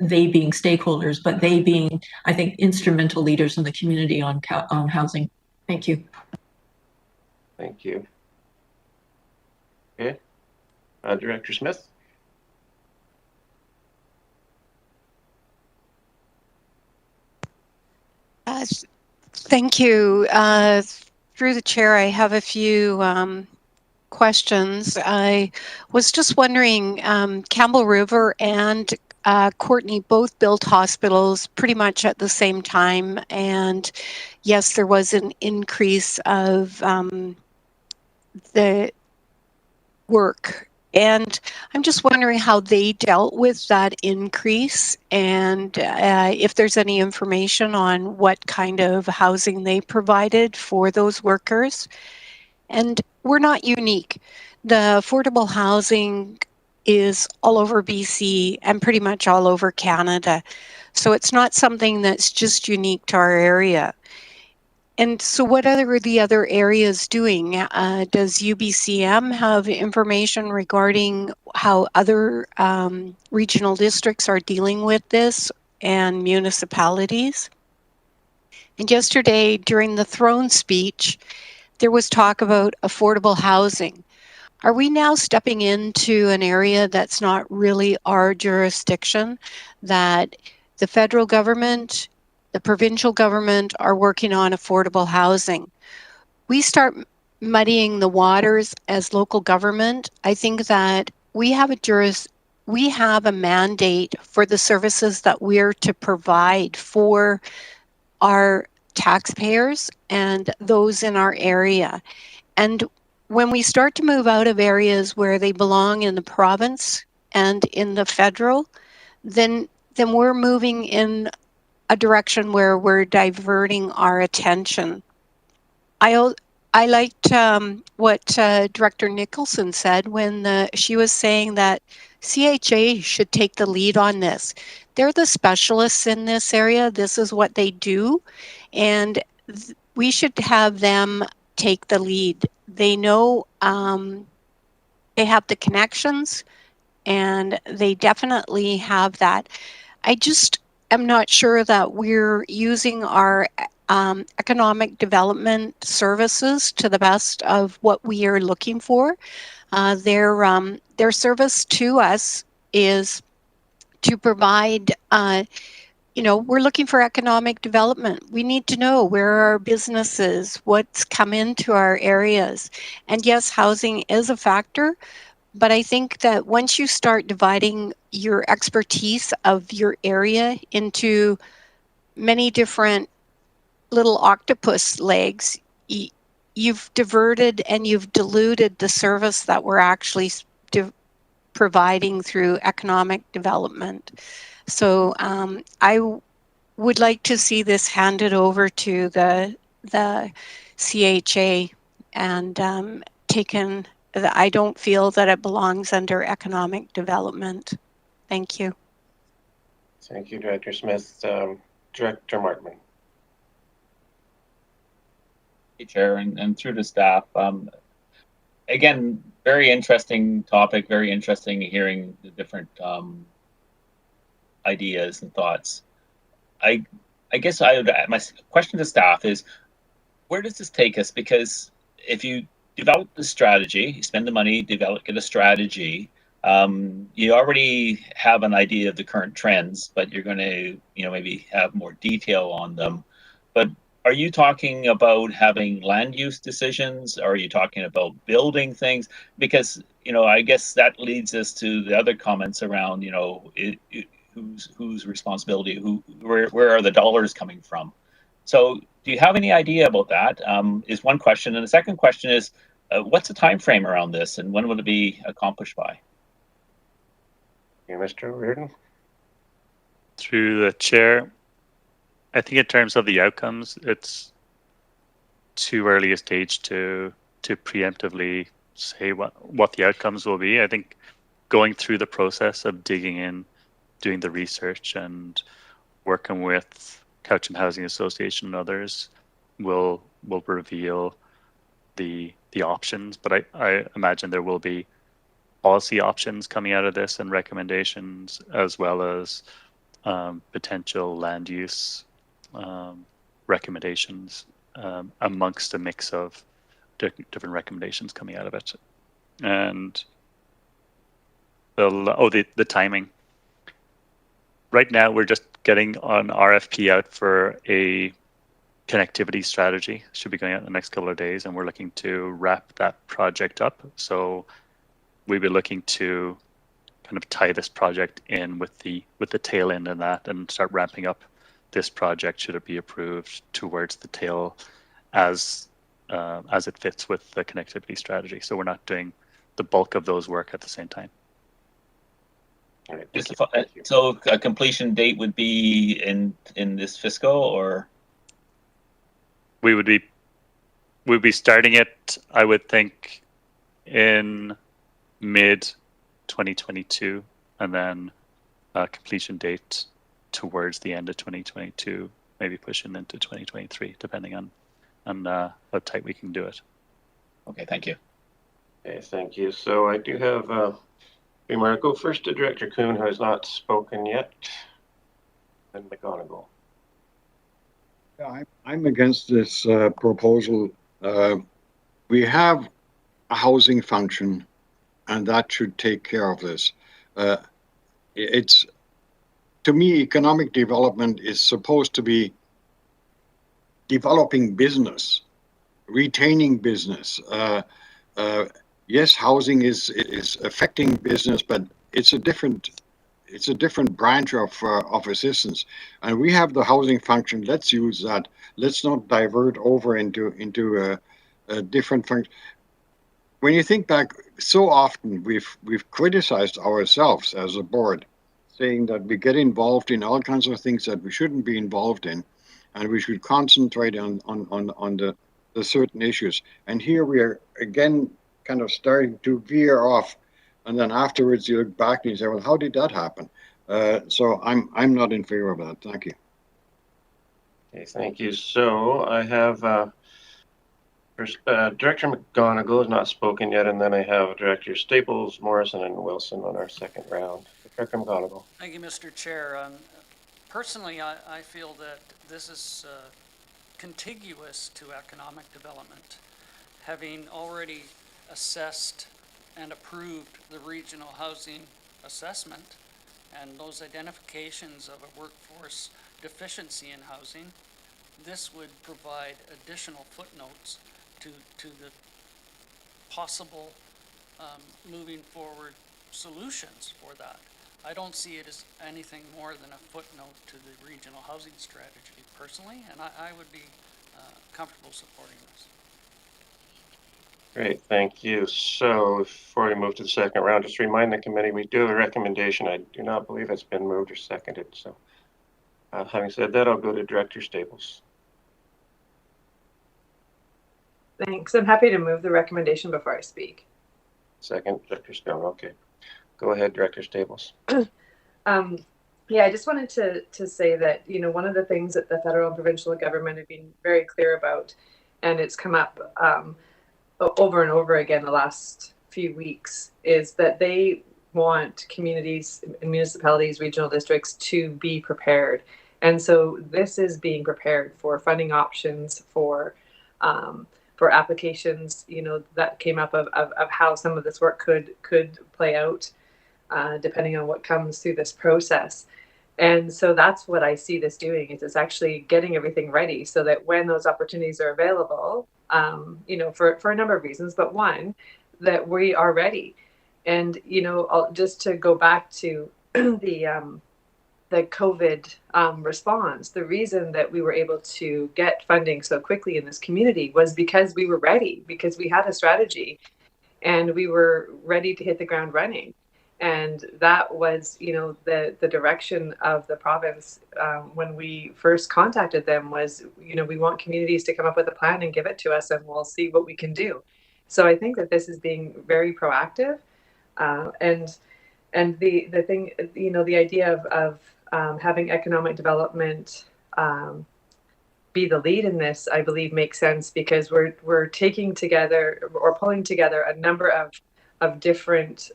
F: they being stakeholders, but they being, I think, instrumental leaders in the community on housing. Thank you.
A: Thank you. Okay. Director Smith?
L: Thank you. Through the chair, I have a few questions. I was just wondering, Campbell River and Courtney both built hospitals pretty much at the same time. And yes, there was an increase of the work. And I'm just wondering how they dealt with that increase, and if there's any information on what kind of housing they provided for those workers. And we're not unique. The affordable housing is all over BC and pretty much all over Canada. So it's not something that's just unique to our area. And so what are the other areas doing? Does UBCM have information regarding how other regional districts are dealing with this, and municipalities? And yesterday during the throne speech, there was talk about affordable housing. Are we now stepping into an area that's not really our jurisdiction, that the federal government, the provincial government are working on affordable housing? We start muddying the waters as local government. I think that we have a mandate for the services that we're to provide for our taxpayers and those in our area. And when we start to move out of areas where they belong in the province and in the federal, then we're moving in a direction where we're diverting our attention. I liked what Director Nicholson said when she was saying that CHA should take the lead on this. They're the specialists in this area. This is what they do. And we should have them take the lead. They know, they have the connections, and they definitely have that. I just am not sure that we're using our economic development services to the best of what we are looking for. Their service to us is to provide, we're looking for economic development. We need to know where are our businesses, what's come into our areas. And yes, housing is a factor, but I think that once you start dividing your expertise of your area into many different little octopus legs, you've diverted and you've diluted the service that we're actually providing through economic development. So I would like to see this handed over to the CHA and taken. I don't feel that it belongs under economic development. Thank you.
A: Thank you, Director Smith. Director Martman.
R: Chair, and through the staff. Again, very interesting topic, very interesting hearing the different ideas and thoughts. I guess my question to staff is, where does this take us? Because if you develop the strategy, you spend the money, get a strategy, you already have an idea of the current trends, but you're going to, maybe have more detail on them. But are you talking about having land use decisions? Or are you talking about building things? Because, I guess that leads us to the other comments around, whose responsibility, where are the dollars coming from? So do you have any idea about that? Is one question. And the second question is, what's the time frame around this, and when will it be accomplished by?
A: Yeah, Mr. Reardon?
M: Through the chair, I think in terms of the outcomes, it's too early a stage to preemptively say what the outcomes will be. I think going through the process of digging in, doing the research, and working with Couch and Housing Association and others will reveal the options. But I imagine there will be policy options coming out of this and recommendations, as well as potential land use recommendations amongst a mix of different recommendations coming out of it. And the timing. Right now, we're just getting an RFP out for a connectivity strategy. Should be going out in the next couple of days, and we're looking to wrap that project up. So we'll be looking to kind of tie this project in with the tail end of that, and start ramping up this project should it be approved towards the tail as it fits with the connectivity strategy. So we're not doing the bulk of those work at the same time.
R: So a completion date would be in this fiscal, or
M: we'd be starting it, I would think, in mid 2022, and then a completion date towards the end of 2022, maybe pushing into 2023, depending on how tight we can do it.
R: Okay, thank you.
A: Okay, thank you. So I do have go first to Director Kuhn, who has not spoken yet, and McGonigal.
C: Yeah, I'm against this proposal. We have a housing function, and that should take care of this. It's, to me, economic development is supposed to be developing business, retaining business. Yes, housing is affecting business, but it's a different branch of assistance. And we have the housing function. Let's use that. Let's not divert over into a different function. When you think back, so often we've criticized ourselves as a board, saying that we get involved in all kinds of things that we shouldn't be involved in, and we should concentrate on the certain issues. And here we are again, kind of starting to veer off, and then afterwards you look back and you say, well, how did that happen? So I'm not in favor of that. Thank you.
A: Okay, thank you. So I have first Director McGonigal has not spoken yet, and then I have Director Staples, Morrison, and Wilson on our second round. Director McGonigal.
Q: Thank you, Mr. Chair. Personally, I feel that this is contiguous to economic development. Having already assessed and approved the regional housing assessment and those identifications of a workforce deficiency in housing, this would provide additional footnotes to the possible moving forward solutions for that. I don't see it as anything more than a footnote to the regional housing strategy personally, and I would be comfortable supporting this.
A: Great, thank you. So before we move to the second round, just remind the committee we do have a recommendation. I do not believe it's been moved or seconded. So having said that, I'll go to Director Staples.
N: Thanks. I'm happy to move the recommendation before I speak.
A: Second, Director Stone. Okay. Go ahead, Director Staples.
N: Yeah, I just wanted to say that, one of the things that the federal and provincial government have been very clear about, and it's come up over and over again the last few weeks, is that they want communities, municipalities, regional districts to be prepared. And so this is being prepared for funding options, for applications, that came up of how some of this work could play out, depending on what comes through this process. And so that's what I see this doing, is it's actually getting everything ready so that when those opportunities are available, for a number of reasons, but one, that we are ready. And, just to go back to the the COVID response, the reason that we were able to get funding so quickly in this community was because we were ready, because we had a strategy and we were ready to hit the ground running. And that was, you know, the direction of the province when we first contacted them was, you know, we want communities to come up with a plan and give it to us and we'll see what we can do. So I think that this is being very proactive. And the thing, you know, the idea of having economic development be the lead in this, I believe makes sense because we're taking together or pulling together a number of different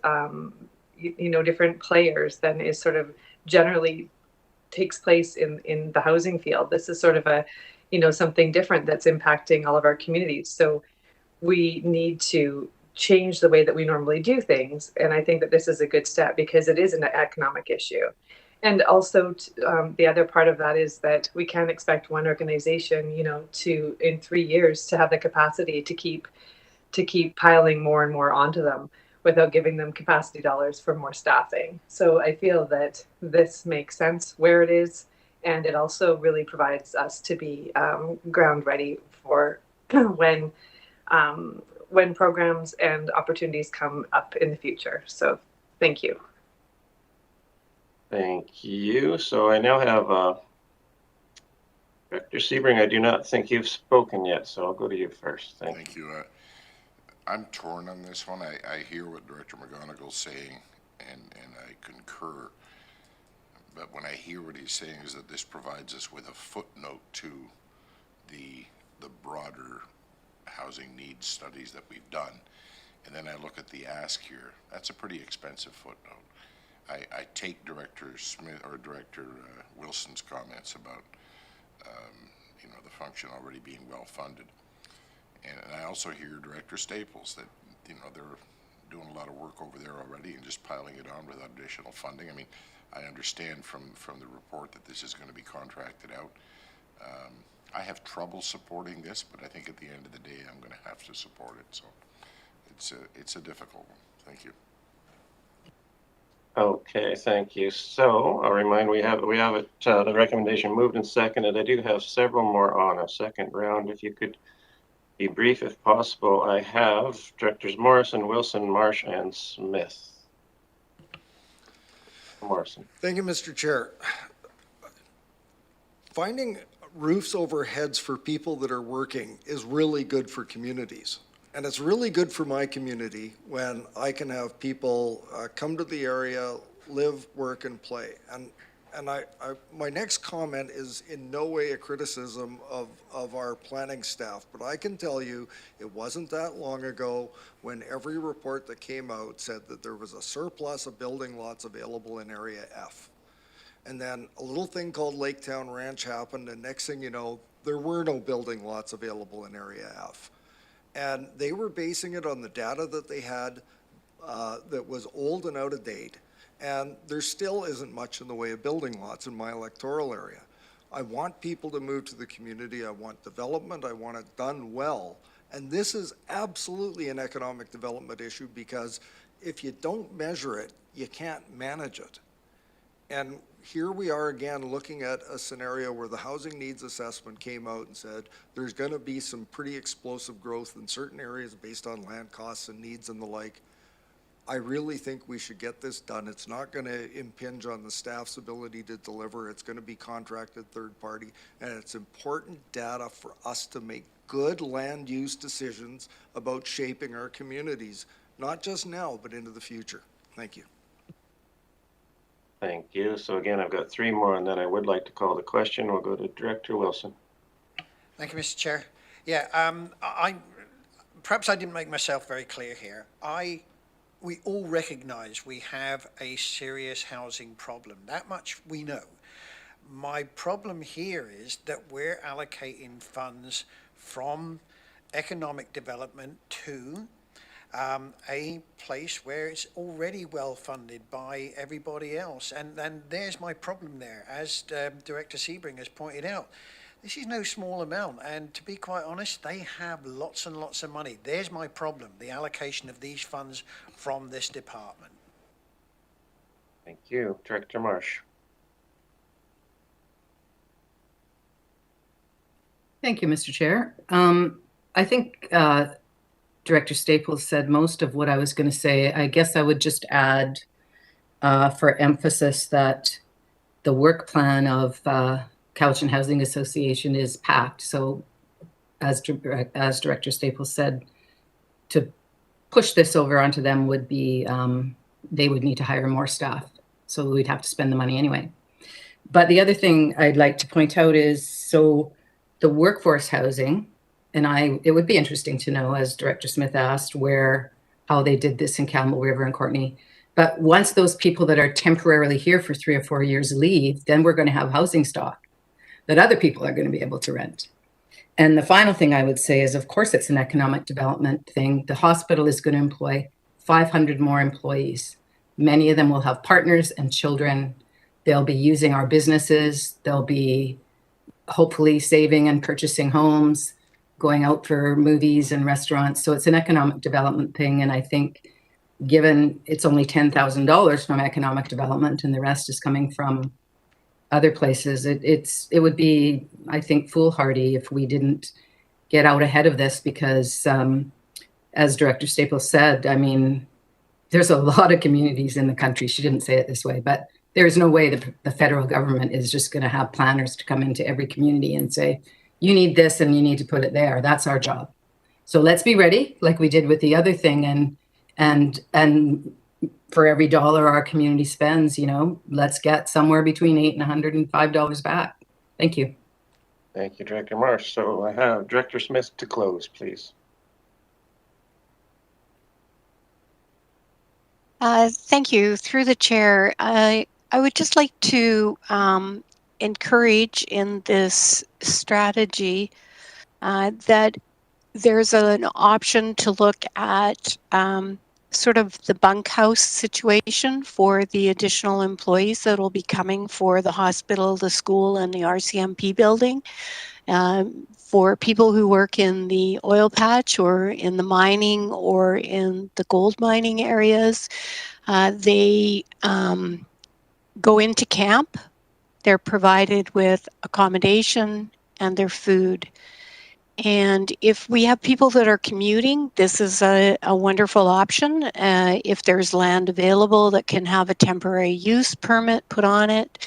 N: you know, different players than is sort of generally takes place in the housing field. This is sort of a, you know, something different that's impacting all of our communities. So we need to change the way that we normally do things. And I think that this is a good step because it is an economic issue. And also the other part of that is that we can't expect one organization, you know, to in 3 years to have the capacity to keep piling more and more onto them without giving them capacity dollars for more staffing. So I feel that this makes sense where it is, and it also really provides us to be ground ready for when programs and opportunities come up in the future. So thank you.
A: Thank you. So I now have Director Sebring. I do not think you've spoken yet, so I'll go to you first.
H: Thank you. I'm torn on this one. I hear what Director McGonigal's saying, and I concur. But when I hear what he's saying is that this provides us with a footnote to the broader housing needs studies that we've done. And then I look at the ask here. That's a pretty expensive footnote. I take Director Smith or Director Wilson's comments about you know, the function already being well funded. And I also hear Director Staples that, you know, they're doing a lot of work over there already and just piling it on without additional funding. I mean, I understand from the report that this is going to be contracted out. I have trouble supporting this, but I think at the end of the day, I'm going to have to support it. So it's a difficult one. Thank you.
A: Okay, thank you. So I'll remind we have it the recommendation moved and seconded. I do have several more on a second round. If you could be brief if possible. I have Directors Morrison, Wilson, Marsh, and Smith. Morrison.
K: Thank you, Mr. Chair. Finding roofs over heads for people that are working is really good for communities. And it's really good for my community when I can have people come to the area, live, work, and play. And my next comment is in no way a criticism of our planning staff, but I can tell you it wasn't that long ago when every report that came out said that there was a surplus of building lots available in Area F. And then a little thing called Laketown Ranch happened, and next thing you know, there were no building lots available in Area F. And they were basing it on the data that they had that was old and out of date. And there still isn't much in the way of building lots in my electoral area. I want people to move to the community. I want development. I want it done well. And this is absolutely an economic development issue because if you don't measure it, you can't manage it. And here we are again looking at a scenario where the housing needs assessment came out and said there's going to be some pretty explosive growth in certain areas based on land costs and needs and the like. I really think we should get this done. It's not going to impinge on the staff's ability to deliver. It's going to be contracted third party, and it's important data for us to make good land use decisions about shaping our communities, not just now, but into the future. Thank you.
A: Thank you. So again, I've got three more, and then I would like to call the question. We'll go to Director Wilson.
J: Thank you, Mr. Chair. Yeah, perhaps I didn't make myself very clear here. We all recognize we have a serious housing problem. That much we know. My problem here is that we're allocating funds from economic development to a place where it's already well funded by everybody else. And there's my problem there. As Director Sebring has pointed out, this is no small amount. And to be quite honest, they have lots and lots of money. There's my problem, the allocation of these funds from this department.
A: Thank you. Director Marsh.
D: Thank you, Mr. Chair. I think Director Staples said most of what I was going to say. I guess I would just add for emphasis that the work plan of Cowichan Housing Association is packed. So as Director Staples said, to push this over onto them would be, they would need to hire more staff. So we'd have to spend the money anyway. But the other thing I'd like to point out is, so the workforce housing, and it would be interesting to know, as Director Smith asked, how they did this in Campbell River and Courtney. But once those people that are temporarily here for 3 or 4 years leave, then we're going to have housing stock that other people are going to be able to rent. And the final thing I would say is, of course, it's an economic development thing. The hospital is going to employ 500 more employees. Many of them will have partners and children. They'll be using our businesses. They'll be hopefully saving and purchasing homes, going out for movies and restaurants. So it's an economic development thing. And I think given it's only $10,000 from economic development and the rest is coming from other places, it would be, I think, foolhardy if we didn't get out ahead of this, because as Director Staples said, I mean, there's a lot of communities in the country. She didn't say it this way, but there's no way the federal government is just going to have planners to come into every community and say, you need this and you need to put it there. That's our job. So let's be ready, like we did with the other thing, and for every dollar our community spends, let's get somewhere between $8 and $105 back. Thank you.
A: Thank you, Director Marsh. So I have Director Smith to close, please.
L: Thank you. Through the chair, I would just like to encourage in this strategy that there's an option to look at sort of the bunkhouse situation for the additional employees that will be coming for the hospital, the school, and the RCMP building. For people who work in the oil patch or in the mining or in the gold mining areas, they go into camp. They're provided with accommodation and their food. And if we have people that are commuting, this is a wonderful option. If there's land available that can have a temporary use permit put on it,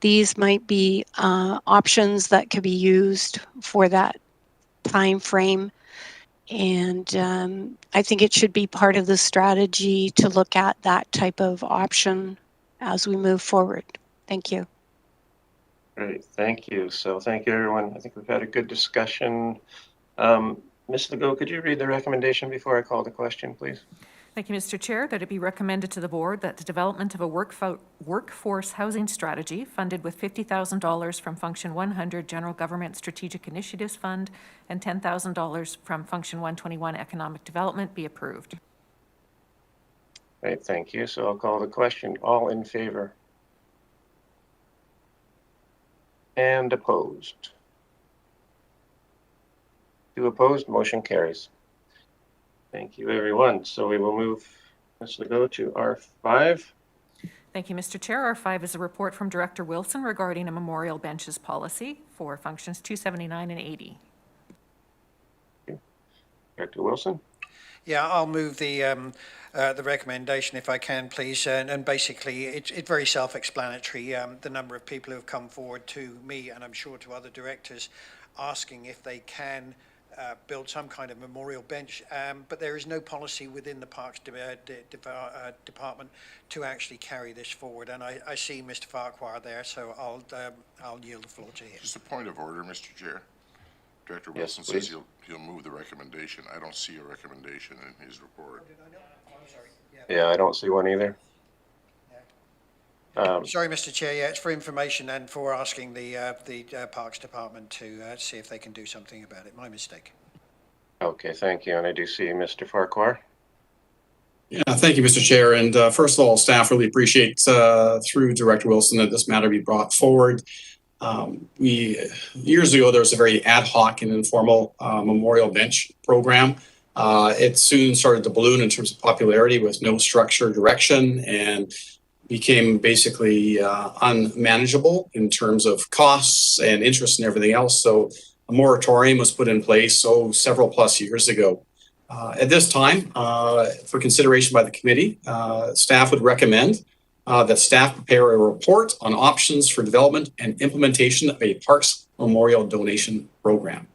L: these might be options that could be used for that time frame. And I think it should be part of the strategy to look at that type of option as we move forward. Thank you.
A: Great, thank you. So thank you, everyone. I think we've had a good discussion. Ms. Legault, could you read the recommendation before I call the question, please?
B: Thank you, Mr. Chair, that it be recommended to the board that the development of a workforce housing strategy funded with $50,000 from Function 100 General Government Strategic Initiatives Fund and $10,000 from Function 121 Economic Development be approved.
A: Great, thank you. So I'll call the question. All in favor? And opposed? 2 opposed, motion carries. Thank you, everyone. So we will move, Ms. Legault, to R5.
B: Thank you, Mr. Chair. R5 is a report from Director Wilson regarding a memorial benches policy for functions 279 and 80.
A: Director Wilson?
J: Yeah, I'll move the recommendation if I can, please. And basically, it's very self-explanatory. The number of people who have come forward to me, and I'm sure to other directors, asking if they can build some kind of memorial bench, but there is no policy within the Parks Department to actually carry this forward. And I see Mr. Farquhar there, so I'll yield the floor to him.
H: Just a point of order, Mr. Chair. Director
A: Yes,
H: Wilson
A: please.
H: says he'll move the recommendation. I don't see a recommendation in his report.
A: Yeah, I don't see one either.
J: Sorry, Mr. Chair. Yeah, it's for information and for asking the Parks Department to see if they can do something about it. My mistake.
A: Okay, thank you. And I do see Mr. Farquhar.
S: Yeah, thank you, Mr. Chair. And first of all, staff really appreciate through Director Wilson that this matter be brought forward. Years ago, there was a very ad hoc and informal memorial bench program. It soon started to balloon in terms of popularity with no structure, direction, and became basically unmanageable in terms of costs and interest and everything else. So a moratorium was put in place several plus years ago. At this time, for consideration by the committee, staff would recommend that staff prepare a report on options for development and implementation of a Parks Memorial Donation Program.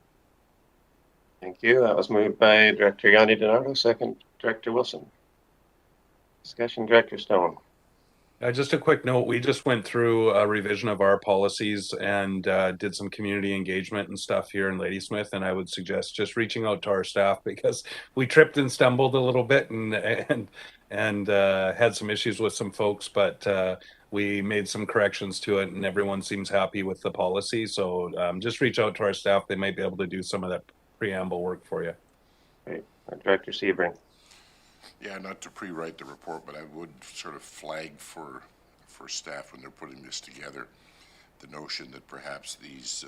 A: Thank you. That was moved by Director Yanni DiNardo, second Director Wilson. Discussion, Director Stone.
E: Just a quick note, we just went through a revision of our policies and did some community engagement and stuff here in Ladysmith, and I would suggest just reaching out to our staff because we tripped and stumbled a little bit and had some issues with some folks, but we made some corrections to it and everyone seems happy with the policy. So just reach out to our staff. They might be able to do some of that preamble work for you.
A: Great. Director Sebring.
H: Yeah, not to pre-write the report, but I would sort of flag for staff when they're putting this together, the notion that perhaps these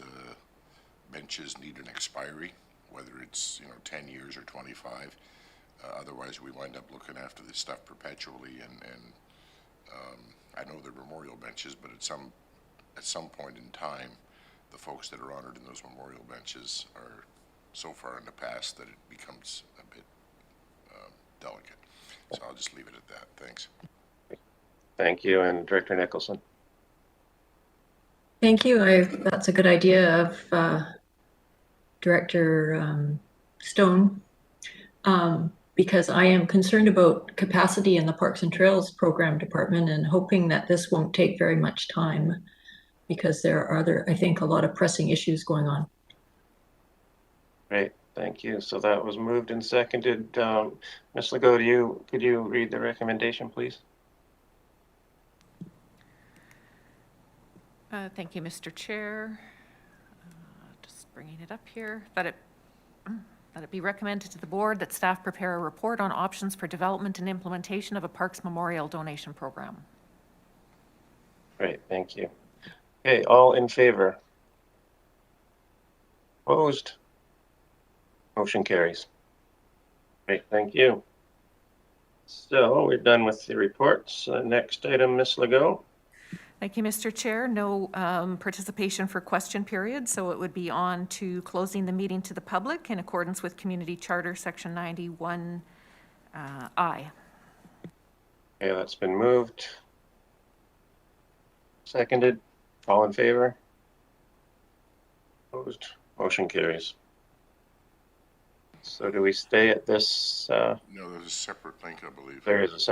H: benches need an expiry, whether it's 10 years or 25. Otherwise, we wind up looking after this stuff perpetually, and I know they're memorial benches, but at some point in time, the folks that are honored in those memorial benches are so far in the past that it becomes a bit delicate. So I'll just leave it at that. Thanks.
A: Thank you. And Director Nicholson.
F: Thank you. That's a good idea of Director Stone, because I am concerned about capacity in the Parks and Trails Program Department and hoping that this won't take very much time because there are I think, a lot of pressing issues going on.
A: Great. Thank you. So that was moved and seconded. Ms. Legault, could you read the recommendation, please?
B: Thank you, Mr. Chair. Just bringing it up here. That it be recommended to the board that staff prepare a report on options for development and implementation of a Parks Memorial Donation Program.
A: Great. Thank you. Okay. All in favor? Opposed? Motion carries. Great, thank you. So we're done with the reports. Next item, Ms. Legault.
B: Thank you, Mr. Chair. No participation for question period, so it would be on to closing the meeting to the public in accordance with Community Charter Section 91I.
A: Okay, that's been moved. Seconded. All in favor? Opposed? Motion carries. So do we stay at this?
H: No, there's a separate link, I believe.
A: There is a separate